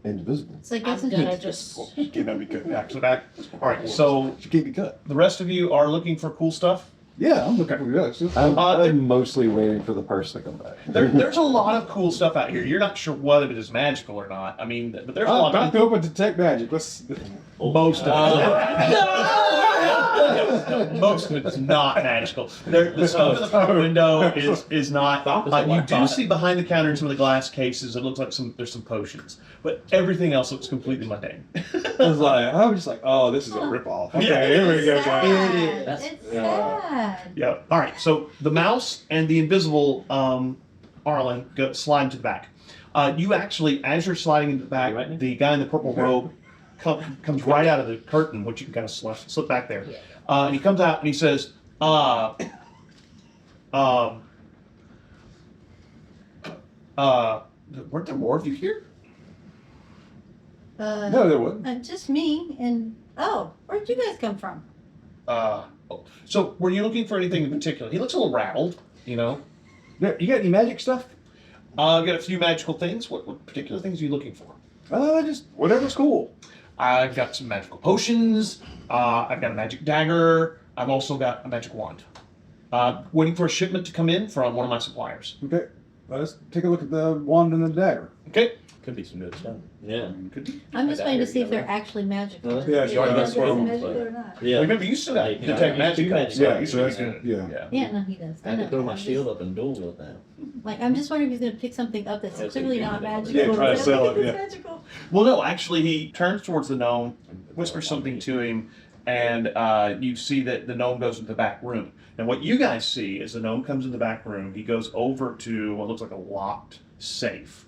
invisible. So, I I'm guess going to it's just. She cannot be cut. Back to back. All right. So She can't be cut. the rest of you are looking for cool stuff. Yeah, I'm looking for that. I'm mostly waiting for the person to come back. There's a lot of cool stuff out here. You're not sure whether it is magical or not. I mean, but there's a lot I'm of open to detect magic. Let's. most of it. Most of it's not magical. The stuff in the front window is not. You do see behind the counter in some of the glass cases. It looks like there's some potions, but everything else looks completely mundane. I was just like, oh, this is a ripoff. Okay, Yeah. here we go, It's guys. sad. That's- It's sad. Yeah. All right. So the mouse and the invisible Arlen slide into the back. You actually, as you're sliding into the back, You right? the guy in the purple robe comes right out of the curtain, which you can kind of slip back there. And he comes out and he says, weren't there more of you here? No, there wasn't. Just me and where'd you guys come from? So were you looking for anything in particular? He looks a little rattled, you know. Yeah, you got any magic stuff? Got a few magical things. What particular things are you looking for? Just whatever's cool. I've got some magical potions. I've got a magic dagger. I've also got a magic wand. Waiting for a shipment to come in from one of my suppliers. Okay, let's take a look at the wand and the dagger. Okay. Could be some good stuff. Yeah. Could be. I'm just waiting to see if they're actually magical. Yeah, you already got If they're squirrel. magical or not. Yeah. Remember, you still got Yeah, detect you magic. do magic. Yeah, Yeah, so that's good. Yeah. Yeah. Yeah, no, he does. I had to know. throw my I'm shield just- up and duel with that. Like, I'm just wondering if he's gonna pick something up that's That's clearly okay. not magical. Yeah, try to but sell I think it, it's yeah. magical. Well, no, actually, he turns towards the gnome, whispers something to him, and you see that the gnome goes into the back room. And what you guys see is the gnome comes in the back room. He goes over to what looks like a locked safe,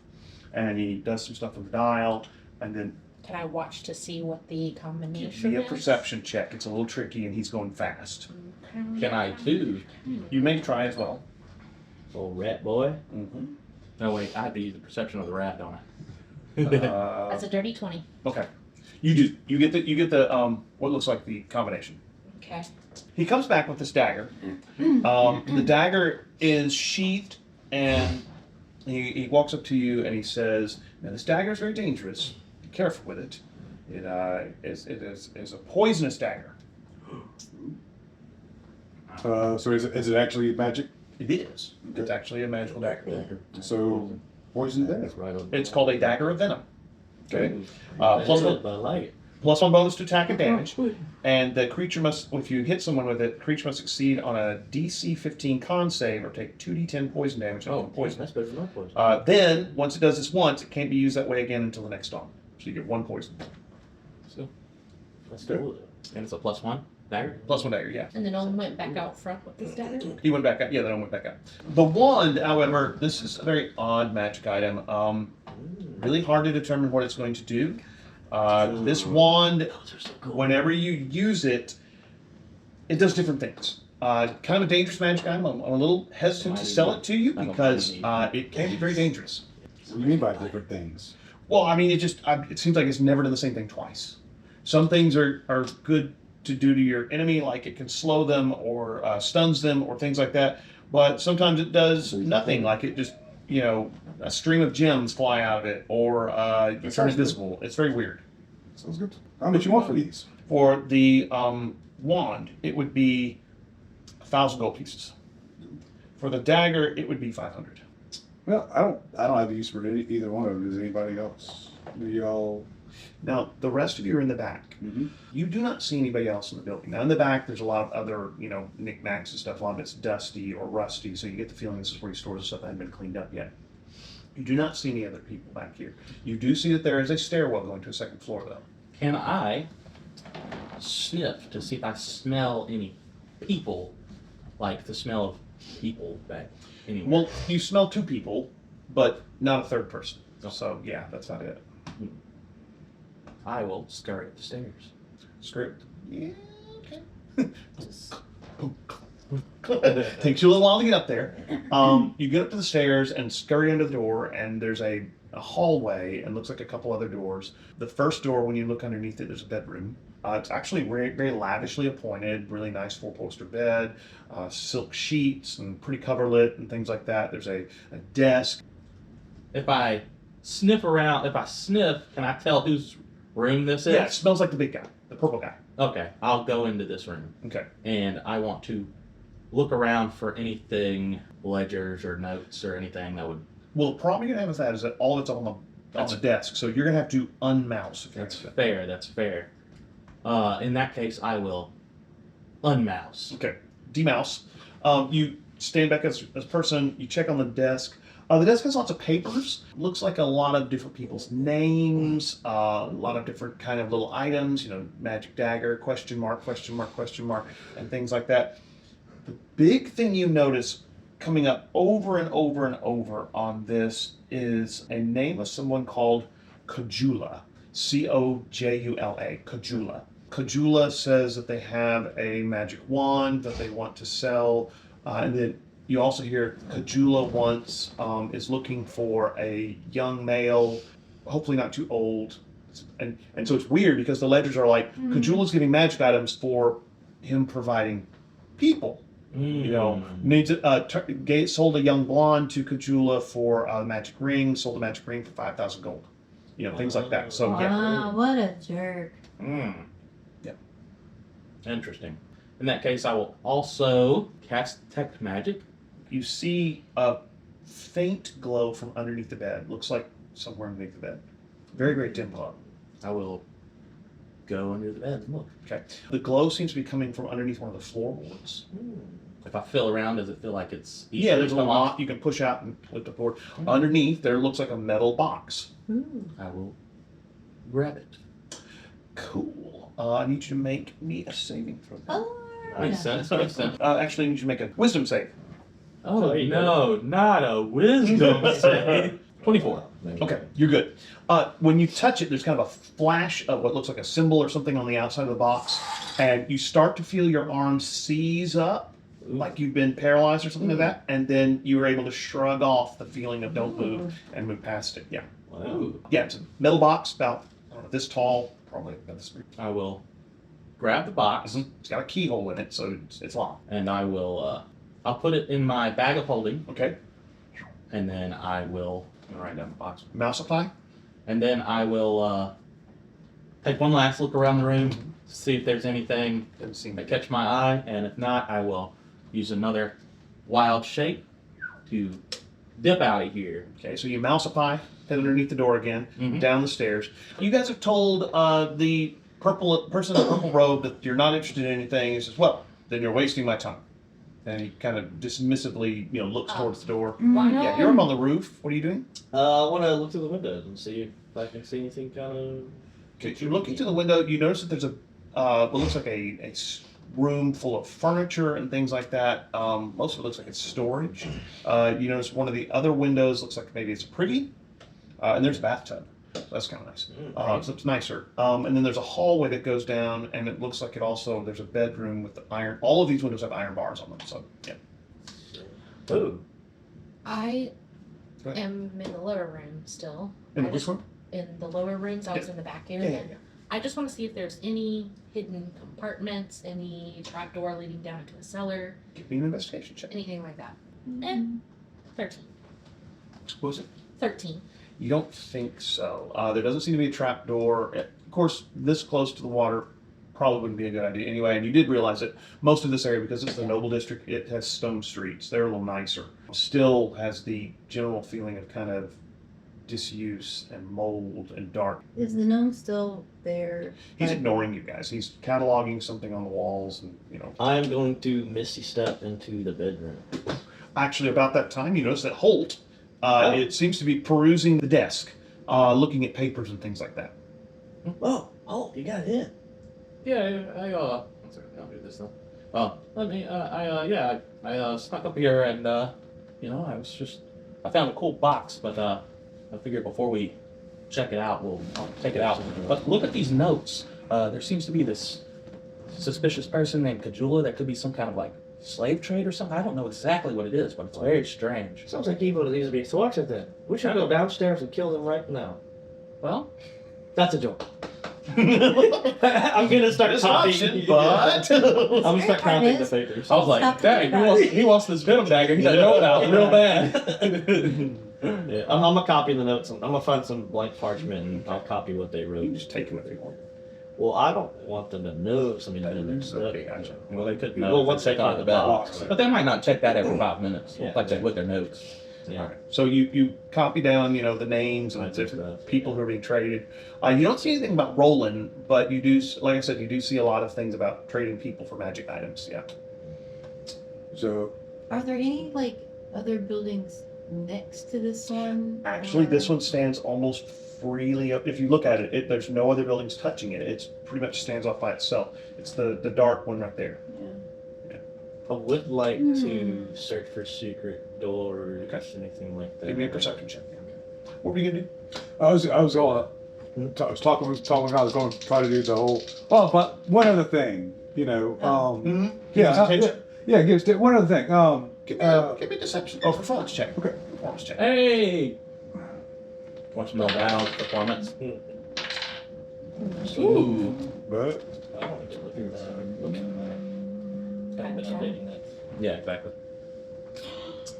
and he does some stuff with the dial, and then Can I watch to see what the combination via is? perception check. It's a little tricky, and he's going fast. Can I too? You may try as well. Old rat boy. Mm-hmm. No, wait. I have to use the perception of the rat, don't I? That's a dirty 20. Okay. You get the what looks like the combination. Okay. He comes back with this dagger. The dagger is sheathed and He walks up to you and he says, "Now this dagger is very dangerous. Be careful with it. It is a poisonous dagger." So is it actually magic? It is. It's actually a magical dagger. So poison death. That's right on. It's called a dagger of venom. Okay. Plus Plus I one, like it. +1 bonus to attack and damage, and the creature must, if you hit someone with it, the creature must succeed on a DC 15 con save or take 2d10 poison damage. Oh, poison. that's better than my poison. Then once it does this once, it can't be used that way again until the next dawn. So you get 1 poison. So that's cool. And it's a +1 dagger. +1 dagger, yeah. And then Owen went back out front with this dagger. He went back out. Yeah, that one went back out. The wand, however, this is a very odd magic item. Really hard to determine what it's going to do. This wand, Those are so cool. whenever you use it, it does different things. Kind of a dangerous magic item. I'm a little hesitant to sell it to you because it can be very dangerous. What do you mean by different things? Well, I mean, it seems like it's never done the same thing twice. Some things are good to do to your enemy, like it can slow them or stuns them or things like that. But sometimes it does nothing, like it just, a stream of gems fly out of it or you turn invisible. It's very weird. Sounds good. How much you want for these? For the wand, it would be 1,000 gold pieces. For the dagger, it would be 500. Well, I don't have use for either one of them. Does anybody else? Do y'all? Now, the rest of you are in the back. Mm-hmm. You do not see anybody else in the building. Now, in the back, there's a lot of other, knickknacks and stuff. A lot of it's dusty or rusty, so you get the feeling this is where he stores the stuff that hasn't been cleaned up yet. You do not see any other people back here. You do see that there is a stairwell going to a second floor, though. Can I sniff to see if I smell any people, like the smell of people back anywhere? Well, you smell 2 people, but not a third person. So, yeah, that's not it. I will scurry up the stairs. Script. Yeah, okay. Takes you a little while to get up there. You get up to the stairs and scurry under the door, and there's a hallway and looks like a couple other doors. The first door, when you look underneath it, there's a bedroom. It's actually very, very lavishly appointed, really nice 4-poster bed, silk sheets and pretty coverlet and things like that. There's a desk. If I sniff, can I tell whose room this is? Yeah, it smells like the big guy, the purple guy. Okay, I'll go into this room. Okay. And I want to look around for anything, ledgers or notes or anything that would. Well, the problem you're gonna have with that is that all that's on the desk, so you're gonna have to unmouse. That's fair. That's fair. In that case, I will unmouse. Okay, demouse. You stand back as a person. You check on the desk. The desk has lots of papers. Looks like a lot of different people's names. A lot of different kind of little items. Magic dagger, question mark, and things like that. The big thing you notice coming up over and over and over on this is a name of someone called Kojula. Cojula. Kojula. Kojula says that they have a magic wand that they want to sell, and then you also hear Kojula is looking for a young male, hopefully not too old, and so it's weird because the ledgers are like Kojula's giving magic items for him providing people. Sold a young blonde to Kojula for a magic ring, sold a magic ring for 5,000 gold. Things like that. So yeah. Wow, what a jerk. Yeah. Interesting. In that case, I will also cast Detect Magic. You see a faint glow from underneath the bed. Looks like somewhere underneath the bed. Very, very dim glow. I will go under the bed and look. Okay. The glow seems to be coming from underneath one of the floorboards. If I feel around, does it feel like it's easy Yeah, there's a to come lock off? you can push out and lift the board. Underneath there looks like a metal box. I will grab it. Cool. I need you to make me a saving throw. Oh, Makes sense. Makes sense. Actually, I need you to make a wisdom save. Oh no, not a wisdom save. 24. Okay, you're good. When you touch it, there's kind of a flash of what looks like a symbol or something on the outside of the box, and you start to feel your arm seize up, like you've been paralyzed or something like that, and then you were able to shrug off the feeling of don't move and move past it. Yeah. Wow. Yeah, it's a metal box about this tall, probably about this big. I will grab the box It's got a keyhole in it, so it's locked. and I will I'll put it in my bag of holding Okay. and then I will I'm gonna write down the box. Mousify? And then I will take one last look around the room, see if there's anything Doesn't seem that catch my eye, and if not, I will use another wild shape to dip out of here. Okay, so you mousify, head underneath the door again, Mhm. down the stairs. You guys have told the person in the purple robe that you're not interested in anything. He says, well, then you're wasting my time. And he kind of dismissively, looks towards the door. Yeah, you're up on the roof. What are you doing? I want to look through the windows and see if I can see anything kind of. Okay, you're looking through the window. You notice that there's what looks like a room full of furniture and things like that. Most of it looks like it's storage. You notice one of the other windows looks like maybe it's pretty, and there's a bathtub. So that's kind of nice. So it's nicer. And then there's a hallway that goes down, and it looks like there's a bedroom with the iron. All of these windows have iron bars on them. So yeah. Ooh. I Go ahead. am in the lower room still. In I which just- one? In the lower rooms, I was in the back area. Yeah. I just want to see if there's any hidden compartments, any trapdoor leading down into a cellar, Give me an investigation check. anything like that. 13. What was it? 13. You don't think so. There doesn't seem to be a trap door. Of course, this close to the water probably wouldn't be a good idea anyway. And you did realize that most of this area, because it's the noble district, it has stone streets. They're a little nicer. Still has the general feeling of kind of disuse and mold and dark. Is the gnome still there? He's ignoring you guys. He's cataloging something on the walls, and I am going to misty step into the bedroom. Actually, about that time, you notice that Holt, it seems to be perusing the desk, looking at papers and things like that. Oh, you got in. Yeah, one second, I'll do this now. I snuck up here and, I found a cool box, but, I figured before we check it out, I'll take it out. But look at these notes. There seems to be this suspicious person named Kajula that could be some kind of slave trade or something. I don't know exactly what it is, but it's very strange. Sounds like evil to these beings. So watch it then. We should go downstairs and kill them right now. Well, That's a joke. I'm gonna start copying, but I'm gonna start copying the Is- papers. I was like, Stop dang, thinking about it. he wants this venom dagger. He's like, no, it real bad. Yeah, I'm gonna copy the notes. I'm gonna find some blank parchment and I'll copy what they you wrote. can just take him if you want. Well, I don't want them to know somebody's been in their stuff. Okay, gotcha. Well, they could Well, know. once Check they out find the the bell. box. But they might not check that every 5 minutes, Yeah. like they with their notes. Yeah. So you copy down, the names and Right, different stuff. people who are being traded. You don't see anything about Roland, but you do, like I said, you do see a lot of things about trading people for magic items. Yeah. So, Are there any other buildings next to this one? Actually, Or- this one stands almost freely up. If you look at it, there's no other buildings touching it. It's pretty much stands off by itself. It's the dark one right there. I would like to search for secret doors, anything like that. Give me a perception check. What were you gonna do? I was going. I was talking. I was going to try to do the whole. Oh, but one other thing, yeah, give one other thing. Give me a deception. Oh, performance check. Okay. Performance check. Hey! Want to know Val's performance? Ooh. But I want to look at that. Kind of updating that. Yeah, exactly.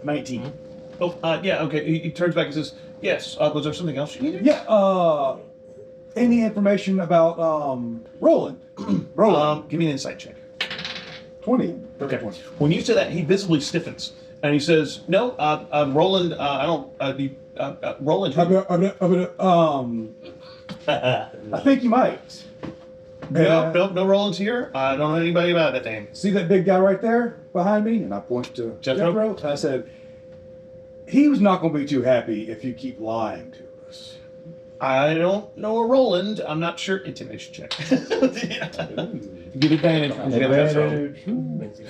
19. Oh, yeah. Okay. He turns back and says, "Yes. Was there something else you needed?" yeah, any information about Roland? Roland, Give me an insight check. 20. Okay. When you say that, he visibly stiffens, and he says, "No, Roland. I don't. Roland. I think you might. No, Roland's here. I don't know anybody about that name." See that big guy right there behind me? And I point to Jethro? Jethro. And I said, he was not going to be too happy if you keep lying to us. I don't know a Roland. I'm not sure. Intimidation check. Give advantage.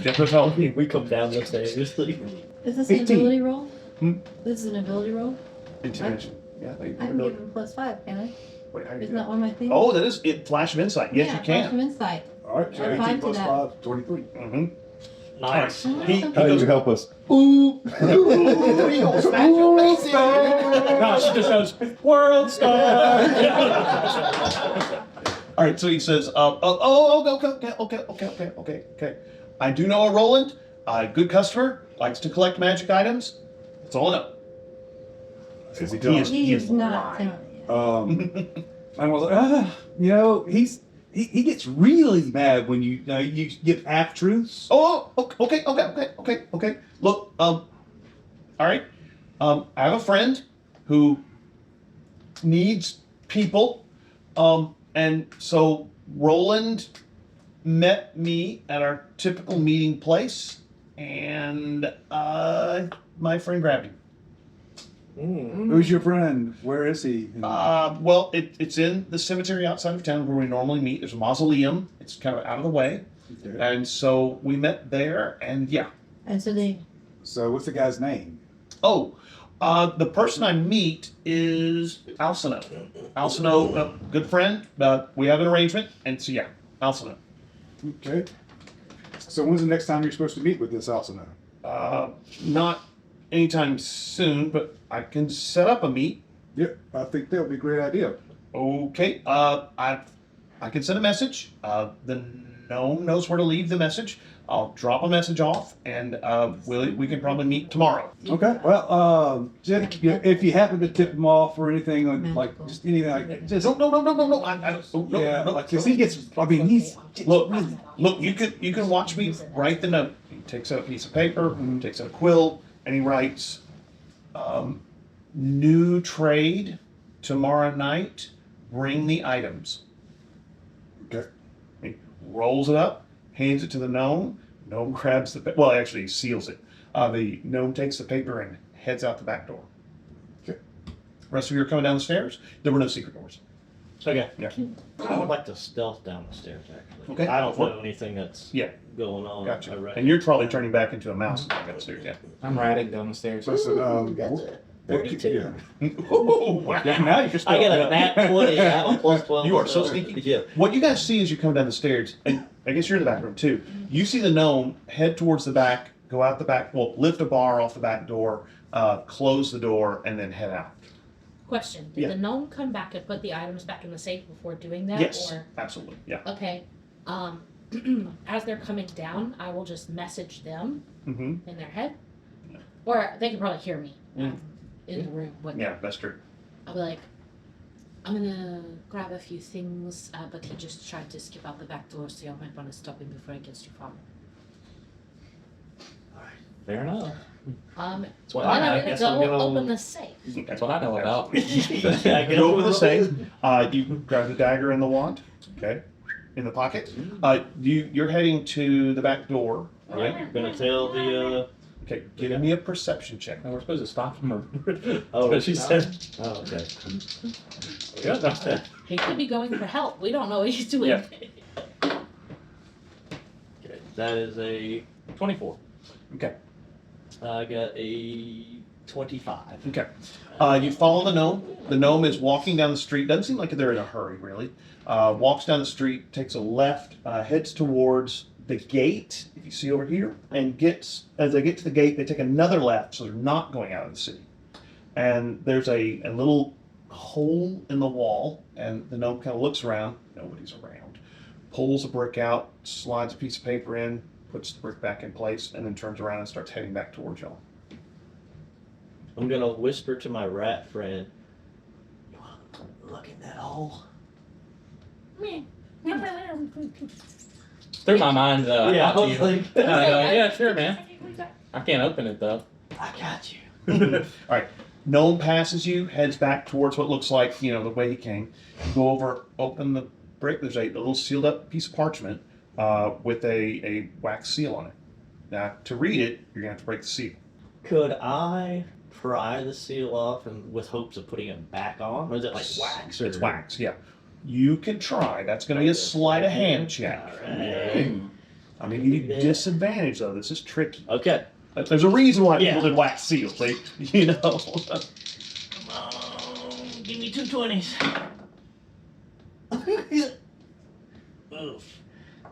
Jethro's helping. We come down the stairs. Is this an 18. ability roll? Hmm? This is an ability roll? Intimidation. Yeah. I can give him +5, can I? Wait, how do you Isn't do that one of my things? Oh, that is it. Flash of insight. Yes, yeah, you flash can. of insight. All right, so Add 18 5 to plus that. 5, 23. Mm-hmm. Nice. He How do goes, you help us? ooh, he gonna smash your face in. No, she just goes, World Star! All right, so he says, okay. I do know a Roland, a good customer, likes to collect magic items. That's all I know. Is he He telling? is- He's not telling you. I was like, you know, he gets really mad when you give half truths. Oh, okay. Look, all right. I have a friend who needs people, and so Roland met me at our typical meeting place, and my friend grabbed him. Who's your friend? Where is he? Well, it's in the cemetery outside of town where we normally meet. There's a mausoleum. It's kind of out of the way, and so we met there, and yeah. And so they, So what's the guy's name? Oh, the person I meet is Alcino. Alcino, good friend. We have an arrangement, and so yeah, Alcino. Okay. So when's the next time you're supposed to meet with this Alcino? Not anytime soon, but I can set up a meet. Yeah, I think that would be a great idea. Okay. I can send a message. The gnome knows where to leave the message. I'll drop a message off, and we can probably meet tomorrow. Okay. Well, if you happen to tip him off or anything like just anything like that, just No. yeah, like 'cause he gets. I mean, he's Look, you can watch me write the note. He takes out a piece of paper, takes out a quill, and he writes, "New trade tomorrow night. Bring the items." okay. He rolls it up, hands it to the gnome. Gnome grabs the well, actually he seals it. The gnome takes the paper and heads out the back door. Okay. Rest of you are coming down the stairs. There were no secret doors. Okay. Yeah. I would like to stealth down the stairs, actually. Okay. I don't know anything that's Yeah. going on. Gotcha. already. And you're probably turning back into a mouse upstairs. Yeah. I'm riding down the stairs. Listen, Thirty-two. yeah, now you just I get a nat 20. I have a plus 12. You are so sneaky. Yeah. What you guys see as you come down the stairs, and I guess you're in the back room too. You see the gnome head towards the back, go out the back, well, lift a bar off the back door, close the door, and then head out. Question: Did Yeah. the gnome come back and put the items back in the safe before doing that? Yes, Or absolutely. Yeah. okay, as they're coming down, I will just message them Mm-hmm. in their head, or they can probably hear me Mm. in the room. But Yeah, that's true. I'll be like, I'm gonna grab a few things, but he just tried to skip out the back door, so you might want to stop him before he gets too far. Fair enough. That's what then I I'm gonna guess go I'm gonna- open the safe. That's what I know about. You go over the safe. You grab the dagger and the wand. Okay. In the pocket. You're heading to the back door. Right. I'm gonna tell the. Okay. Give me a perception check. And we're supposed to stop him. Oh, But she said, Oh, okay. yeah, that's it. He could be going for help. We don't know what he's doing. Yeah. Okay. That is a 24. Okay. I got a 25. Okay. You follow the gnome. The gnome is walking down the street. Doesn't seem like they're in a hurry, really. Walks down the street, takes a left, heads towards the gate, if you see over here, and as they get to the gate, they take another left, so they're not going out of the city. And there's a little hole in the wall, and the gnome kind of looks around. Nobody's around. Pulls a brick out, slides a piece of paper in, puts the brick back in place, and then turns around and starts heading back towards y'all. I'm gonna whisper to my rat friend. You wanna look in that hole? Through my mind, Yeah, out I to was you. like- And I go, yeah, sure, man. I can't open it though. I got you. All right. Gnome passes you, heads back towards what looks like, the way he came. You go over, open the brick. There's a little sealed up piece of parchment with a wax seal on it. Now, to read it, you're going to have to break the seal. Could I pry the seal off and with hopes of putting it back on? Or is it like wax? Or It's wax, yeah. You can try. That's going to be a sleight of hand check. Alright. I'm going to give you disadvantage, though. This is tricky. Okay. There's a reason why Yeah. people did wax seals, see? Come on. Give me 2 20s. Oof.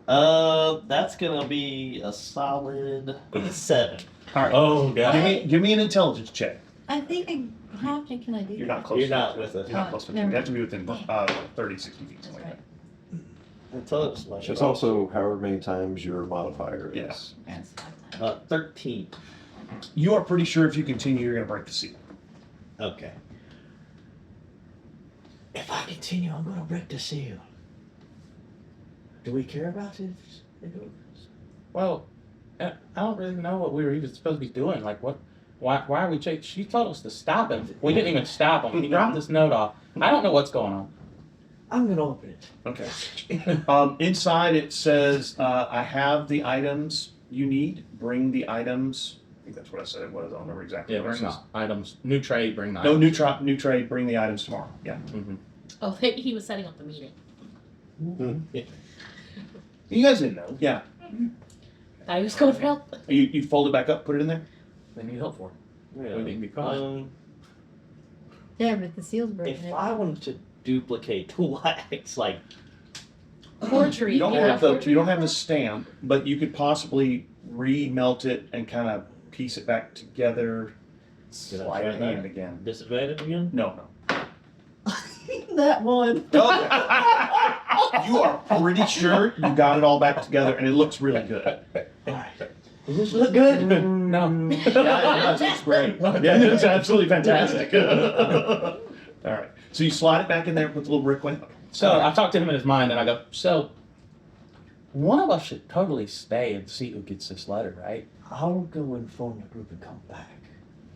That's gonna be a solid 7. All right. Oh, God. Give me an intelligence check. I think how often can I do You're that? not close. You're enough. not with us. You're not close enough. You have to be within 30, 60 feet. Something like that. Intelligence much. It's also however many times your modifier is. Yes. That's 5 times. 13. You are pretty sure if you continue, you're going to break the seal. Okay. If I continue, I'm gonna break the seal. Do we care about this? Well, I don't really know what we were even supposed to be doing. Like, what? Why are we chasing? She told us to stop him. We didn't even stop him. He dropped this note off. I don't know what's going on. I'm gonna open it. Okay. Inside it says, I have the items you need. Bring the items. I think that's what I said it was. I don't remember exactly Yeah, what it bring says. the items. New trade, bring the No, items. new trade, bring the items tomorrow. Yeah. Oh, he was setting up the meeting. You guys didn't know. Yeah. I was going for help. You fold it back up, put it in there? They need help for it. Yeah. We need to be caught. Yeah, but the seal's broken. If I wanted to duplicate the wax, like Forgery. You don't yeah, have the forgery. stamp, but you could possibly remelt it and kind of piece it back together. Did I Slide try it that? in again. disadvantage again? No, That one. no. You are pretty sure you got it all back together, and it looks really good. Alright. Does this look good? No. Yeah, it does. It's great. Yeah, it's absolutely fantastic. All right. So you slide it back in there with a little bricklet. So I talked to him in his mind, and I go, so one of us should totally stay and see who gets this letter, right? I'll go inform the group and come back.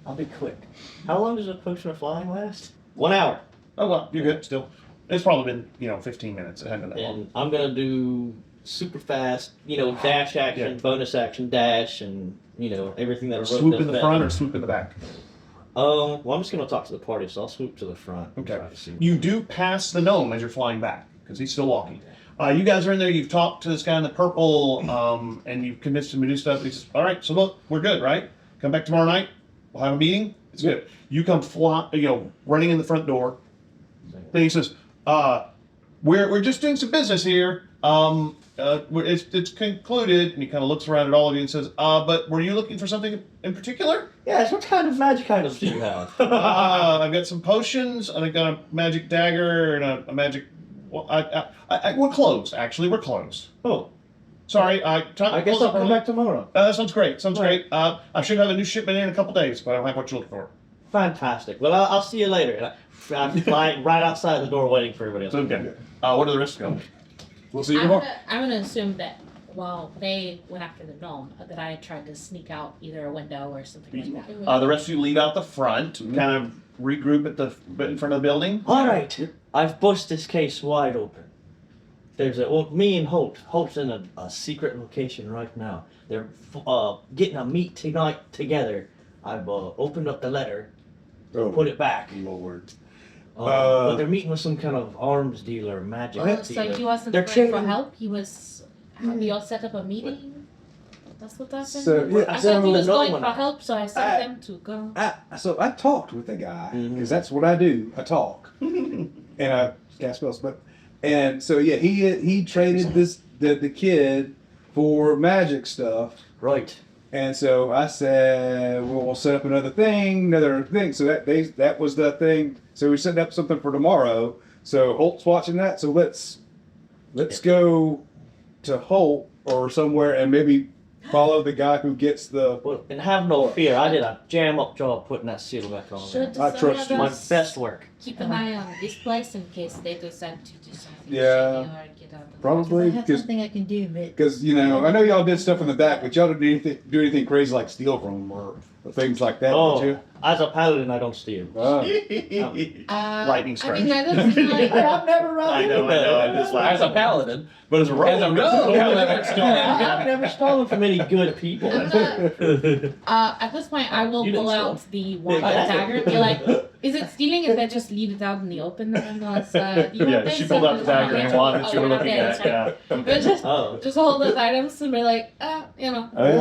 I'll be quick. How long does a potion of flying last? 1 hour. Oh well, you're good still. It's probably been 15 minutes. It hasn't been that long. And I'm gonna do super fast, dash action, Yeah. bonus action, dash, and everything that I wrote Swoop down in the back. front or swoop in the back. Well, I'm just gonna talk to the party, so I'll swoop to the front. and Okay. try to see. You do pass the gnome as you're flying back because he's still walking. You guys are in there. You've talked to this guy in the purple, and you've convinced him to do stuff. He says, "All right, so look, we're good, right? Come back tomorrow night. We'll have a meeting. It's good." You come running in the front door. Then he says, "We're just doing some business here. It's concluded." And he kind of looks around at all of you and says, "But were you looking for something in particular?" Yes, what kind of magic items do you have? I've got some potions, and I've got a magic dagger and a magic. Well, we're closed. Actually, we're closed. Oh, Sorry. I guess I'll come back tomorrow. That sounds great. Sounds great. I should have a new shipment in a couple days, but I don't have what you're looking for. Fantastic. Well, I'll see you later. And I'm flying right outside the door waiting for everybody else. So okay. What are the rest going? We'll see you I'm tomorrow. gonna assume that while they went after the gnome, that I tried to sneak out either a window or something like that. The rest of you leave out the front, kind of regroup in front of the building. All right, I've bust this case wide open. There's me and Holt. Holt's in a secret location right now. They're getting a meet tonight together. I've opened up the letter, put it back. Lord. But they're meeting with some kind of arms dealer, magic Oh, so dealer. he wasn't They're praying for trading- help. He was. We all set up a meeting. That's what that So, said. yeah, I so thought he was no going one- for help, so I sent them to go. So I talked with the guy because that's what I do. I talk, and I cast spells. And so yeah, he traded the kid for magic stuff. Right. And so I said, well, we'll set up another thing. So that was the thing. So we set up something for tomorrow. So Holt's watching that. So let's go to Holt or somewhere and maybe follow the guy who gets the. Well, and have no fear. I did a jam-up job putting that seal back on. there. Should I some trust of you. My us best work. keep an eye on this place in case they decide to do something Yeah. shady or get out of the Probably I have because something I can do, but I know y'all did stuff in the back, but y'all didn't do anything crazy like steal from them or things like that. Oh, Did you? as a paladin, I don't steal. Lightning I mean, strike. that doesn't seem like I've never run. I know. I'm just As a paladin, But as a rogue, I've never stolen from any good people. At this point, I will You didn't pull steal. out the one dagger and be like, "Is it stealing? Is that just leave it out in the open?" Unless, Yeah, she pulled out the dagger and wand that you were looking at. Yeah. But Oh. just hold those items and be like, Hey,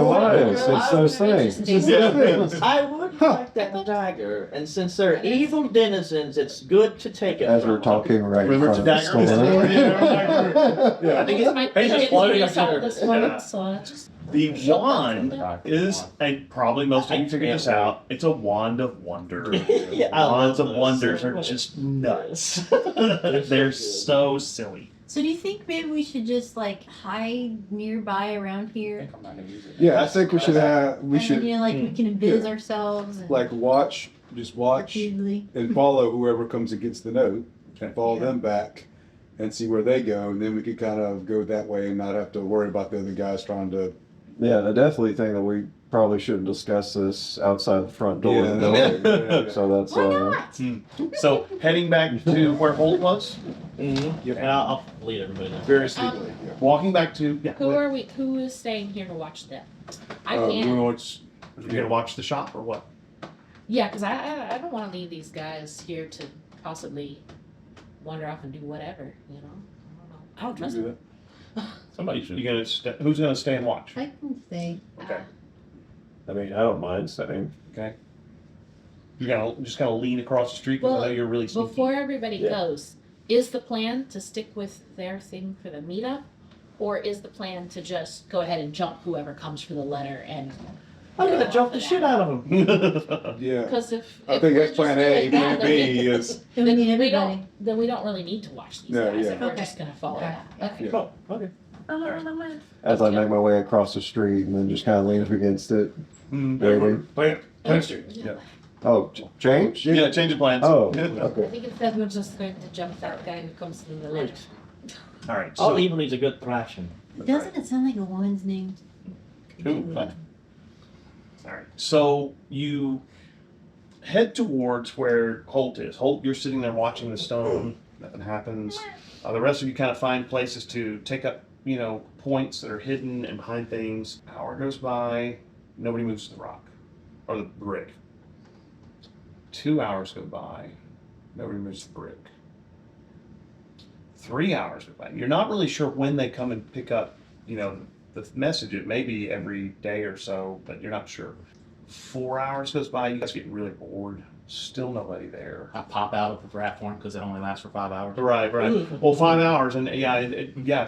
what is? It's those things. I would like that dagger, and since they're evil denizens, it's good to take it. As from we're them. talking right in River front to of the store. dagger. I think it's my He's just floating up out there. this one, so I just The wand is, and probably most of you figured this out, it's a wand of wonder. Yeah, I Wands love of those. wonders are just nuts. They're so silly. So do you think maybe we should just hide nearby around here? Yeah, I think we should have. We And should then, we can invis ourselves and watch repeatedly. and follow whoever comes and gets the note. and follow them back and see where they go, and then we could kind of go that way and not have to worry about the other guys trying to. Yeah, I definitely think that we probably shouldn't discuss this outside the front door of the building. Yeah. So that's, So heading back to where Holt was, Mm-hmm. And I'll lead everybody there. Very steeply. Yeah. walking back to. Yeah, Who is staying here to watch them? I We can't. want you're gonna watch the shop or what? Yeah, because I don't want to leave these guys here to possibly wander off and do whatever. You know. I don't trust do them. that. Somebody should. You gonna who's gonna stay and watch? I can stay. Okay. I mean, I don't mind staying. Okay. You're gonna just kind of lean across the street because Well, I know you're really sneaky. Before everybody Yeah. goes, is the plan to stick with their thing for the meetup, or is the plan to just go ahead and jump whoever comes for the letter and? I'm gonna jump the shit out of them. Yeah. Because if I if think we're that's plan just A. doing Plan that, B is Then we need we everybody. don't. Then we don't really need to watch these No, guys yeah. if we're Okay. just gonna follow Okay. that. Okay. Yeah. Oh, okay. As I make my way across the street and then just kind of lean up against it. Waiting. plan C. Yeah. Oh, change? Yeah, change of plans. Oh, I okay. think instead we're just going to jump that guy who comes through the letter. All right. All So, evil needs a good thrashing. Doesn't it sound like a woman's name? all right. So you head towards where Holt is. Holt, you're sitting there watching the stone. Nothing happens. The rest of you kind of find places to take up, points that are hidden and behind things. Hour goes by. Nobody moves the rock or the brick. 2 hours go by. Nobody moves the brick. 3 hours go by. You're not really sure when they come and pick up, the message. It may be every day or so, but you're not sure. 4 hours goes by. You guys get really bored. Still nobody there. I pop out of the platform because it only lasts for 5 hours. Right. Well, 5 hours, and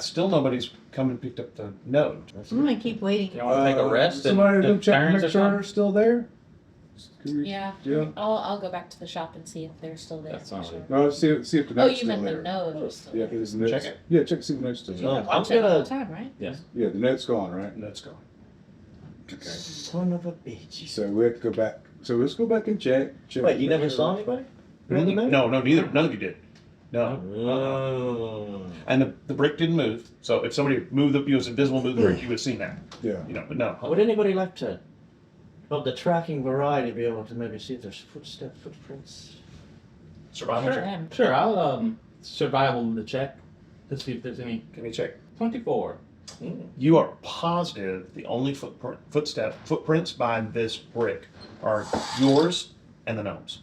still nobody's come and picked up the note. I'm gonna keep waiting. You want to take a rest? Somebody and go take check turns make or sure something? they're still there. Can we- Yeah. Yeah. I'll go back to the shop and see if they're still there. That's for all sure. No, see if the Oh, note's you still meant the there. node was still Yeah, there. because the note's. Check it. Yeah, check see if the note's still there. Oh, I'm Check all the gonna. time, right? Yes. Yeah, the note's gone, right? Let's go. Okay. Son of a bitch. So we have to go back. So let's go back and check. Wait, you never saw anybody? No, neither. None of you did. No. Oh. And the brick didn't move. So if somebody moved it was invisible, moved the brick, you would have seen that. Yeah. But no. Would anybody like to, of the tracking variety, be able to maybe see if there's footprints? Survival check. Damn. Sure, I'll survival the check to see if there's any. Give me a check. 24. You are positive the only footprints by this brick are yours and the gnomes.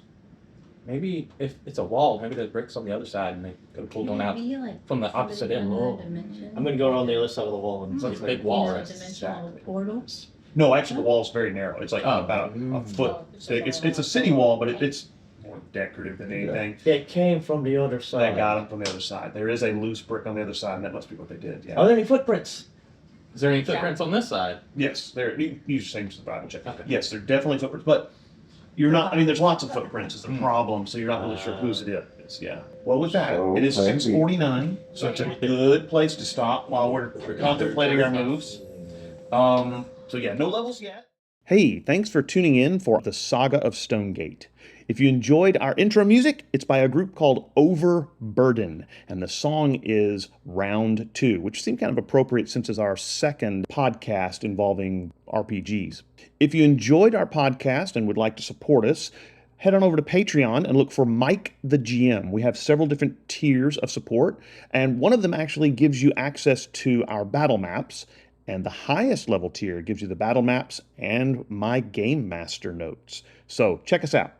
Maybe if it's a wall, maybe there's bricks on the other side and they could have pulled one out Maybe like from the opposite end. another dimension. I'm gonna go around the other side of the wall and It's see like if a I big can- wall, Another right? dimensional portal. No, actually, the wall's very narrow. It's like about a foot thick. It's a city wall, but it's more decorative than anything. It came from the other side. They got them from the other side. There is a loose brick on the other side, and that must be what they did. Yeah. Are there any footprints? Is there any footprints on this side? Yes, there. You use the same survival check. Okay. Yes, there are definitely footprints, but you're not. I mean, there's lots of footprints. Is the problem? So you're not really sure whose it is. Yeah. Well, with that, So it is maybe. 6:49, so it's a good place to stop while we're contemplating our moves. So yeah, no levels yet. Hey, thanks for tuning in for the Saga of Stonegate. If you enjoyed our intro music, it's by a group called Overburden, and the song is Round 2, which seemed kind of appropriate since it's our second podcast involving RPGs. If you enjoyed our podcast and would like to support us, head on over to Patreon and look for Mike the GM. We have several different tiers of support, and one of them actually gives you access to our battle maps, and the highest level tier gives you the battle maps and my Game Master notes. So check us out.